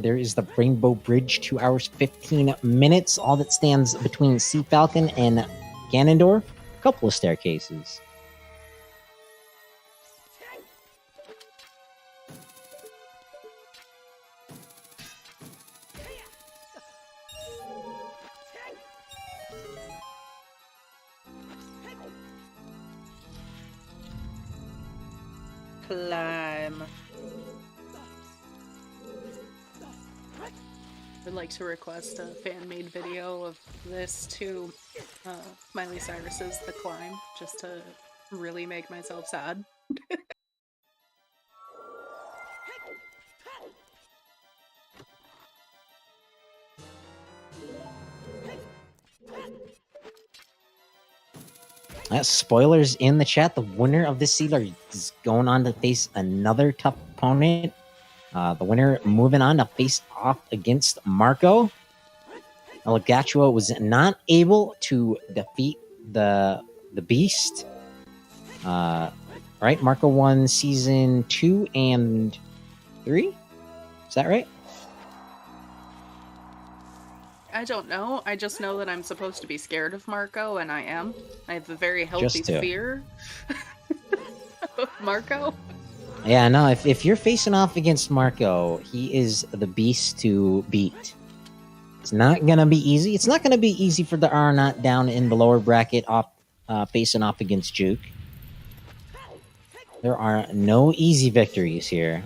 There is the Rainbow Bridge, 2 hours 15 minutes. All that stands between CFalcon and Ganondorf, a couple of staircases. Climb. I'd like to request a fan-made video of this to Miley Cyrus's The Climb, just to really make myself sad. Spoilers in the chat. The winner of this seed is going on to face another tough opponent. The winner moving on to face off against Marco. Elgachua was not able to defeat the Beast. Right? Marco won season 2 and 3? Is that right? I don't know. I just know that I'm supposed to be scared of Marco, and I am. I have a very healthy fear of Marco. Yeah, no, if you're facing off against Marco, he is the beast to beat. It's not going to be easy. It's not going to be easy for the TheAranaut down in the lower bracket facing off against Juke. There are no easy victories here.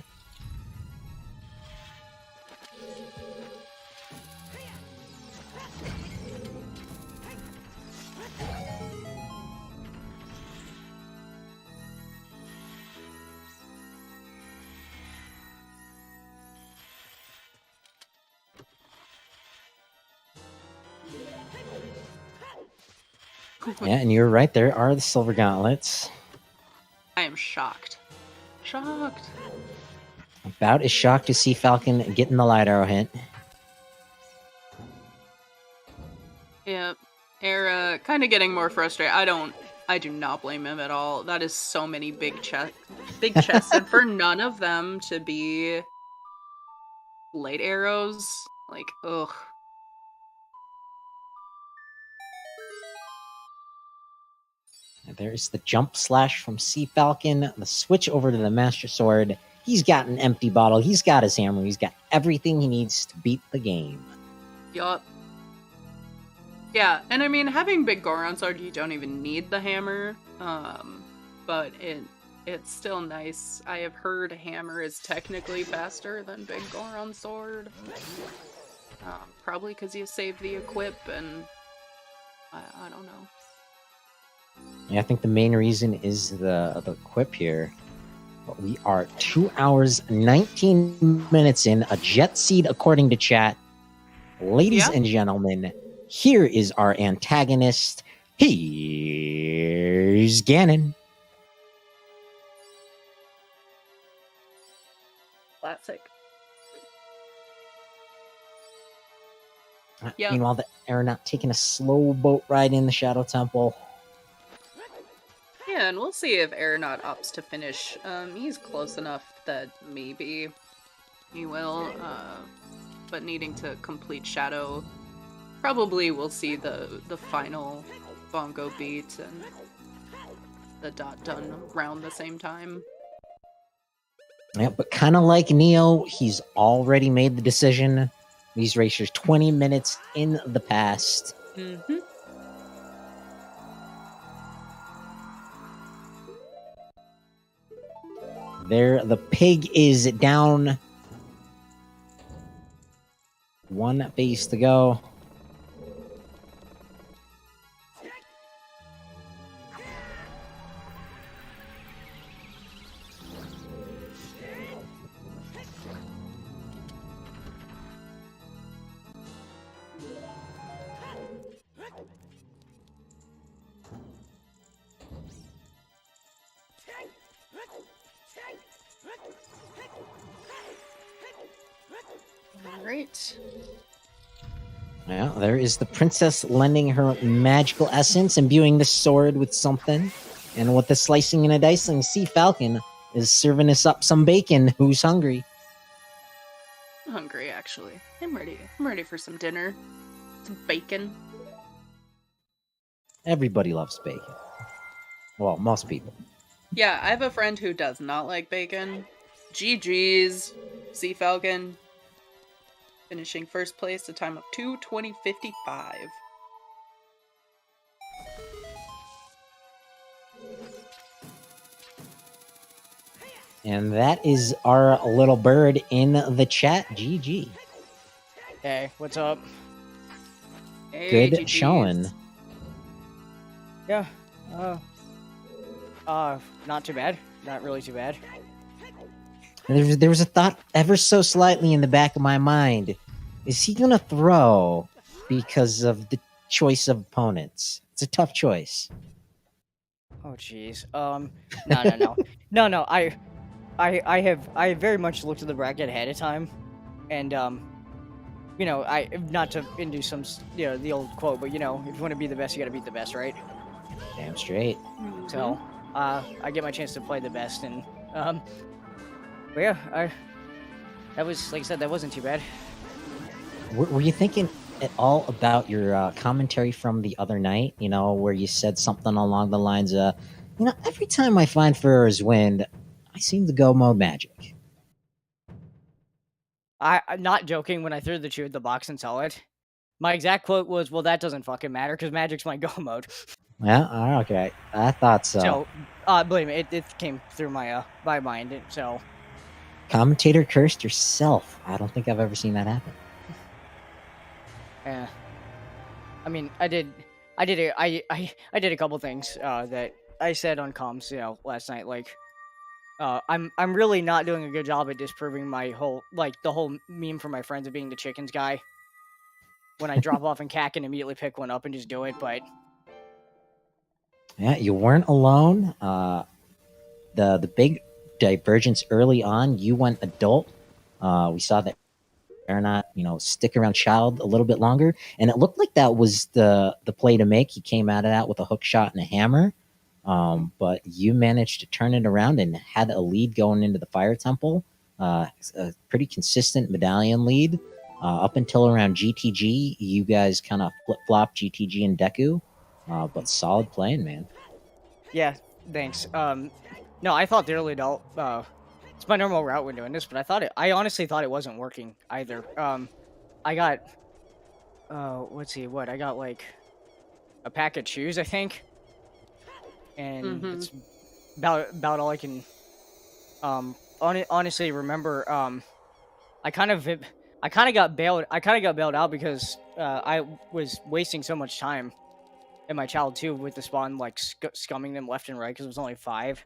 Yeah, and you're right. There are the silver gauntlets. I am shocked. Shocked. About as shocked to see Falcon getting the light arrow hit. Yep. Era kind of getting more frustrated. I do not blame him at all. That is so many big chests, and for none of them to be light arrows, like, ugh. There's the jump slash from CFalcon, the switch over to the Master Sword. He's got an empty bottle, he's got his hammer, he's got everything he needs to beat the game. Yup. Yeah, and I mean, having Big Goron Sword, you don't even need the hammer, but it's still nice. I have heard hammer is technically faster than Big Goron Sword. Probably because you save the equip, and I don't know. Yeah, I think the main reason is the equip here. But we are 2 hours, 19 minutes in, a jet seed according to chat. Ladies and gentlemen, here is our antagonist. Here's Ganon. Classic. Meanwhile, the TheAranaut taking a slow boat ride in the Shadow Temple. Yeah, Yeah, and we'll see if TheAranaut opts to finish. He's close enough that maybe he will, but needing to complete Shadow, probably we'll see the final bongo beat and the dot done around the same time. Yeah, but kind of like Neo, he's already made the decision. These racers 20 minutes in the past. Mm-hmm. There, the pig is down. One base to go. Alright. Yeah, there is the princess lending her magical essence, imbuing the sword with something. And with the slicing and a dicing, CFalcon is serving us up some bacon. Who's hungry? I'm hungry, actually. I'm ready. I'm ready for some dinner. Some bacon. Everybody loves bacon. Well, most people. Yeah, I have a friend who does not like bacon. GG's. CFalcon. Finishing first place, a time of 2:20:55. And that is our little bird in the chat. GG. Hey, what's up? Hey, Good GG's. showing. Yeah. Not too bad. Not really too bad. There was a thought ever so slightly in the back of my mind. Is he going to throw because of the choice of opponents? It's a tough choice. Oh, jeez. No. I have very much looked at the bracket ahead of time, and I not to induce some the old quote, but if you want to be the best, you got to beat the best, right? Damn straight. Mhm. So I get my chance to play the best, and but yeah, that was, like I said, that wasn't too bad. Were you thinking at all about your commentary from the other night? Where you said something along the lines of, every time I find Ferrer's Wind, I seem to go mode magic. I'm not joking when I threw the chew at the box and saw it. My exact quote was, "Well, that doesn't fucking matter because magic's my go mode." Yeah, okay. I thought so. So, believe me, it came through my mind. So, Commentator cursed yourself. I don't think I've ever seen that happen. yeah. I mean, I did a couple things that I said on comms, last night. Like, I'm really not doing a good job at disproving my whole the whole meme for my friends of being the chickens guy. When I drop off and cack and immediately pick one up and just do it, but Yeah, you weren't alone. The big divergence early on, you went adult. We saw that TheAranaut, stick around child a little bit longer, and it looked like that was the play to make. He came out of that with a hook shot and a hammer, but you managed to turn it around and had a lead going into the fire temple. A pretty consistent medallion lead up until around GTG. You guys kind of flip flop GTG and Deku, but solid playing, man. yeah, thanks. No, I thought the early adult. It's my normal route when doing this, but I honestly thought it wasn't working either. I got, let's see, what I got, like a pack of shoes, I think, and it's about all I can. Honestly, remember. I kind of got bailed. I kind of got bailed out because I was wasting so much time in my child too with the spawn, like scumming them left and right because it was only 5.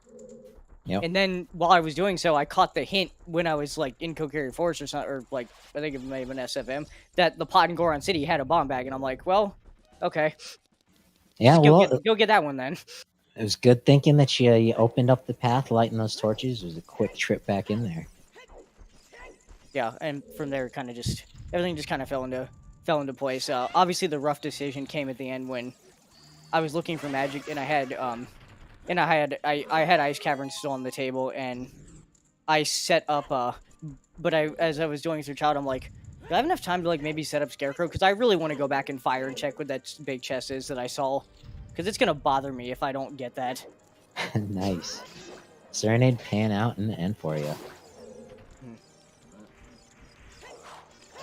Yep. And then while I was doing so, I caught the hint when I was like in Kokiri Forest or something, or like I think it may have been SFM, that the pot in Goron City had a bomb bag, and I'm like, well, okay. Yeah, Go get that one then. It was good thinking that you opened up the path, lighting those torches. It was a quick trip back in there. Yeah, and from there, kind of just everything just kind of fell into place. Obviously, the rough decision came at the end when I was looking for magic, and I had and I had ice caverns still on the table, and I set up but as I was going through child, I'm like, do I have enough time to like maybe set up Scarecrow? Because I really want to go back and fire and check what that big chest is that I saw, because it's gonna bother me if I don't get that. Nice. Serenade pan out in the end for you.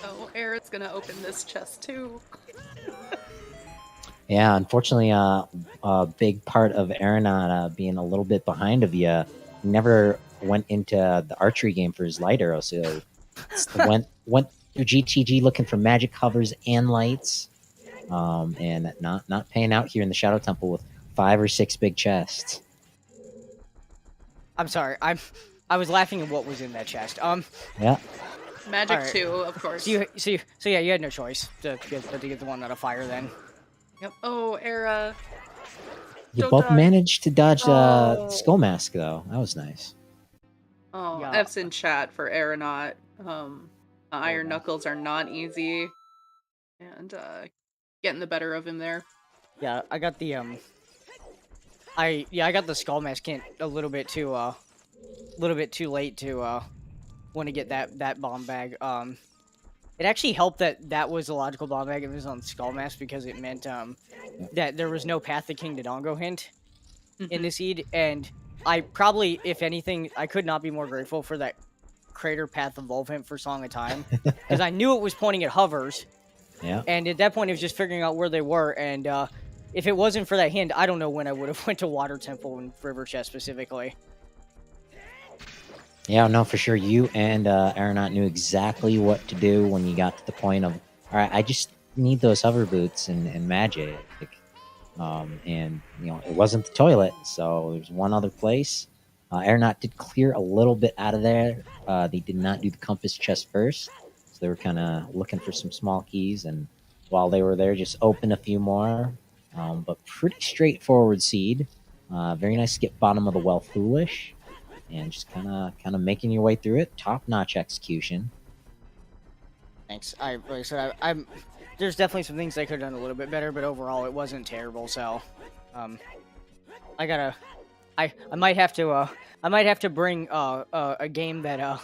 Oh, Eric's gonna open this chest too. Yeah, unfortunately, a big part of TheAranaut being a little bit behind of you, he never went into the archery game for his light arrow, so went through GTG looking for magic hovers and lights, and not paying out here in the Shadow Temple with 5 or 6 big chests. I'm sorry, I was laughing at what was in that chest. Yeah. Magic Alright. 2, of course. So yeah, you had no choice to get the one out of fire then. Yep. Oh, Era. You Don't both die. managed to dodge the Oh. Skull Mask, though. That was nice. Oh, Yeah. F's in chat for TheAranaut. Iron wow. Knuckles are not easy. And, getting the better of him there. Yeah, I got the I got the Skull Mask in a little bit too late to want to get that bomb bag. It actually helped that was a logical bomb bag. It was on Skull Mask because it meant that there was no Path to King Dodongo hint in the seed, and I probably, if anything, I could not be more grateful for that Crater Path Evolve hint for Song of Time, because I knew it was pointing at hovers, Yeah. and at that point it was just figuring out where they were, and if it wasn't for that hint, I don't know when I would have went to Water Temple and River Chest specifically. Yeah, no, for sure. You and TheAranaut knew exactly what to do when you got to the point of, all right, I just need those hover boots and magic. And, you know, it wasn't the toilet, so there's one other place. TheAranaut did clear a little bit out of there. They did not do the compass chest first, so they were kind of looking for some small keys, and while they were there, just open a few more. But pretty straightforward seed. Very nice to get bottom of the well foolish. And just kind of making your way through it. Top-notch execution. Thanks. Like I said, I'm there's definitely some things I could have done a little bit better, but overall it wasn't terrible. So, I might have to bring a game that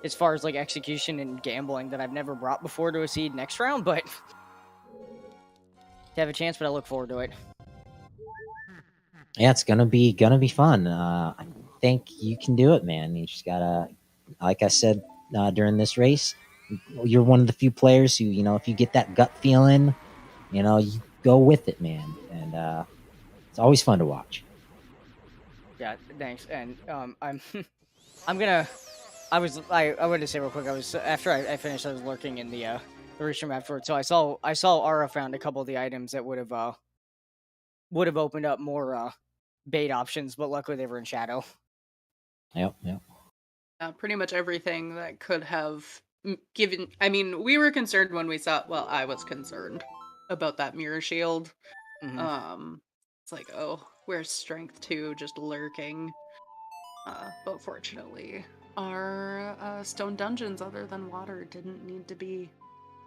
as far as like execution and gambling that I've never brought before to a seed next round, but to have a chance. But I look forward to it. Yeah, it's gonna be fun. I think you can do it, man. You just gotta, like I said during this race, you're one of the few players who, you know, if you get that gut feeling, you know, you go with it, man. And it's always fun to watch. Yeah, thanks. And I'm gonna. I wanted to say real quick. I was after I finished. I was lurking in the restream afterwards. So I saw Ara found a couple of the items that would have opened up more bait options, but luckily they were in shadow. Yep. Pretty much everything that could have given. I mean, we were concerned when we saw. Well, I was concerned about that mirror shield. Mm-hmm. It's like, oh, where's strength 2 just lurking? But fortunately, our stone dungeons, other than water, didn't need to be,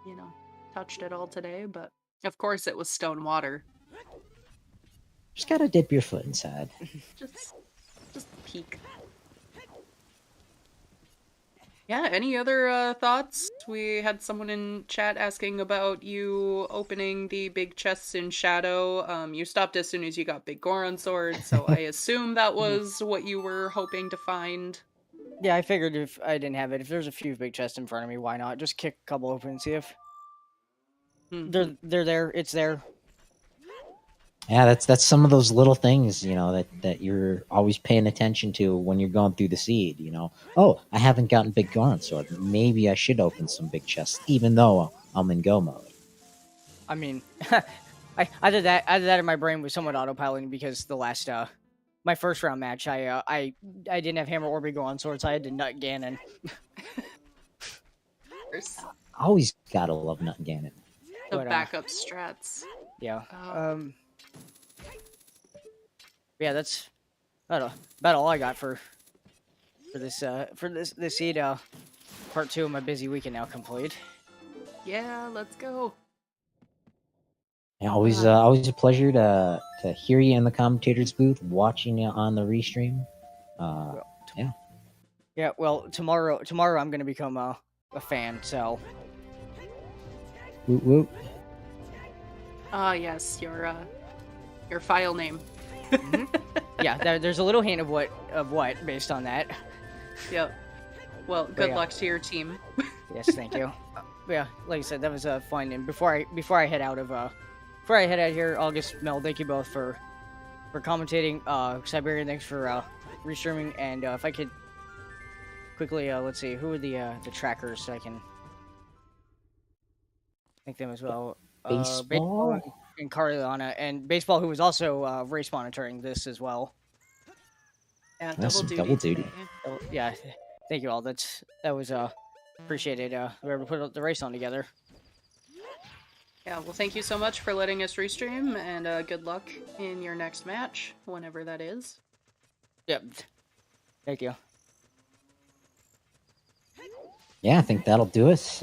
you know, touched at all today. But of course, it was stone water. Just gotta dip your foot inside. Just peek. Yeah, any other thoughts? We had someone in chat asking about you opening the big chests in shadow. You stopped as soon as you got Big Goron sword, so I assume that was what you were hoping to find. Yeah, I figured if I didn't have it, if there's a few big chests in front of me, why not? Just kick a couple open and see if they're there. It's there. Yeah, that's some of those little things, you know, that you're always paying attention to when you're going through the seed, you know. Oh, I haven't gotten Big Goron sword. Maybe I should open some big chests, even though I'm in go mode. I mean, I did that and my brain was somewhat autopiloting because the last my first round match, I didn't have hammer or Big Goron sword, so I had to nut Ganon. Always gotta love Nut Ganon. The But, backup strats. Yeah. Yeah, that's about all I got for this seed. Part 2 of my busy weekend now complete. Yeah, let's go. Yeah, always a pleasure to hear you in the commentator's booth, watching you on the restream. Well, Yeah. Yeah. Well, tomorrow I'm gonna become a fan. So Woot woot. Ah, yes, your file name. yeah, there's a little hint of what based on that. Yep. Well, good yeah. luck to your team. Yes, thank you. Yeah, like I said, that was fun. And before I head out here, August, Mel, thank you both for commentating. Siberian, thanks for restreaming. And if I could quickly, let's see, who are the trackers so I can thank them as well. Baseball and Carliana, and Baseball, who was also race monitoring this as well. Yeah, That's double double duty. duty. today. Yeah, thank you all. That was appreciated. We were able to put the race on together. Yeah, well, thank you so much for letting us restream, and good luck in your next match, whenever that is. Yep. Thank you. Yeah, I think that'll do us.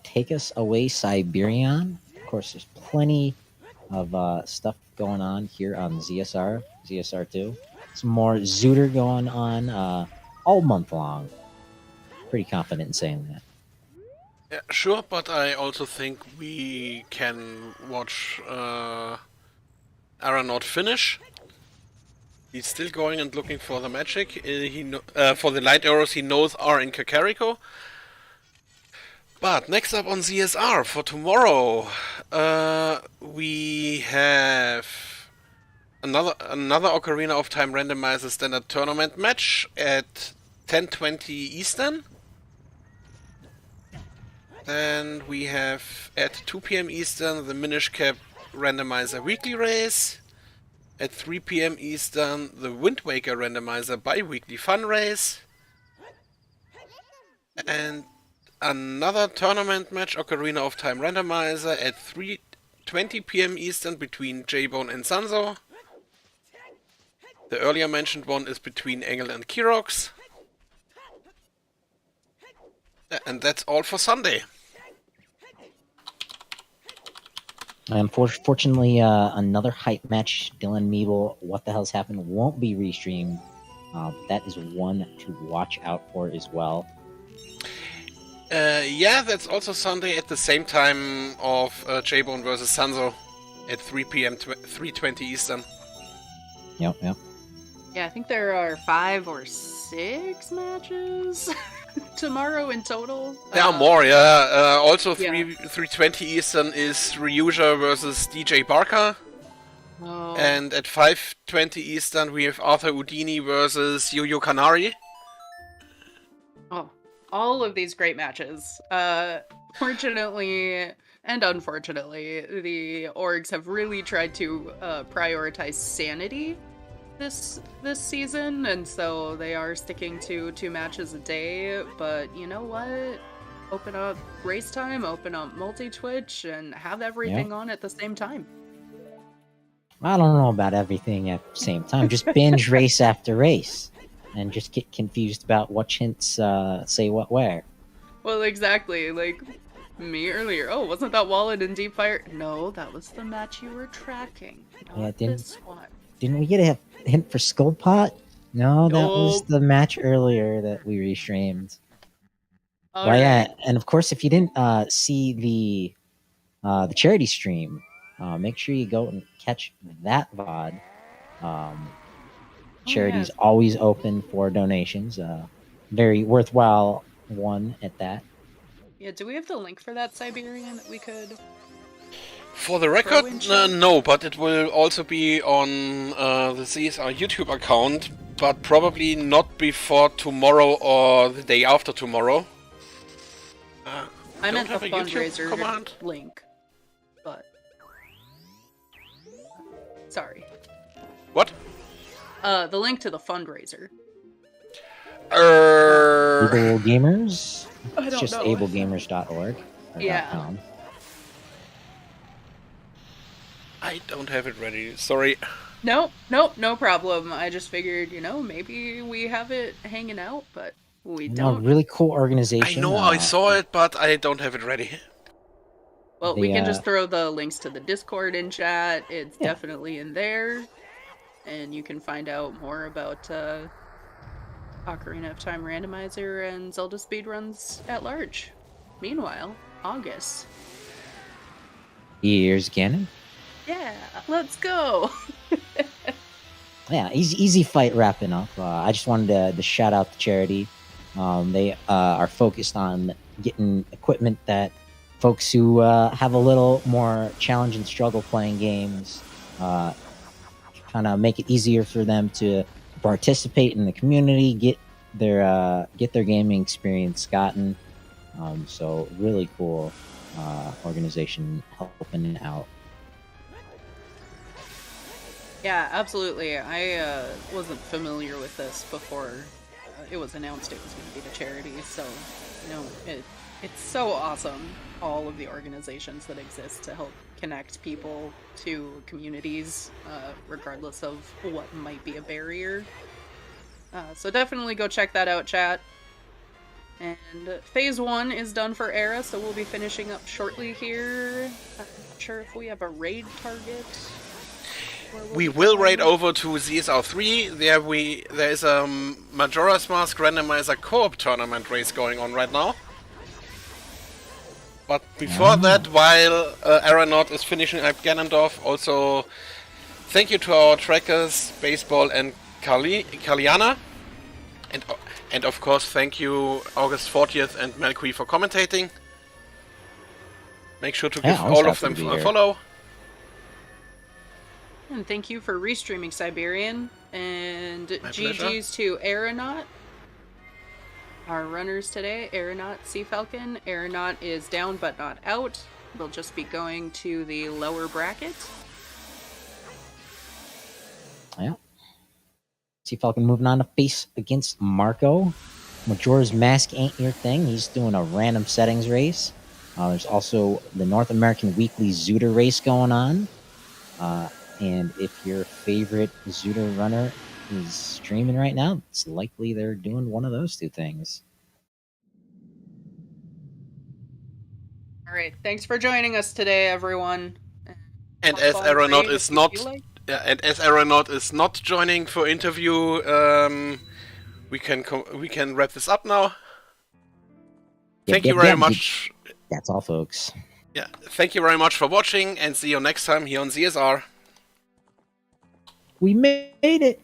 Take us away, Siberian. Of course, there's plenty of stuff going on here on ZSR2. Some more Zooter going on all month long. Pretty confident in saying that. Yeah, sure, but I also think we can watch TheAranaut finish. He's still going and looking for the magic. For the light arrows he knows are in Kakariko. But next up on ZSR for tomorrow, we have another Ocarina of Time Randomizer standard tournament match at 10:20 Eastern. Then we have at 2 p.m. Eastern the Minish Cap Randomizer weekly race. At 3 p.m. Eastern the Wind Waker Randomizer bi-weekly fun race. And another tournament match, Ocarina of Time Randomizer, at 3:20 p.m. Eastern between J-Bone and Sanzo. The earlier mentioned one is between Engel and Kirox. And that's all for Sunday. Unfortunately, another hype match, Dylan Meeble, What the Hell's Happened, won't be restreamed. That is one to watch out for as well. Yeah, that's also Sunday at the same time of J-Bone versus Sanzo at 3 p.m. 3:20 Eastern. Yep. Yeah, I think there are 5 or 6 matches tomorrow in total. There are more, yeah. Also, Yeah. 3:20 Eastern is Ryuja versus DJ Barker. Oh. And at 5:20 Eastern we have Arthur Houdini versus Yo-Yo Kanari. Oh, all of these great matches. Fortunately and unfortunately, the orgs have really tried to prioritize sanity this season, and so they are sticking to 2 matches a day. But you know what? Open up race time, open up multi-Twitch, and have everything on at the same time. I don't know about everything at the same time. Just binge race after race. And just get confused about what hints say what where. Well, exactly. Like me earlier. Oh, wasn't that Wallet in Deep Fire? No, that was the match you were tracking. Not this one. Didn't we get a hint for Skull Pot? No, that was Nope. the match earlier that we restreamed. All Well, yeah, right. and of course, if you didn't see the charity stream, make sure you go and catch that VOD. Charity's always open for donations. Very worthwhile one at that. Yeah, do we have the link for that Siberian that we could? For the record, no, but it will also be on the CSR YouTube account, but probably not before tomorrow or the day after tomorrow. I meant the have a YouTube fundraiser command? link, but sorry. What? The link to the fundraiser. Able Gamers? I It's don't just know. ablegamers.org. or Yeah. .com. I don't have it ready, sorry. No problem. I just figured, maybe we have it hanging out, but we No, don't. really cool organization. I know I saw it, but I don't have it ready. Well, we can just throw the links to the Discord in chat. It's definitely in there. And you can find out more about Ocarina of Time Randomizer and Zelda Speedruns at large. Meanwhile, August. Here's Cannon. Yeah, let's go! Yeah, easy fight wrapping up. I just wanted to shout out the charity. They are focused on getting equipment that folks who have a little more challenge and struggle playing games, kind of make it easier for them to participate in the community, get their gaming experience gotten. So really cool organization helping out. Yeah, absolutely. I wasn't familiar with this before it was announced it was going to be the charity, so it's so awesome, all of the organizations that exist to help connect people to communities, regardless of what might be a barrier. So definitely go check that out, chat. And phase 1 is done for Era, so we'll be finishing up shortly here. I'm not sure if we have a raid target. We will raid over to ZSR3. There is a Majora's Mask Randomizer co-op tournament race going on right now. But before that, while TheAranaut is finishing up Ganondorf, also thank you to our trackers, Baseball and Kaliana. And of course, thank you August 40th and Melqui for commentating. Make sure to give all of them a follow. And thank you for restreaming, Siberian. And My GG's pleasure. to TheAranaut. Our runners today, TheAranaut, CFalcon. TheAranaut is down but not out. They'll just be going to the lower bracket. Yeah. CFalcon moving on to face against Marco. Majora's Mask ain't your thing. He's doing a random settings race. There's also the North American Weekly Zooter race going on. And if your favorite Zooter runner is streaming right now, it's likely they're doing one of those two things. All right, thanks for joining us today, everyone. And as TheAranaut is not, TheAranaut is not joining for interview, we can wrap this up now. Thank you very much. That's all, folks. Yeah, thank you very much for watching, and see you next time here on ZSR. We made it.